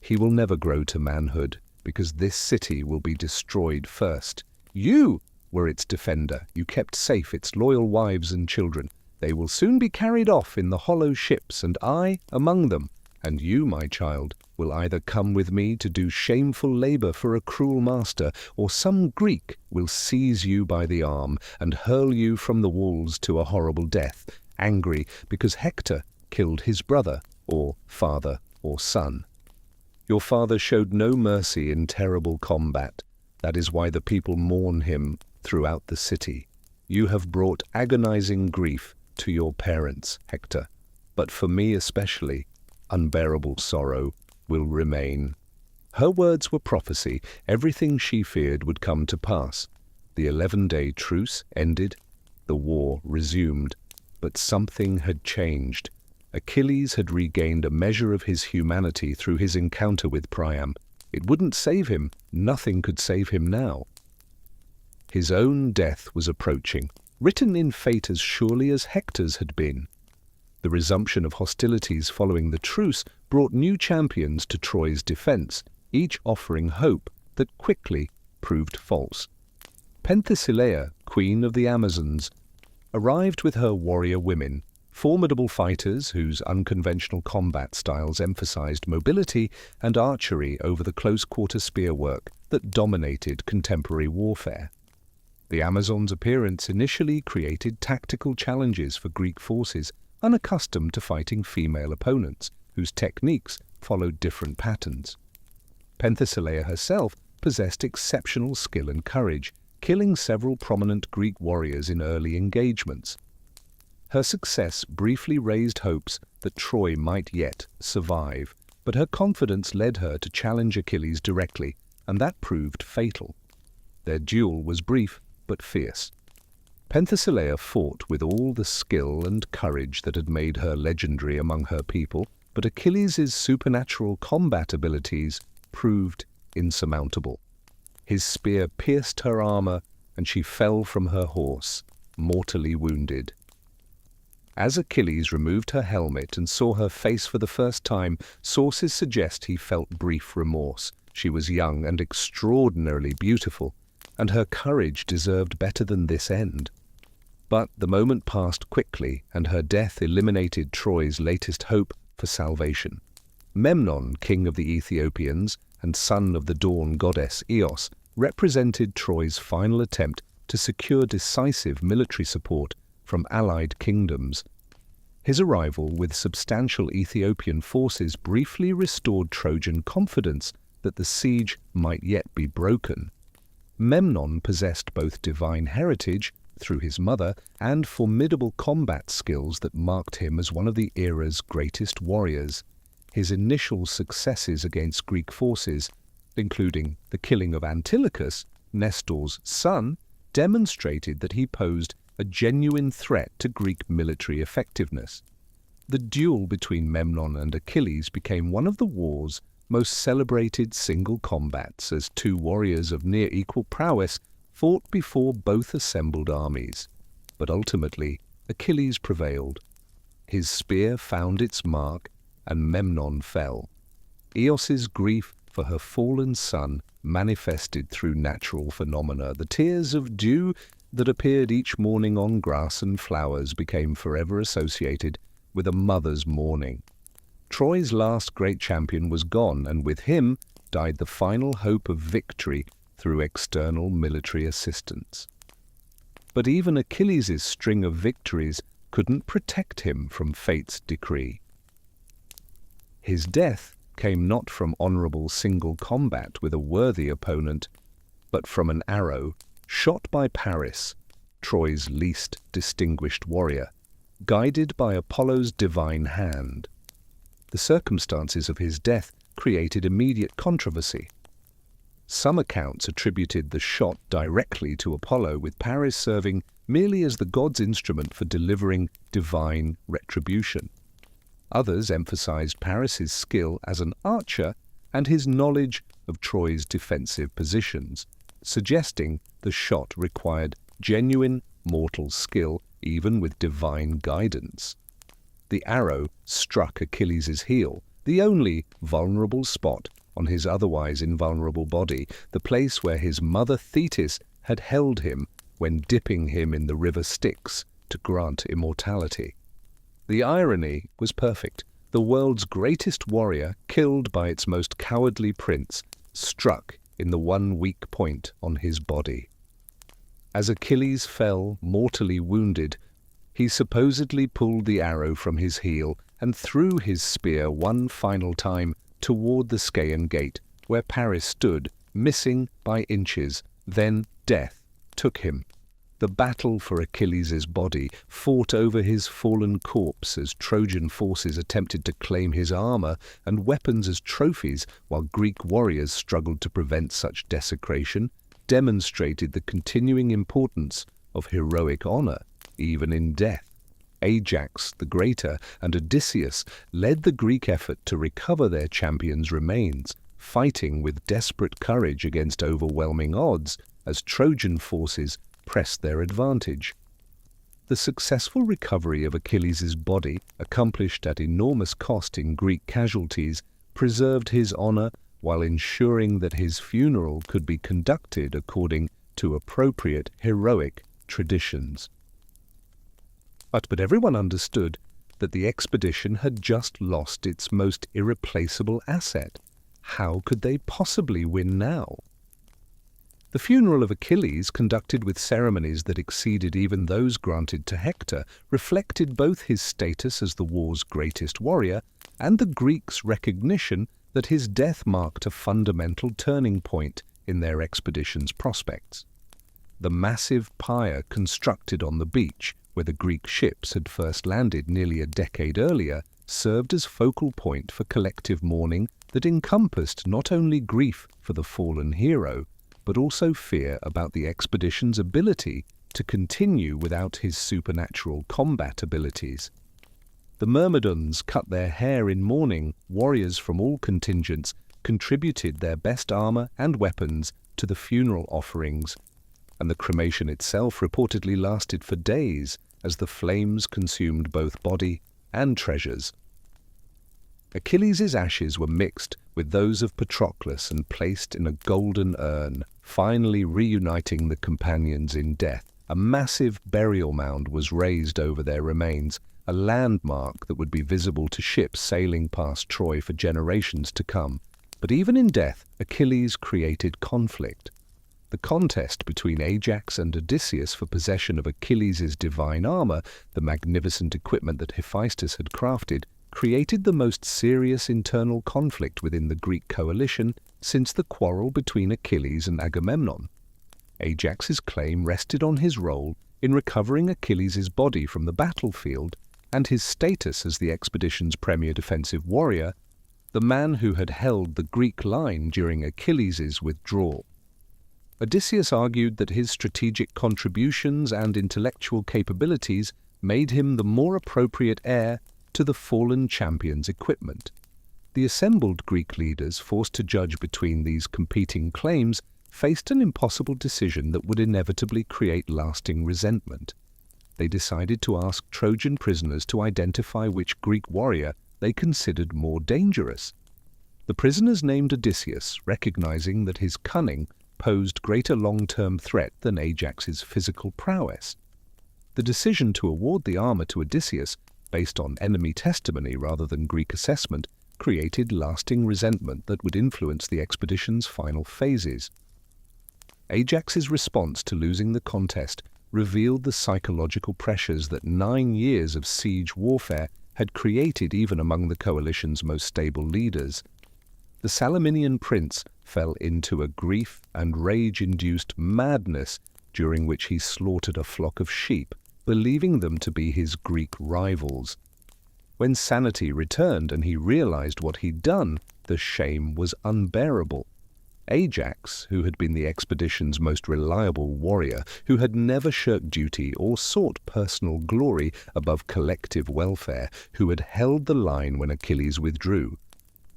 He will never grow to manhood, because this city will be destroyed first. You were its defender. You kept safe its loyal wives and children. They will soon be carried off in the hollow ships, and I among them. And you, my child, will either come with me to do shameful labor for a cruel master, or some Greek will seize you by the arm and hurl you from the walls to a horrible death, angry because Hector killed his brother, or father, or son. Your father showed no mercy in terrible combat. That is why the people mourn him throughout the city. You have brought agonizing grief to your parents, Hector, but for me especially, unbearable sorrow will remain." Her words were prophecy. Everything she feared would come to pass. The 11-day truce ended. The war resumed. But something had changed. Achilles had regained a measure of his humanity through his encounter with Priam. It wouldn't save him. Nothing could save him now. His own death was approaching, written in fate as surely as Hector's had been. The resumption of hostilities following the truce brought new champions to Troy's defense, each offering hope that quickly proved false. Penthesilea, queen of the Amazons, arrived with her warrior women, formidable fighters whose unconventional combat styles emphasized mobility and archery over the close-quarter spear work that dominated contemporary warfare. The Amazons' appearance initially created tactical challenges for Greek forces unaccustomed to fighting female opponents, whose techniques followed different patterns. Penthesilea herself possessed exceptional skill and courage, killing several prominent Greek warriors in early engagements. Her success briefly raised hopes that Troy might yet survive, but her confidence led her to challenge Achilles directly, and that proved fatal. Their duel was brief but fierce. Penthesilea fought with all the skill and courage that had made her legendary among her people, but Achilles' supernatural combat abilities proved insurmountable. His spear pierced her armor, and she fell from her horse, mortally wounded. As Achilles removed her helmet and saw her face for the first time, sources suggest he felt brief remorse. She was young and extraordinarily beautiful, and her courage deserved better than this end. But the moment passed quickly, and her death eliminated Troy's latest hope for salvation. Memnon, king of the Ethiopians and son of the dawn goddess Eos, represented Troy's final attempt to secure decisive military support from allied kingdoms. His arrival with substantial Ethiopian forces briefly restored Trojan confidence that the siege might yet be broken. Memnon possessed both divine heritage through his mother and formidable combat skills that marked him as one of the era's greatest warriors. His initial successes against Greek forces, including the killing of Antilochus, Nestor's son, demonstrated that he posed a genuine threat to Greek military effectiveness. The duel between Memnon and Achilles became one of the war's most celebrated single combats, as two warriors of near equal prowess fought before both assembled armies. But ultimately, Achilles prevailed. His spear found its mark, and Memnon fell. Eos's grief for her fallen son manifested through natural phenomena. The tears of dew that appeared each morning on grass and flowers became forever associated with a mother's mourning. Troy's last great champion was gone, and with him died the final hope of victory through external military assistance. But even Achilles' string of victories couldn't protect him from fate's decree. His death came not from honorable single combat with a worthy opponent, but from an arrow shot by Paris, Troy's least distinguished warrior, guided by Apollo's divine hand. The circumstances of his death created immediate controversy. Some accounts attributed the shot directly to Apollo, with Paris serving merely as the god's instrument for delivering divine retribution. Others emphasized Paris's skill as an archer and his knowledge of Troy's defensive positions, suggesting the shot required genuine mortal skill even with divine guidance. The arrow struck Achilles' heel, the only vulnerable spot on his otherwise invulnerable body, the place where his mother Thetis had held him when dipping him in the river Styx to grant immortality. The irony was perfect. The world's greatest warrior, killed by its most cowardly prince, struck in the one weak point on his body. As Achilles fell, mortally wounded, he supposedly pulled the arrow from his heel and threw his spear one final time toward the Scaean gate, where Paris stood, missing by inches. Then death took him. The battle for Achilles' body, fought over his fallen corpse as Trojan forces attempted to claim his armor and weapons as trophies, while Greek warriors struggled to prevent such desecration, demonstrated the continuing importance of heroic honor, even in death. Ajax the Greater and Odysseus led the Greek effort to recover their champion's remains, fighting with desperate courage against overwhelming odds as Trojan forces pressed their advantage. The successful recovery of Achilles' body, accomplished at enormous cost in Greek casualties, preserved his honor while ensuring that his funeral could be conducted according to appropriate heroic traditions. But everyone understood that the expedition had just lost its most irreplaceable asset. How could they possibly win now? The funeral of Achilles, conducted with ceremonies that exceeded even those granted to Hector, reflected both his status as the war's greatest warrior and the Greeks' recognition that his death marked a fundamental turning point in their expedition's prospects. The massive pyre constructed on the beach, where the Greek ships had first landed nearly a decade earlier, served as focal point for collective mourning that encompassed not only grief for the fallen hero, but also fear about the expedition's ability to continue without his supernatural combat abilities. The Myrmidons cut their hair in mourning. Warriors from all contingents contributed their best armor and weapons to the funeral offerings, and the cremation itself reportedly lasted for days as the flames consumed both body and treasures. Achilles' ashes were mixed with those of Patroclus and placed in a golden urn, finally reuniting the companions in death. A massive burial mound was raised over their remains, a landmark that would be visible to ships sailing past Troy for generations to come. But even in death, Achilles created conflict. The contest between Ajax and Odysseus for possession of Achilles' divine armor, the magnificent equipment that Hephaestus had crafted, created the most serious internal conflict within the Greek coalition since the quarrel between Achilles and Agamemnon. Ajax's claim rested on his role in recovering Achilles' body from the battlefield and his status as the expedition's premier defensive warrior, the man who had held the Greek line during Achilles' withdrawal. Odysseus argued that his strategic contributions and intellectual capabilities made him the more appropriate heir to the fallen champion's equipment. The assembled Greek leaders, forced to judge between these competing claims, faced an impossible decision that would inevitably create lasting resentment. They decided to ask Trojan prisoners to identify which Greek warrior they considered more dangerous. The prisoners named Odysseus, recognizing that his cunning posed greater long-term threat than Ajax's physical prowess. The decision to award the armor to Odysseus, based on enemy testimony rather than Greek assessment, created lasting resentment that would influence the expedition's final phases. Ajax's response to losing the contest revealed the psychological pressures that 9 years of siege warfare had created even among the coalition's most stable leaders. The Salaminian prince fell into a grief and rage-induced madness during which he slaughtered a flock of sheep, believing them to be his Greek rivals. When sanity returned and he realized what he'd done, the shame was unbearable. Ajax, who had been the expedition's most reliable warrior, who had never shirked duty or sought personal glory above collective welfare, who had held the line when Achilles withdrew.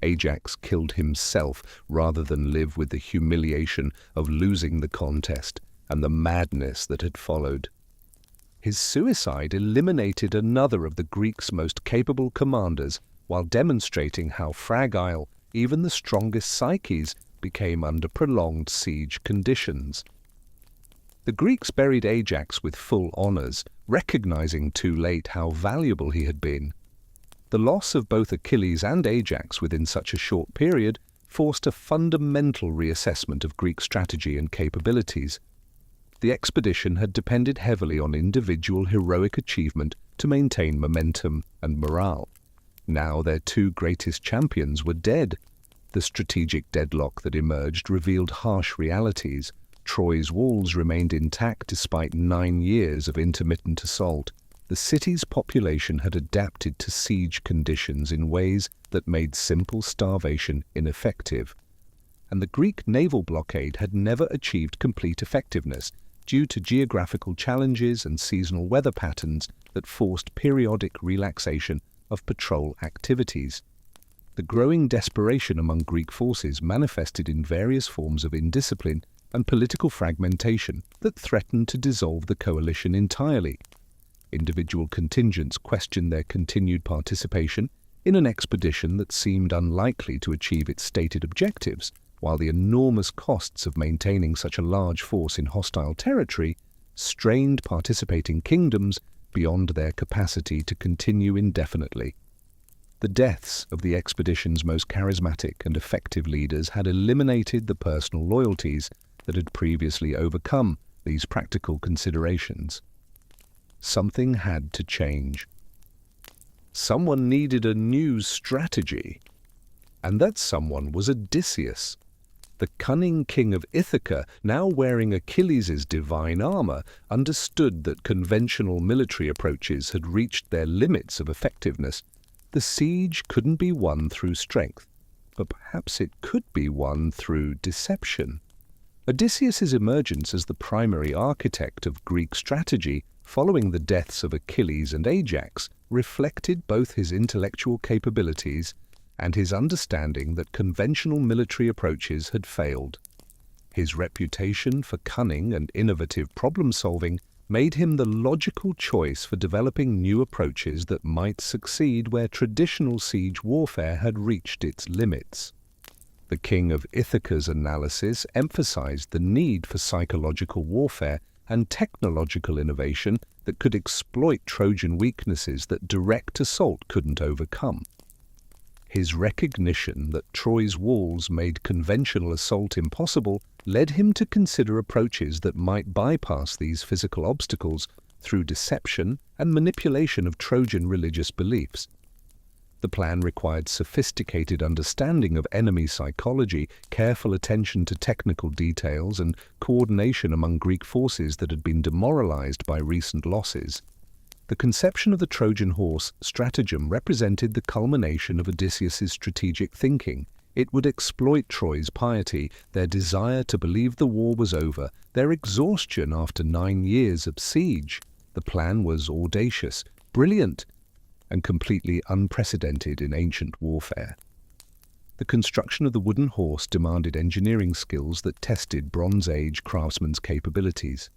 Ajax killed himself rather than live with the humiliation of losing the contest and the madness that had followed. His suicide eliminated another of the Greeks' most capable commanders, while demonstrating how fragile even the strongest psyches became under prolonged siege conditions. The Greeks buried Ajax with full honors, recognizing too late how valuable he had been. The loss of both Achilles and Ajax within such a short period forced a fundamental reassessment of Greek strategy and capabilities. The expedition had depended heavily on individual heroic achievement to maintain momentum and morale. Now their two greatest champions were dead. The strategic deadlock that emerged revealed harsh realities. Troy's walls remained intact despite 9 years of intermittent assault. The city's population had adapted to siege conditions in ways that made simple starvation ineffective. And the Greek naval blockade had never achieved complete effectiveness due to geographical challenges and seasonal weather patterns that forced periodic relaxation of patrol activities. The growing desperation among Greek forces manifested in various forms of indiscipline and political fragmentation that threatened to dissolve the coalition entirely. Individual contingents questioned their continued participation in an expedition that seemed unlikely to achieve its stated objectives, while the enormous costs of maintaining such a large force in hostile territory strained participating kingdoms beyond their capacity to continue indefinitely. The deaths of the expedition's most charismatic and effective leaders had eliminated the personal loyalties that had previously overcome these practical considerations. Something had to change. Someone needed a new strategy, and that someone was Odysseus. The cunning king of Ithaca, now wearing Achilles' divine armor, understood that conventional military approaches had reached their limits of effectiveness. The siege couldn't be won through strength, but perhaps it could be won through deception. Odysseus' emergence as the primary architect of Greek strategy following the deaths of Achilles and Ajax reflected both his intellectual capabilities and his understanding that conventional military approaches had failed. His reputation for cunning and innovative problem-solving made him the logical choice for developing new approaches that might succeed where traditional siege warfare had reached its limits. The king of Ithaca's analysis emphasized the need for psychological warfare and technological innovation that could exploit Trojan weaknesses that direct assault couldn't overcome. His recognition that Troy's walls made conventional assault impossible led him to consider approaches that might bypass these physical obstacles through deception and manipulation of Trojan religious beliefs. The plan required sophisticated understanding of enemy psychology, careful attention to technical details, and coordination among Greek forces that had been demoralized by recent losses. The conception of the Trojan Horse stratagem represented the culmination of Odysseus' strategic thinking. It would exploit Troy's piety, their desire to believe the war was over, their exhaustion after 9 years of siege. The plan was audacious, brilliant, and completely unprecedented in ancient warfare. The construction of the wooden horse demanded engineering skills that tested Bronze Age craftsmen's capabilities.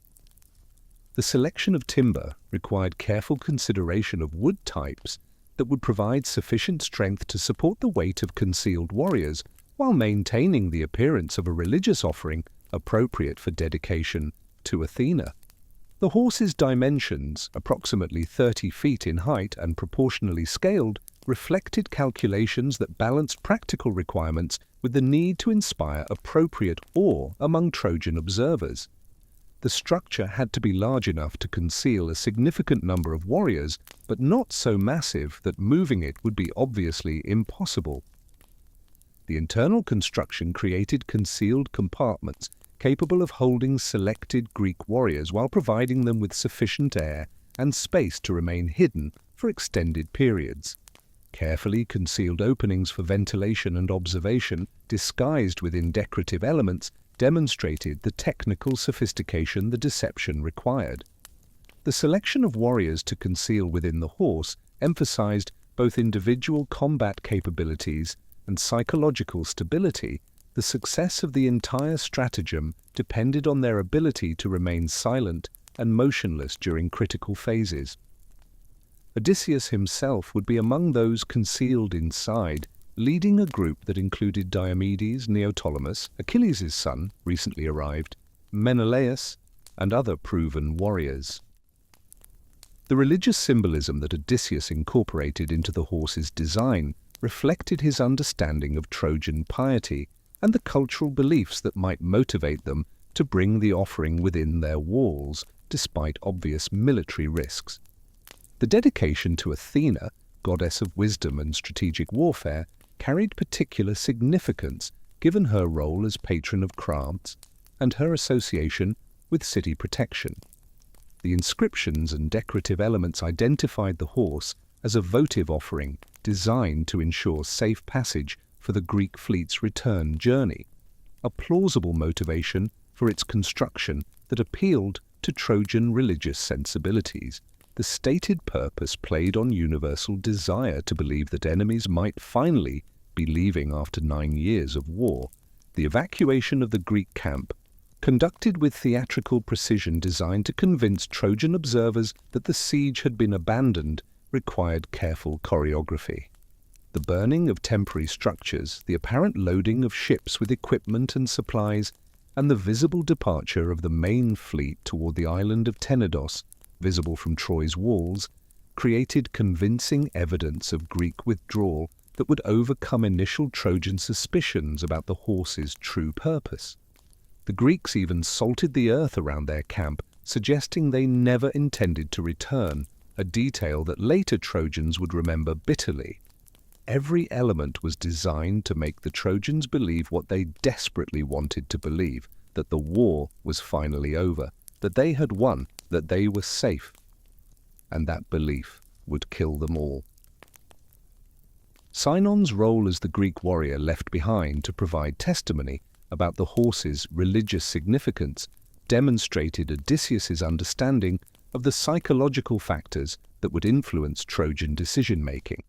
The selection of timber required careful consideration of wood types that would provide sufficient strength to support the weight of concealed warriors while maintaining the appearance of a religious offering appropriate for dedication to Athena. The horse's dimensions, approximately 30 feet in height and proportionally scaled, reflected calculations that balanced practical requirements with the need to inspire appropriate awe among Trojan observers. The structure had to be large enough to conceal a significant number of warriors, but not so massive that moving it would be obviously impossible. The internal construction created concealed compartments capable of holding selected Greek warriors while providing them with sufficient air and space to remain hidden for extended periods. Carefully concealed openings for ventilation and observation, disguised within decorative elements, demonstrated the technical sophistication the deception required. The selection of warriors to conceal within the horse emphasized both individual combat capabilities and psychological stability. The success of the entire stratagem depended on their ability to remain silent and motionless during critical phases. Odysseus himself would be among those concealed inside, leading a group that included Diomedes, Neoptolemus, Achilles' son, recently arrived, Menelaus, and other proven warriors. The religious symbolism that Odysseus incorporated into the horse's design reflected his understanding of Trojan piety and the cultural beliefs that might motivate them to bring the offering within their walls, despite obvious military risks. The dedication to Athena, goddess of wisdom and strategic warfare, carried particular significance given her role as patron of crafts and her association with city protection. The inscriptions and decorative elements identified the horse as a votive offering designed to ensure safe passage for the Greek fleet's return journey, a plausible motivation for its construction that appealed to Trojan religious sensibilities. The stated purpose played on universal desire to believe that enemies might finally be leaving after 9 years of war. The evacuation of the Greek camp, conducted with theatrical precision designed to convince Trojan observers that the siege had been abandoned, required careful choreography. The burning of temporary structures, the apparent loading of ships with equipment and supplies, and the visible departure of the main fleet toward the island of Tenedos, visible from Troy's walls, created convincing evidence of Greek withdrawal that would overcome initial Trojan suspicions about the horse's true purpose. The Greeks even salted the earth around their camp, suggesting they never intended to return, a detail that later Trojans would remember bitterly. Every element was designed to make the Trojans believe what they desperately wanted to believe, that the war was finally over, that they had won, that they were safe, and that belief would kill them all. Sinon's role as the Greek warrior left behind to provide testimony about the horse's religious significance demonstrated Odysseus's understanding of the psychological factors that would influence Trojan decision-making.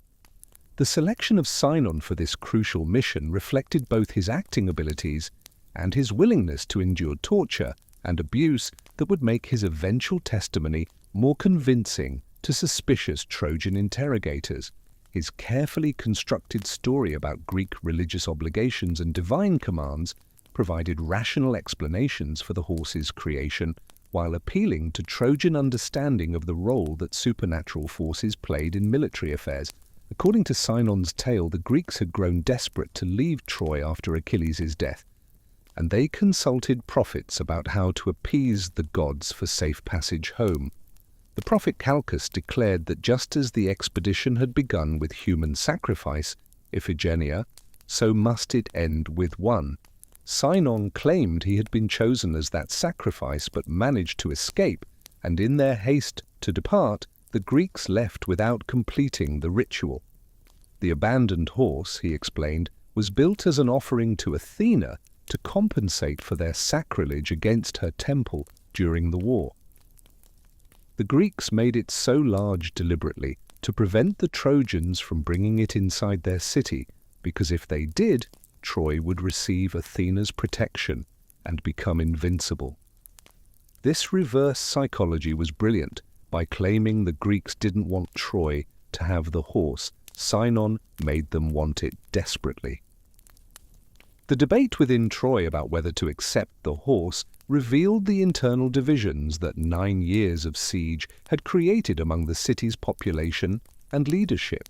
The selection of Sinon for this crucial mission reflected both his acting abilities and his willingness to endure torture and abuse that would make his eventual testimony more convincing to suspicious Trojan interrogators. His carefully constructed story about Greek religious obligations and divine commands provided rational explanations for the horse's creation, while appealing to Trojan understanding of the role that supernatural forces played in military affairs. According to Sinon's tale, the Greeks had grown desperate to leave Troy after Achilles' death, and they consulted prophets about how to appease the gods for safe passage home. The prophet Calchas declared that just as the expedition had begun with human sacrifice, Iphigenia, so must it end with one. Sinon claimed he had been chosen as that sacrifice but managed to escape, and in their haste to depart, the Greeks left without completing the ritual. The abandoned horse, he explained, was built as an offering to Athena to compensate for their sacrilege against her temple during the war. The Greeks made it so large deliberately to prevent the Trojans from bringing it inside their city, because if they did, Troy would receive Athena's protection and become invincible. This reverse psychology was brilliant. By claiming the Greeks didn't want Troy to have the horse, Sinon made them want it desperately. The debate within Troy about whether to accept the horse revealed the internal divisions that 9 years of siege had created among the city's population and leadership.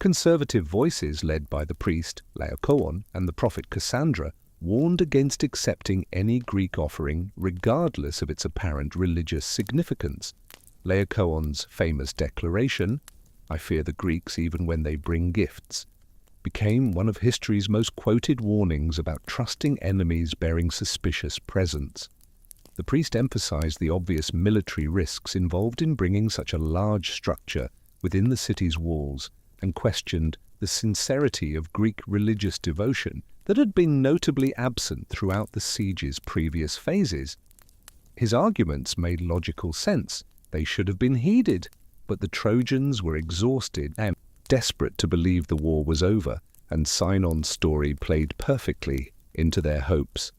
Conservative voices led by the priest Laocoon and the prophet Cassandra warned against accepting any Greek offering regardless of its apparent religious significance. Laocoon's famous declaration, "I fear the Greeks even when they bring gifts," became one of history's most quoted warnings about trusting enemies bearing suspicious presents. The priest emphasized the obvious military risks involved in bringing such a large structure within the city's walls, and questioned the sincerity of Greek religious devotion that had been notably absent throughout the siege's previous phases. His arguments made logical sense. They should have been heeded, but the Trojans were exhausted and desperate to believe the war was over, and Sinon's story played perfectly into their hopes.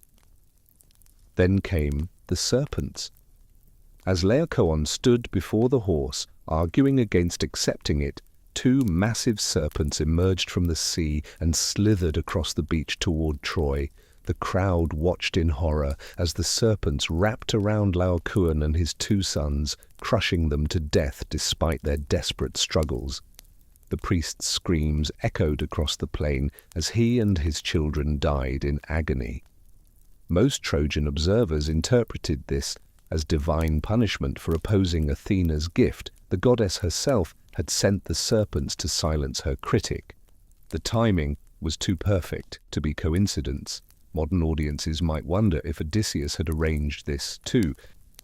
Then came the serpents. As Laocoon stood before the horse, arguing against accepting it, two massive serpents emerged from the sea and slithered across the beach toward Troy. The crowd watched in horror as the serpents wrapped around Laocoon and his two sons, crushing them to death despite their desperate struggles. The priest's screams echoed across the plain as he and his children died in agony. Most Trojan observers interpreted this as divine punishment for opposing Athena's gift. The goddess herself had sent the serpents to silence her critic. The timing was too perfect to be coincidence. Modern audiences might wonder if Odysseus had arranged this too,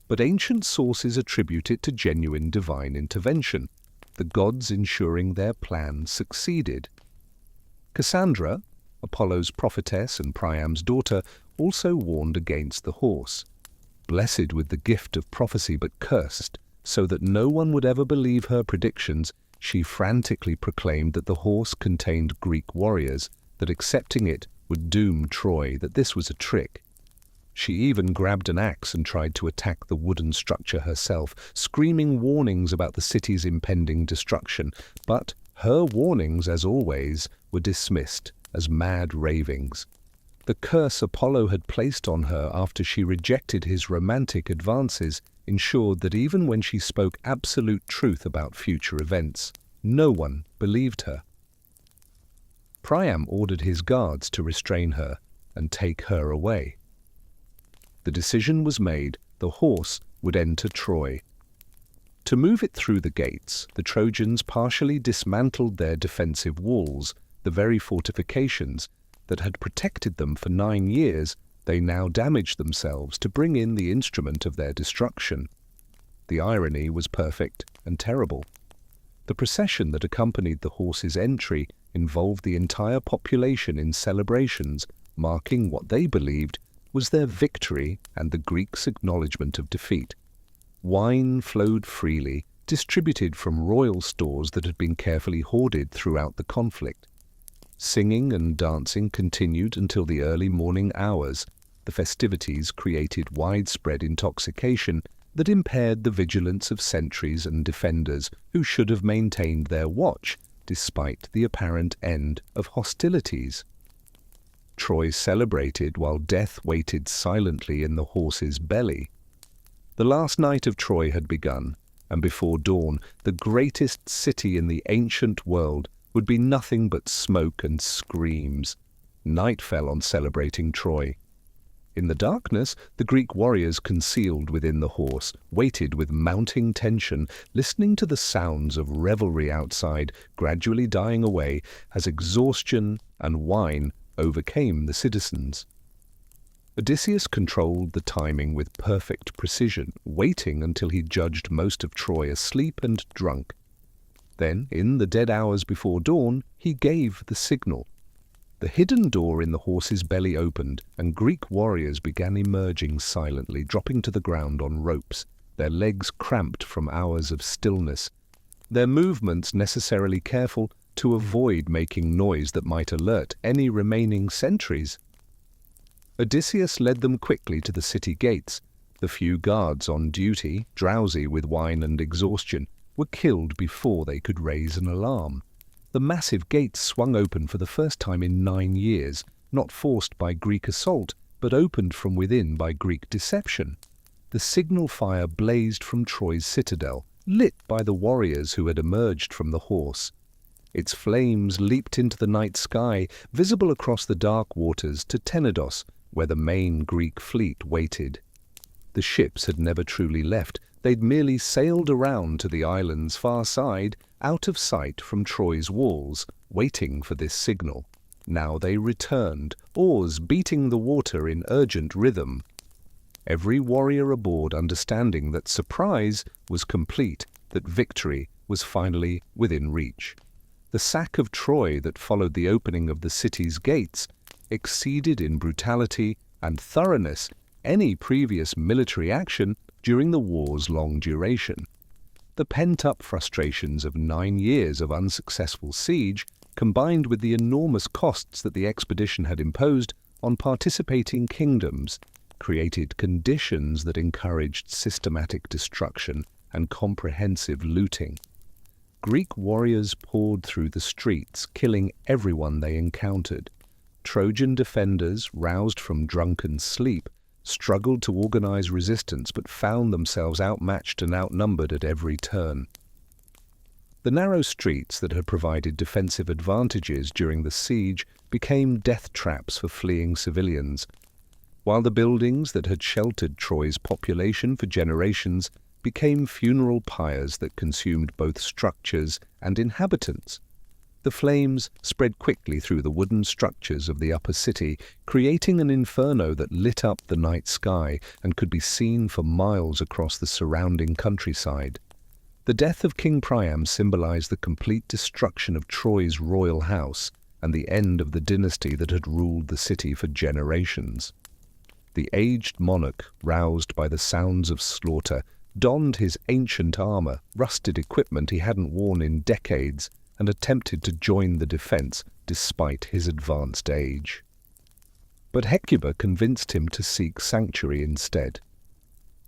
but ancient sources attribute it to genuine divine intervention, the gods ensuring their plan succeeded. Cassandra, Apollo's prophetess and Priam's daughter, also warned against the horse. Blessed with the gift of prophecy but cursed, so that no one would ever believe her predictions, she frantically proclaimed that the horse contained Greek warriors, that accepting it would doom Troy, that this was a trick. She even grabbed an axe and tried to attack the wooden structure herself, screaming warnings about the city's impending destruction. But her warnings, as always, were dismissed as mad ravings. The curse Apollo had placed on her after she rejected his romantic advances ensured that even when she spoke absolute truth about future events, no one believed her. Priam ordered his guards to restrain her and take her away. The decision was made: the horse would enter Troy. To move it through the gates, the Trojans partially dismantled their defensive walls, the very fortifications that had protected them for 9 years. They now damaged themselves to bring in the instrument of their destruction. The irony was perfect and terrible. The procession that accompanied the horse's entry involved the entire population in celebrations, marking what they believed was their victory and the Greeks' acknowledgement of defeat. Wine flowed freely, distributed from royal stores that had been carefully hoarded throughout the conflict. Singing and dancing continued until the early morning hours. The festivities created widespread intoxication that impaired the vigilance of sentries and defenders who should have maintained their watch despite the apparent end of hostilities. Troy celebrated while death waited silently in the horse's belly. The last night of Troy had begun, and before dawn, the greatest city in the ancient world would be nothing but smoke and screams. Night fell on celebrating Troy. In the darkness, the Greek warriors concealed within the horse waited with mounting tension, listening to the sounds of revelry outside gradually dying away as exhaustion and wine overcame the citizens. Odysseus controlled the timing with perfect precision, waiting until he judged most of Troy asleep and drunk. Then, in the dead hours before dawn, he gave the signal. The hidden door in the horse's belly opened, and Greek warriors began emerging silently, dropping to the ground on ropes, their legs cramped from hours of stillness, their movements necessarily careful to avoid making noise that might alert any remaining sentries. Odysseus led them quickly to the city gates. The few guards on duty, drowsy with wine and exhaustion, were killed before they could raise an alarm. The massive gates swung open for the first time in 9 years, not forced by Greek assault, but opened from within by Greek deception. The signal fire blazed from Troy's citadel, lit by the warriors who had emerged from the horse. Its flames leaped into the night sky, visible across the dark waters to Tenedos, where the main Greek fleet waited. The ships had never truly left. They'd merely sailed around to the island's far side, out of sight from Troy's walls, waiting for this signal. Now they returned, oars beating the water in urgent rhythm. Every warrior aboard understanding that surprise was complete, that victory was finally within reach. The sack of Troy that followed the opening of the city's gates exceeded in brutality and thoroughness any previous military action during the war's long duration. The pent-up frustrations of 9 years of unsuccessful siege, combined with the enormous costs that the expedition had imposed on participating kingdoms, created conditions that encouraged systematic destruction and comprehensive looting. Greek warriors poured through the streets, killing everyone they encountered. Trojan defenders, roused from drunken sleep, struggled to organize resistance but found themselves outmatched and outnumbered at every turn. The narrow streets that had provided defensive advantages during the siege became death traps for fleeing civilians, while the buildings that had sheltered Troy's population for generations became funeral pyres that consumed both structures and inhabitants. The flames spread quickly through the wooden structures of the upper city, creating an inferno that lit up the night sky and could be seen for miles across the surrounding countryside. The death of King Priam symbolized the complete destruction of Troy's royal house and the end of the dynasty that had ruled the city for generations. The aged monarch, roused by the sounds of slaughter, donned his ancient armor, rusted equipment he hadn't worn in decades, and attempted to join the defense despite his advanced age. But Hecuba convinced him to seek sanctuary instead.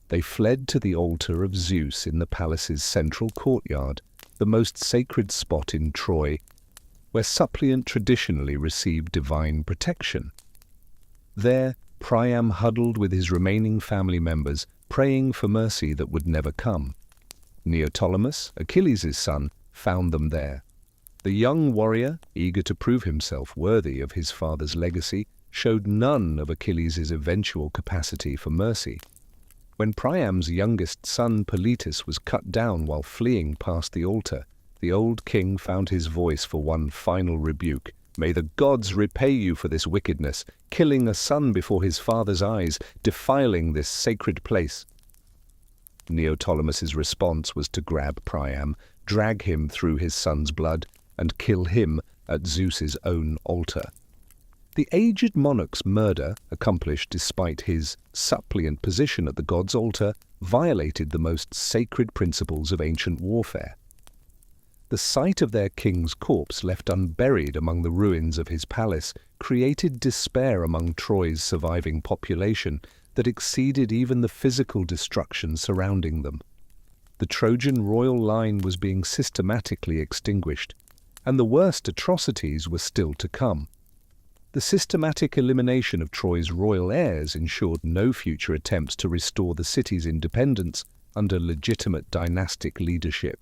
They fled to the altar of Zeus in the palace's central courtyard, the most sacred spot in Troy, where suppliant traditionally received divine protection. There, Priam huddled with his remaining family members, praying for mercy that would never come. Neoptolemus, Achilles' son, found them there. The young warrior, eager to prove himself worthy of his father's legacy, showed none of Achilles' eventual capacity for mercy. When Priam's youngest son Politis was cut down while fleeing past the altar, the old king found his voice for one final rebuke. "May the gods repay you for this wickedness, killing a son before his father's eyes, defiling this sacred place." Neoptolemus's response was to grab Priam, drag him through his son's blood, and kill him at Zeus's own altar. The aged monarch's murder, accomplished despite his suppliant position at the god's altar, violated the most sacred principles of ancient warfare. The sight of their king's corpse left unburied among the ruins of his palace created despair among Troy's surviving population that exceeded even the physical destruction surrounding them. The Trojan royal line was being systematically extinguished, and the worst atrocities were still to come. The systematic elimination of Troy's royal heirs ensured no future attempts to restore the city's independence under legitimate dynastic leadership.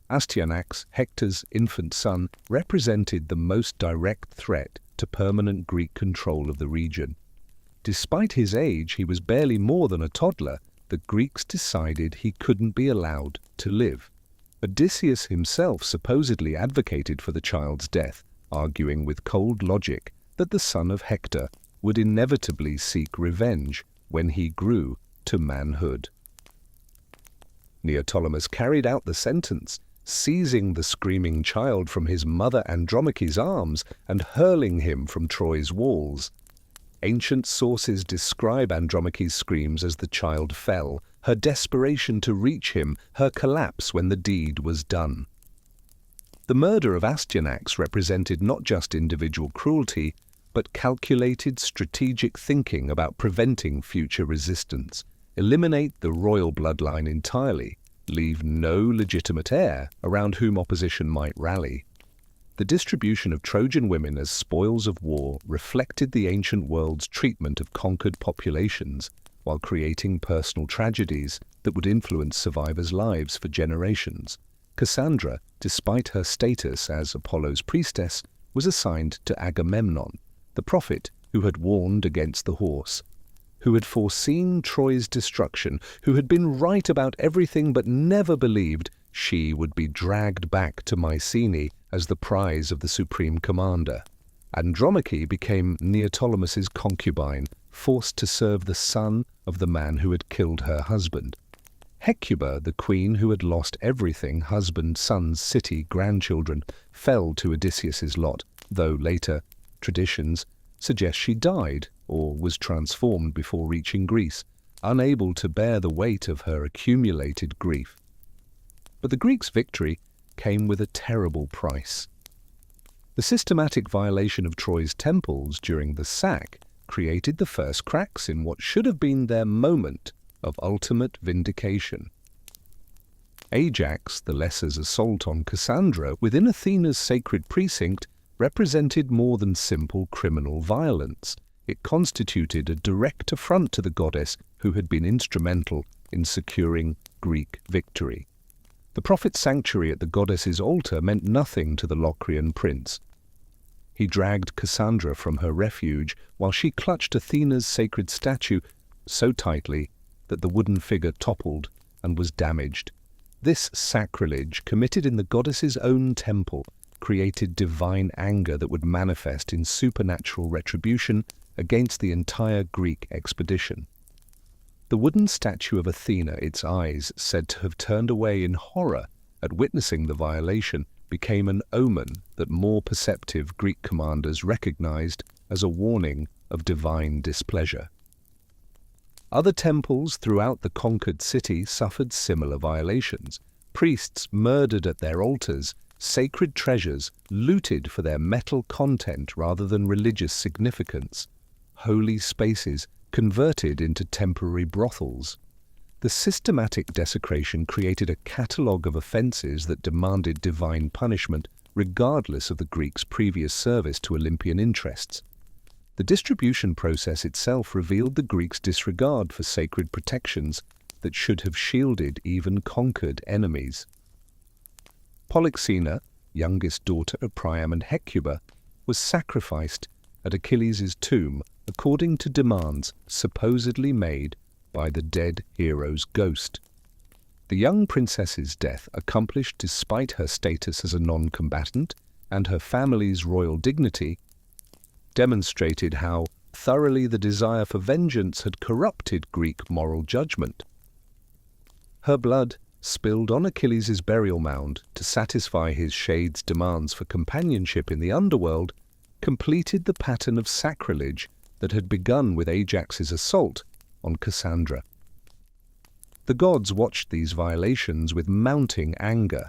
Astyanax, Hector's infant son, represented the most direct threat to permanent Greek control of the region. Despite his age, he was barely more than a toddler. The Greeks decided he couldn't be allowed to live. Odysseus himself supposedly advocated for the child's death, arguing with cold logic that the son of Hector would inevitably seek revenge when he grew to manhood. Neoptolemus carried out the sentence, seizing the screaming child from his mother Andromache's arms and hurling him from Troy's walls. Ancient sources describe Andromache's screams as the child fell, her desperation to reach him, her collapse when the deed was done. The murder of Astyanax represented not just individual cruelty, but calculated strategic thinking about preventing future resistance. Eliminate the royal bloodline entirely, leave no legitimate heir around whom opposition might rally. The distribution of Trojan women as spoils of war reflected the ancient world's treatment of conquered populations, while creating personal tragedies that would influence survivors' lives for generations. Cassandra, despite her status as Apollo's priestess, was assigned to Agamemnon, the prophet who had warned against the horse, who had foreseen Troy's destruction, who had been right about everything but never believed she would be dragged back to Mycenae as the prize of the supreme commander. Andromache became Neoptolemus's concubine, forced to serve the son of the man who had killed her husband. Hecuba, the queen who had lost everything, husband, sons, city, grandchildren, fell to Odysseus's lot, though later traditions suggest she died or was transformed before reaching Greece, unable to bear the weight of her accumulated grief. But the Greeks' victory came with a terrible price. The systematic violation of Troy's temples during the sack created the first cracks in what should have been their moment of ultimate vindication. Ajax, the lesser's assault on Cassandra within Athena's sacred precinct, represented more than simple criminal violence. It constituted a direct affront to the goddess who had been instrumental in securing Greek victory. The prophet's sanctuary at the goddess's altar meant nothing to the Locrian prince. He dragged Cassandra from her refuge while she clutched Athena's sacred statue so tightly that the wooden figure toppled and was damaged. This sacrilege, committed in the goddess's own temple, created divine anger that would manifest in supernatural retribution against the entire Greek expedition. The wooden statue of Athena, its eyes said to have turned away in horror at witnessing the violation, became an omen that more perceptive Greek commanders recognized as a warning of divine displeasure. Other temples throughout the conquered city suffered similar violations. Priests murdered at their altars, sacred treasures looted for their metal content rather than religious significance, holy spaces converted into temporary brothels. The systematic desecration created a catalogue of offences that demanded divine punishment regardless of the Greeks' previous service to Olympian interests. The distribution process itself revealed the Greeks' disregard for sacred protections that should have shielded even conquered enemies. Polyxena, youngest daughter of Priam and Hecuba, was sacrificed at Achilles' tomb according to demands supposedly made by the dead hero's ghost. The young princess's death, accomplished despite her status as a non-combatant and her family's royal dignity, demonstrated how thoroughly the desire for vengeance had corrupted Greek moral judgment. Her blood, spilled on Achilles' burial mound to satisfy his shade's demands for companionship in the underworld, completed the pattern of sacrilege that had begun with Ajax's assault on Cassandra. The gods watched these violations with mounting anger.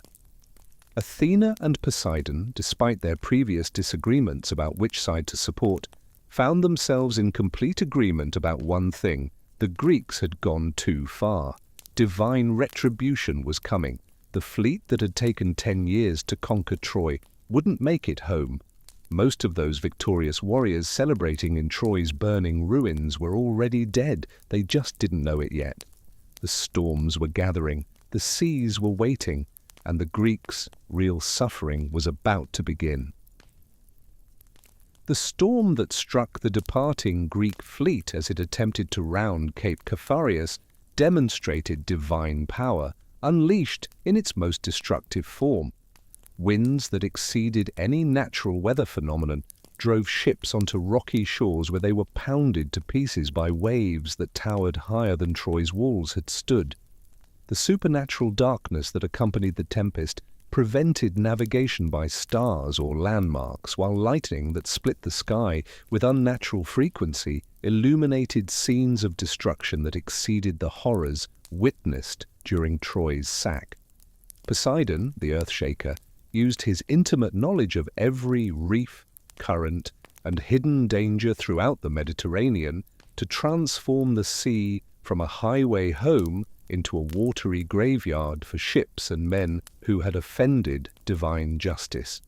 Athena and Poseidon, despite their previous disagreements about which side to support, found themselves in complete agreement about one thing: the Greeks had gone too far. Divine retribution was coming. The fleet that had taken 10 years to conquer Troy wouldn't make it home. Most of those victorious warriors celebrating in Troy's burning ruins were already dead. They just didn't know it yet. The storms were gathering, the seas were waiting, and the Greeks' real suffering was about to begin. The storm that struck the departing Greek fleet as it attempted to round Cape Caphareus demonstrated divine power, unleashed in its most destructive form. Winds that exceeded any natural weather phenomenon drove ships onto rocky shores where they were pounded to pieces by waves that towered higher than Troy's walls had stood. The supernatural darkness that accompanied the tempest prevented navigation by stars or landmarks, while lightning that split the sky with unnatural frequency illuminated scenes of destruction that exceeded the horrors witnessed during Troy's sack. Poseidon, the Earthshaker, used his intimate knowledge of every reef, current, and hidden danger throughout the Mediterranean to transform the sea from a highway home into a watery graveyard for ships and men who had offended divine justice.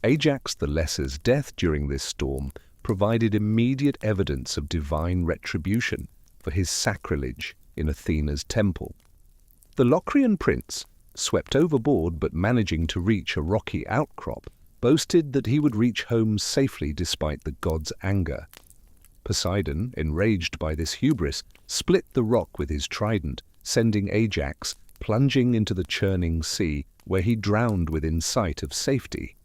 Ajax the Lesser's death during this storm provided immediate evidence of divine retribution for his sacrilege in Athena's temple. The Locrian prince, swept overboard but managing to reach a rocky outcrop, boasted that he would reach home safely despite the god's anger. Poseidon, enraged by this hubris, split the rock with his trident, sending Ajax plunging into the churning sea, where he drowned within sight of safety.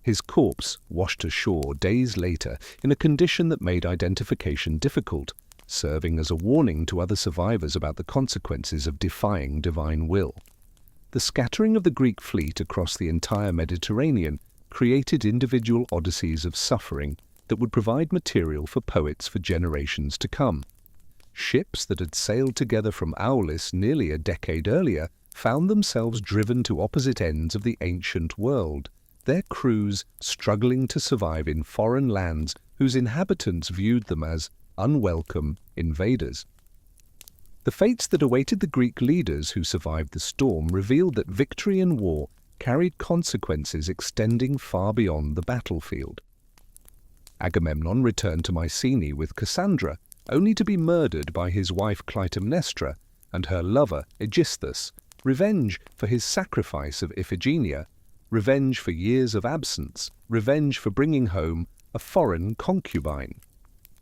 His corpse washed ashore days later in a condition that made identification difficult, serving as a warning to other survivors about the consequences of defying divine will. The scattering of the Greek fleet across the entire Mediterranean created individual odysseys of suffering that would provide material for poets for generations to come. Ships that had sailed together from Aulis nearly a decade earlier found themselves driven to opposite ends of the ancient world, their crews struggling to survive in foreign lands whose inhabitants viewed them as unwelcome invaders. The fates that awaited the Greek leaders who survived the storm revealed that victory in war carried consequences extending far beyond the battlefield. Agamemnon returned to Mycenae with Cassandra, only to be murdered by his wife Clytemnestra and her lover Aegisthus, revenge for his sacrifice of Iphigenia, revenge for years of absence, revenge for bringing home a foreign concubine.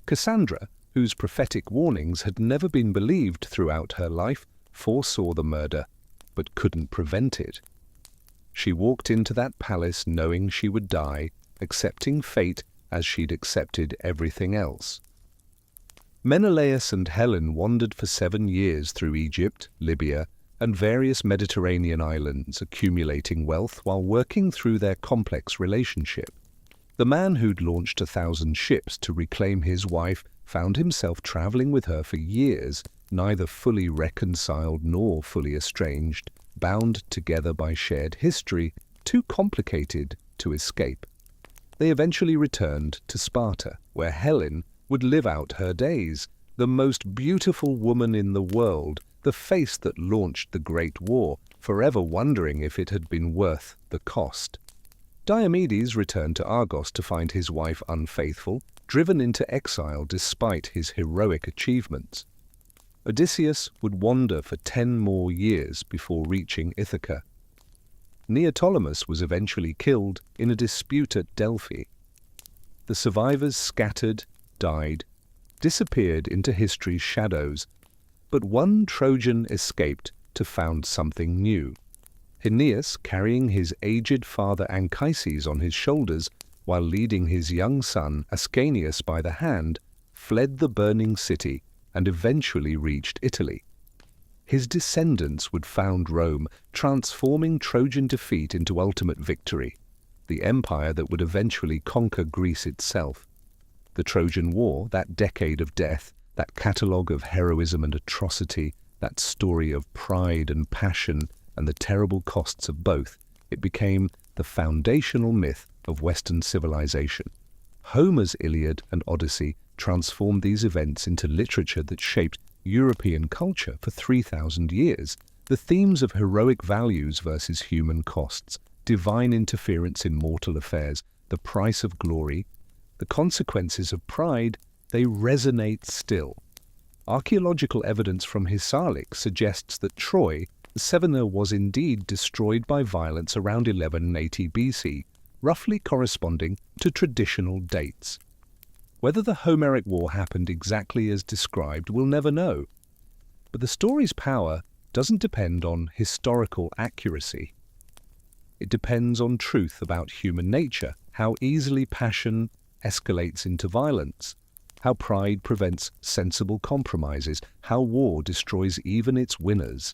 Cassandra, whose prophetic warnings had never been believed throughout her life, foresaw the murder, but couldn't prevent it. She walked into that palace knowing she would die, accepting fate as she'd accepted everything else. Menelaus and Helen wandered for 7 years through Egypt, Libya, and various Mediterranean islands, accumulating wealth while working through their complex relationship. The man who'd launched 1,000 ships to reclaim his wife found himself traveling with her for years, neither fully reconciled nor fully estranged, bound together by shared history, too complicated to escape. They eventually returned to Sparta, where Helen would live out her days, the most beautiful woman in the world, the face that launched the Great War, forever wondering if it had been worth the cost. Diomedes returned to Argos to find his wife unfaithful, driven into exile despite his heroic achievements. Odysseus would wander for 10 more years before reaching Ithaca. Neoptolemus was eventually killed in a dispute at Delphi. The survivors scattered, died, disappeared into history's shadows, but one Trojan escaped to found something new. Aeneas, carrying his aged father Anchises on his shoulders while leading his young son Ascanius by the hand, fled the burning city and eventually reached Italy. His descendants would found Rome, transforming Trojan defeat into ultimate victory, the empire that would eventually conquer Greece itself. The Trojan War, that decade of death, that catalogue of heroism and atrocity, that story of pride and passion and the terrible costs of both, it became the foundational myth of Western civilization. Homer's Iliad and Odyssey transformed these events into literature that shaped European culture for 3,000 years. The themes of heroic values versus human costs, divine interference in mortal affairs, the price of glory, the consequences of pride, they resonate still. Archaeological evidence from Hisarlik suggests that Troy, the Seventh, was indeed destroyed by violence around 1180 BC, roughly corresponding to traditional dates. Whether the Homeric War happened exactly as described, we'll never know. But the story's power doesn't depend on historical accuracy. It depends on truth about human nature, how easily passion escalates into violence, how pride prevents sensible compromises, how war destroys even its winners.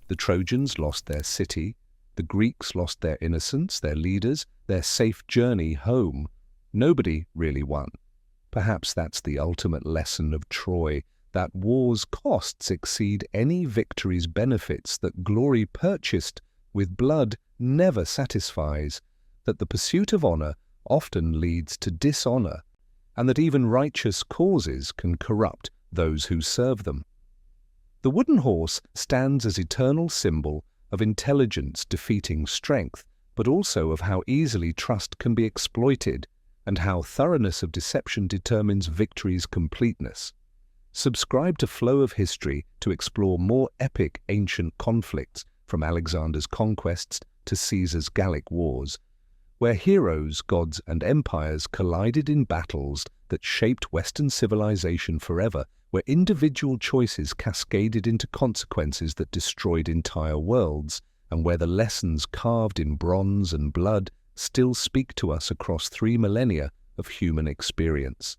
The Trojans lost their city, the Greeks lost their innocence, their leaders, their safe journey home. Nobody really won. Perhaps that's the ultimate lesson of Troy, that war's costs exceed any victory's benefits, that glory purchased with blood never satisfies, that the pursuit of honor often leads to dishonor, and that even righteous causes can corrupt those who serve them. The wooden horse stands as eternal symbol of intelligence defeating strength, but also of how easily trust can be exploited and how thoroughness of deception determines victory's completeness. Subscribe to Flow of History to explore more epic ancient conflicts, from Alexander's conquests to Caesar's Gallic wars, where heroes, gods, and empires collided in battles that shaped Western civilization forever, where individual choices cascaded into consequences that destroyed entire worlds, and where the lessons carved in bronze and blood still speak to us across 3 millennia of human experience.